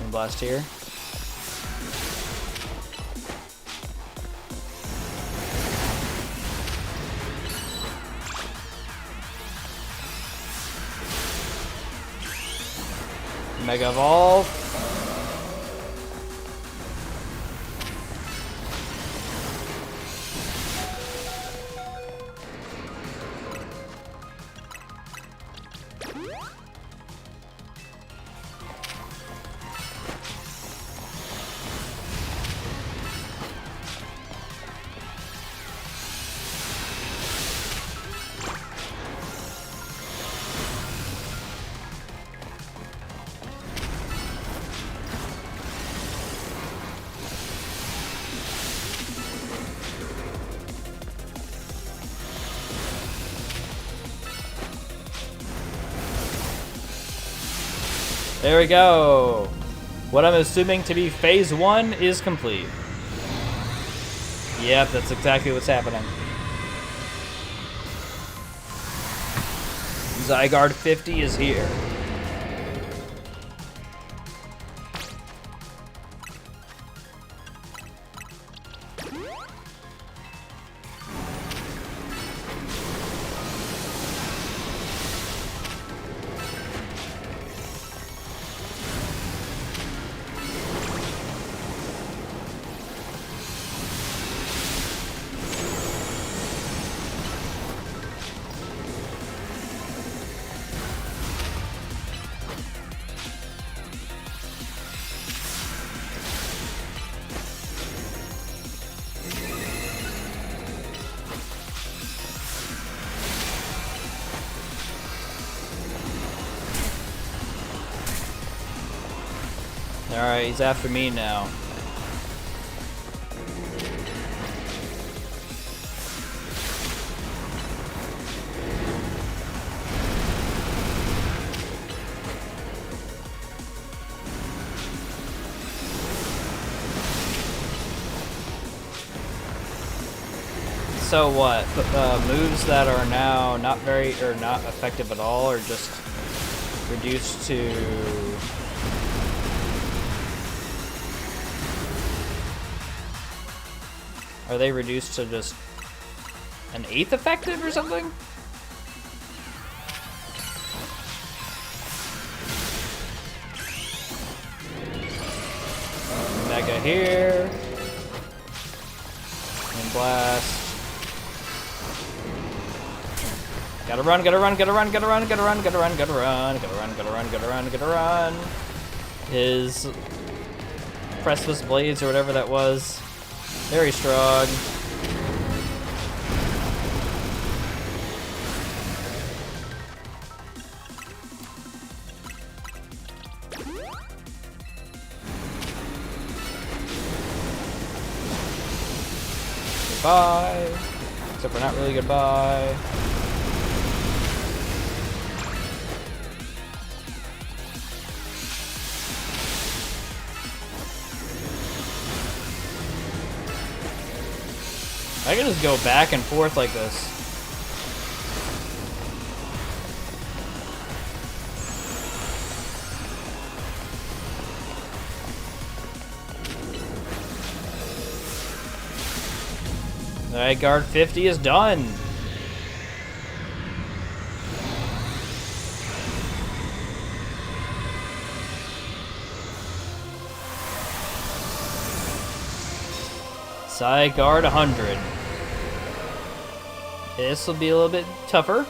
And blast here. Mega Evolve. There we go. What I'm assuming to be phase 1 is complete. Yep, that's exactly what's happening. Zygarde 50 is here. Alright, he's after me now. So what? Moves that are now not effective at all, or just reduced to... Are they reduced to just an 1/8 effective or something? Mega here. And blast. Gotta run, gotta run, gotta run, gotta run, gotta run, gotta run, gotta run, gotta run, gotta run, gotta run, gotta run. His Precipice Blades or whatever that was. Very strong. Goodbye. Except for not really goodbye. I can just go back and forth like this. Alright, guard 50 is done. Zygarde 100. This will be a little bit tougher.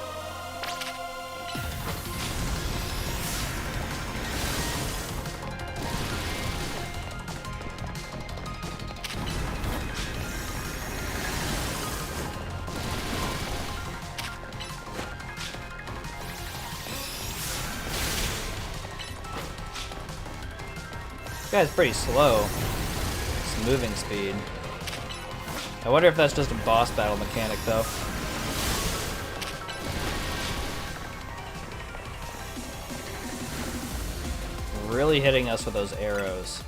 This guy's pretty slow. It's moving speed. I wonder if that's just a boss battle mechanic, though. Really hitting us with those arrows.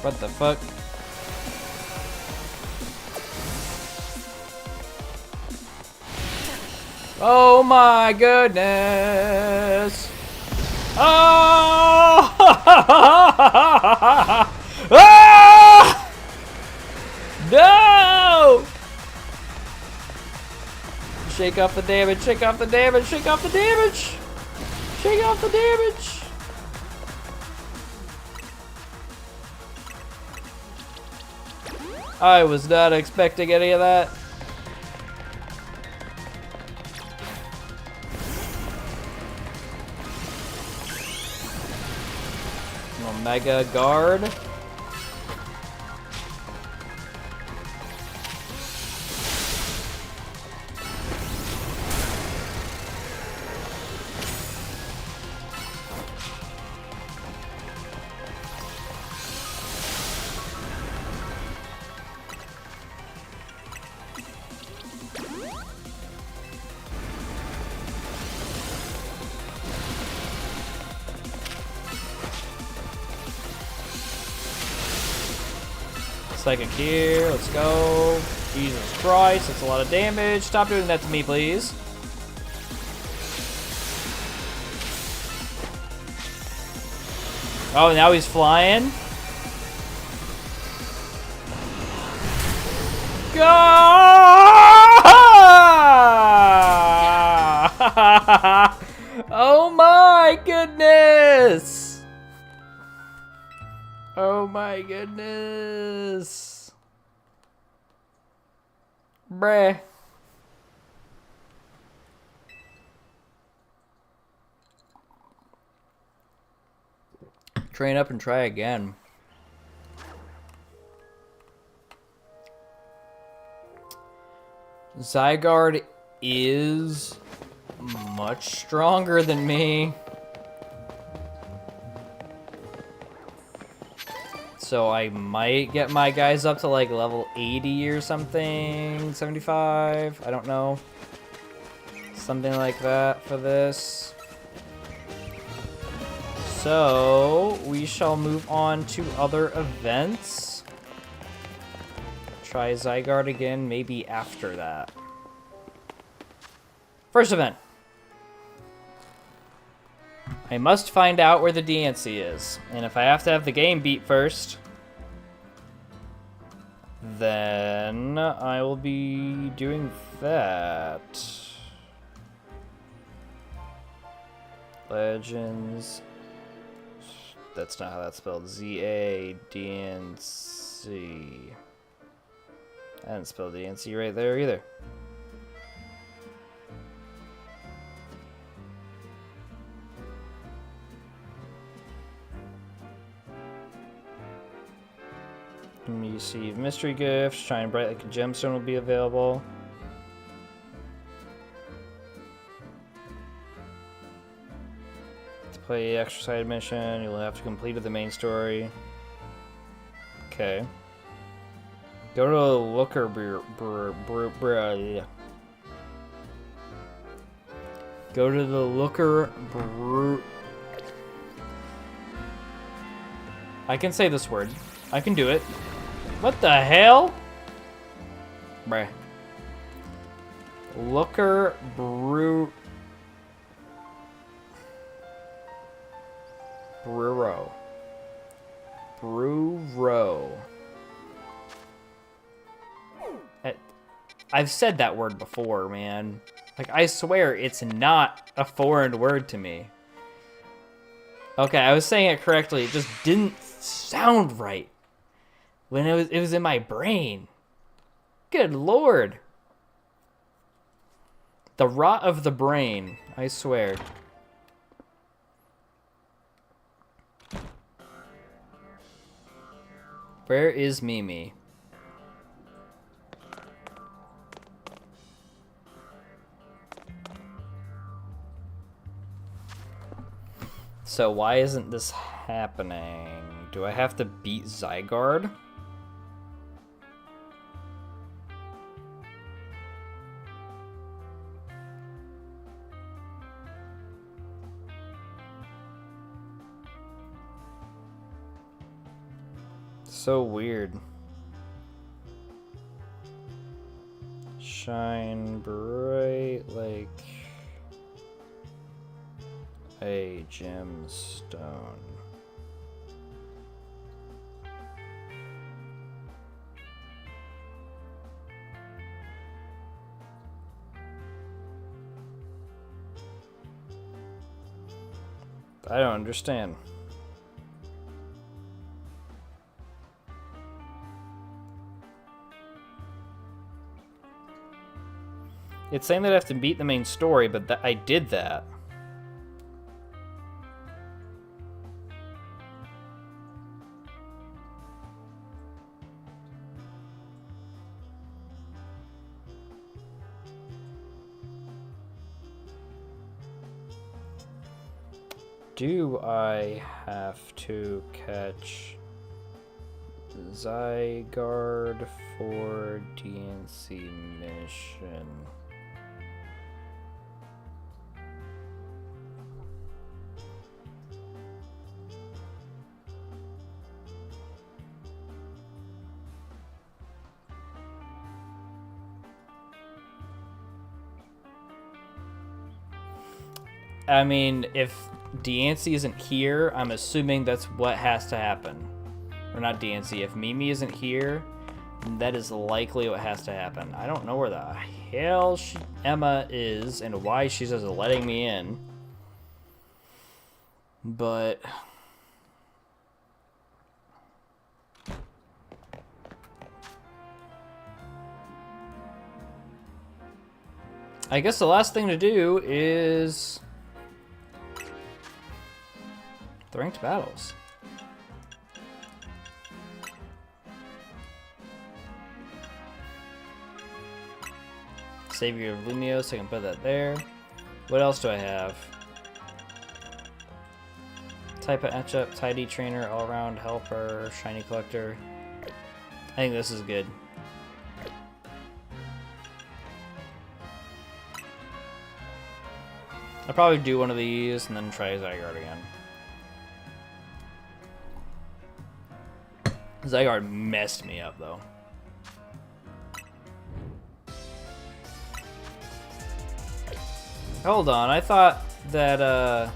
What the fuck? Oh my goodness! Oh! Ah! No! Shake off the damage, shake off the damage, shake off the damage! Shake off the damage! I was not expecting any of that. Omega Guard. Psychic here, let's go. Jesus Christ, that's a lot of damage. Stop doing that to me, please. Oh, now he's flying. Go! Oh my goodness! Oh my goodness. Bruh. Train up and try again. Zygarde is much stronger than me. So I might get my guys up to like level 80 or something, 75, I don't know. Something like that for this. So we shall move on to other events. Try Zygarde again, maybe after that. First event. I must find out where the DNC is. And if I have to have the game beat first, then I will be doing that. Legends. That's not how that's spelled. Z-A-D-N-C. I didn't spell DNC right there either. Receive mystery gifts. Shine bright like a gemstone will be available. To play extra side mission, you'll have to complete the main story. Okay. Go to the Looker Go to the Looker I can say this word. I can do it. What the hell? Bruh. Looker Brew... Bruro. Bruro. I've said that word before, man. Like, I swear it's not a foreign word to me. Okay, I was saying it correctly. It just didn't sound right when it was in my brain. Good lord. The rot of the brain, I swear. Where is Mimi? So why isn't this happening? Do I have to beat Zygarde? So weird. Shine bright like a gemstone. I don't understand. It's saying that I have to beat the main story, but I did that. Do I have to catch Zygarde for DNC mission? I mean, if Diancie isn't here, I'm assuming that's what has to happen. Or not Diancie. If Mimi isn't here, that is likely what has to happen. I don't know where the hell Emma is and why she's just letting me in. But I guess the last thing to do is the ranked battles. Savior of Lumiose, so I can put that there. What else do I have? Type of etch up, tidy trainer, all around helper, shiny collector. I think this is good. I'll probably do one of these and then try Zygarde again. Zygarde messed me up though. Hold on, I thought that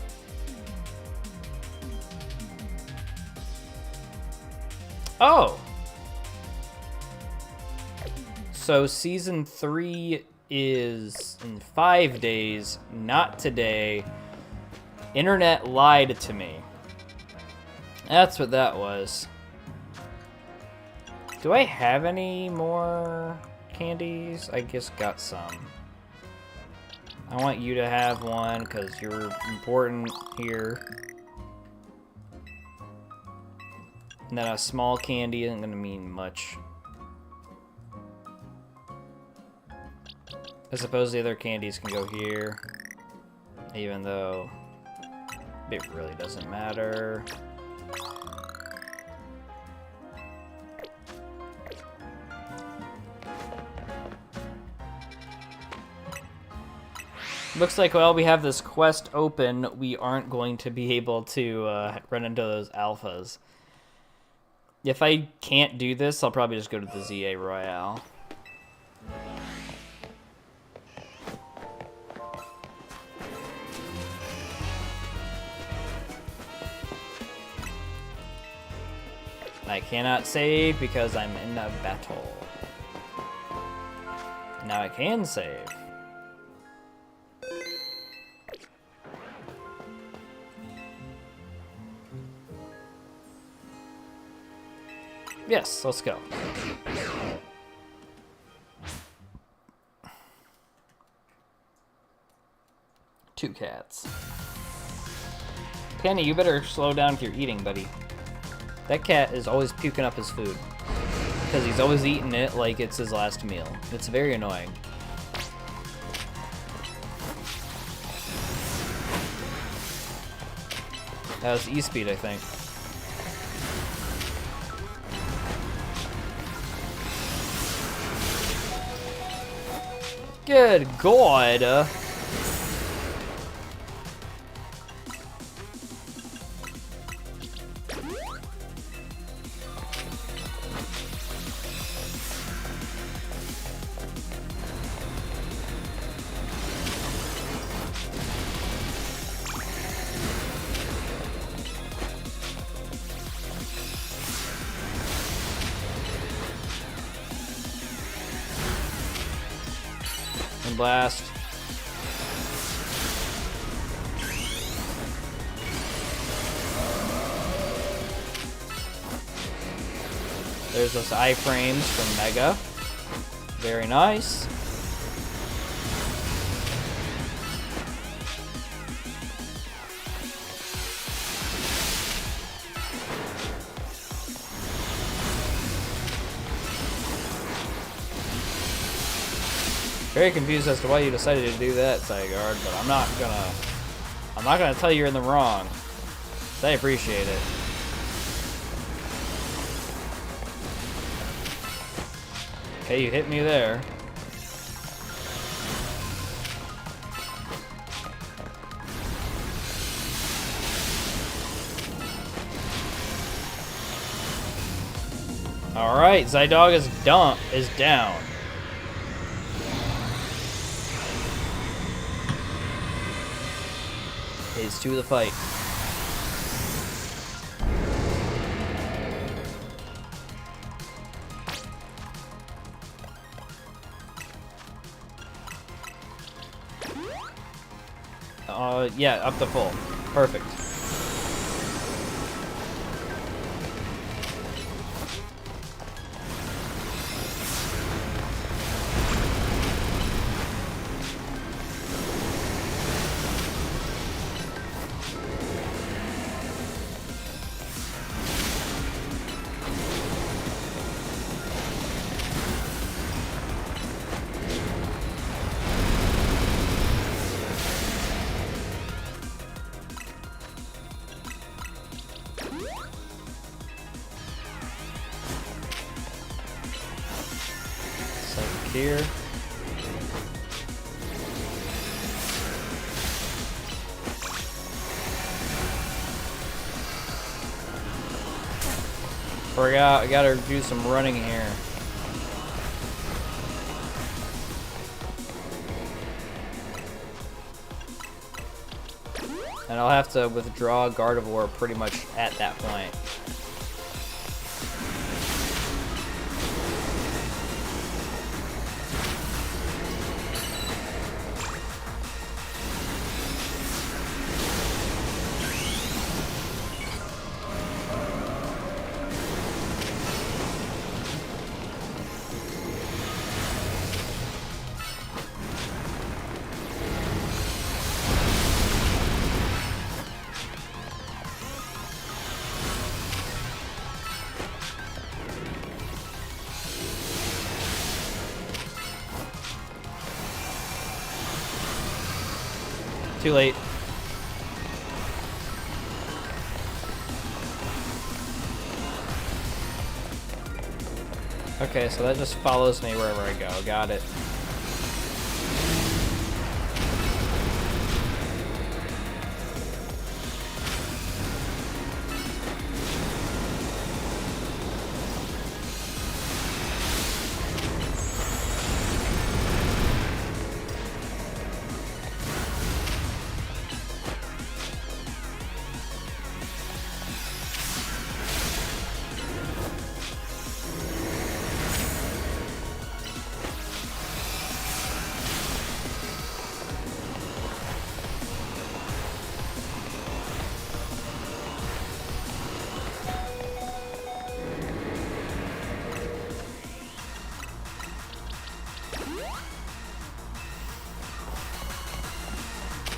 oh! So season 3 is in 5 days, not today. Internet lied to me. That's what that was. Do I have any more candies? I just got some. I want you to have one because you're important here. And then a small candy isn't gonna mean much. I suppose the other candies can go here, even though it really doesn't matter. Looks like while we have this quest open, we aren't going to be able to run into those alphas. If I can't do this, I'll probably just go to the ZA Royale. I cannot save because I'm in a battle. Now I can save. Yes, let's go. Two cats. Penny, you better slow down with your eating, buddy. That cat is always puking up his food. Because he's always eating it like it's his last meal. It's very annoying. That was E-Speed, I think. Good God! Blast. There's those iframes from Mega. Very nice. Very confused as to why you decided to do that, Zygarde, but I'm not gonna tell you you're in the wrong. I appreciate it. Okay, you hit me there. Alright, Zydog is down. Phase 2 of the fight. Yeah, up to full. Perfect. Here. I gotta do some running here. And I'll have to withdraw Gardevoir pretty much at that point. Too late. Okay, so that just follows me wherever I go. Got it.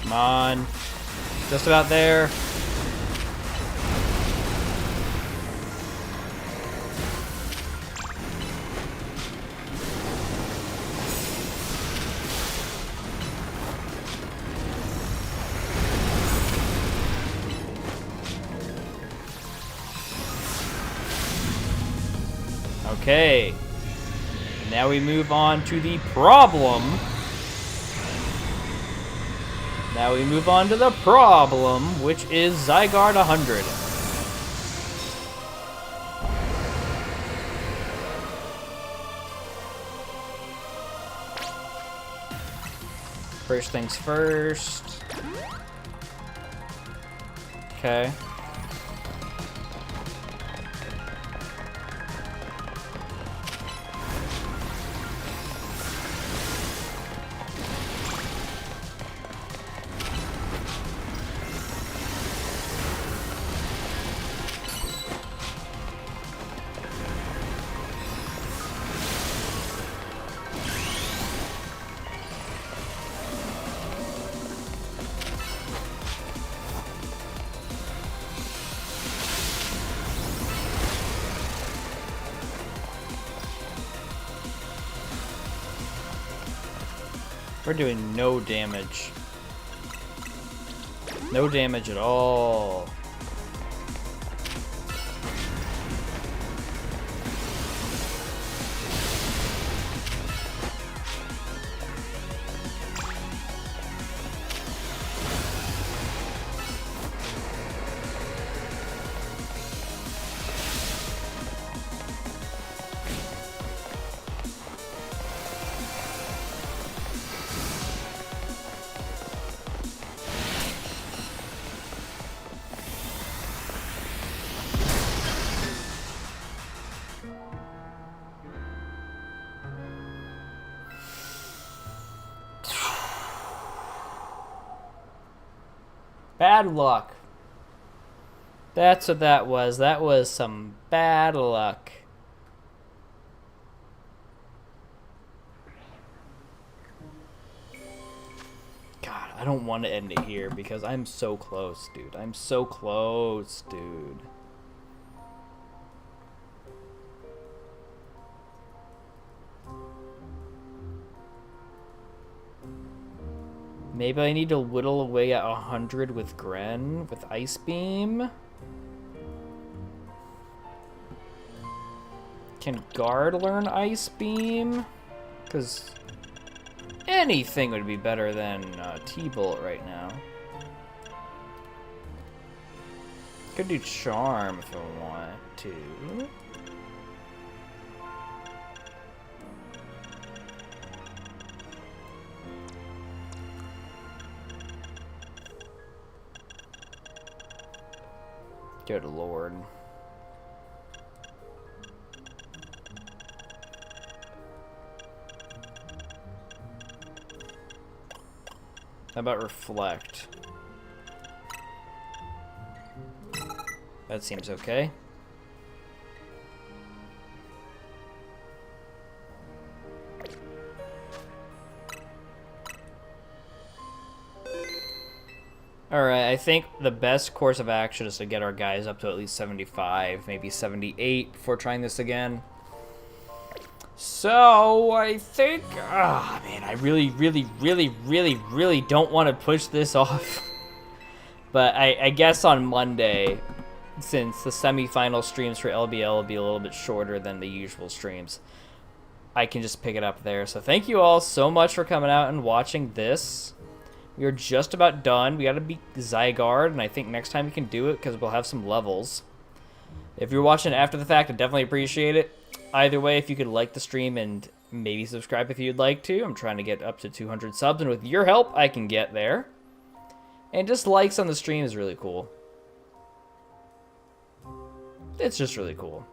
Come on. Just about there. Okay. Now we move on to the problem. Which is Zygarde 100. First things first. Okay. We're doing no damage. No damage at all. Bad luck. That's what that was. That was some bad luck. God, I don't want to end it here because I'm so close, dude. I'm so close, dude. Maybe I need to whittle away at 100 with Gren, with Ice Beam. Can Guard learn Ice Beam? Because anything would be better than T-Bolt right now. Could do Charm if I want to. Good lord. How about Reflect? That seems okay. Alright, I think the best course of action is to get our guys up to at least 75, maybe 78 before trying this again. So, I think... Ah, man, I really don't want to push this off. But I guess on Monday, since the semifinal streams for LBL will be a little bit shorter than the usual streams, I can just pick it up there. So thank you all so much for coming out and watching this. We are just about done. We got to beat Zygarde, and I think next time we can do it because we'll have some levels. If you're watching after the fact, I definitely appreciate it. Either way, if you could like the stream and maybe subscribe if you'd like to. I'm trying to get up to 200 subs, and with your help, I can get there. And just likes on the stream is really cool. It's just really cool.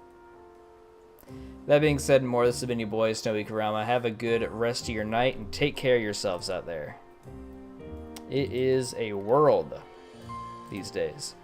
That being said and more, this has been your boy, Snowy Kurama. Have a good rest of your night, and take care of yourselves out there. It is a world these days.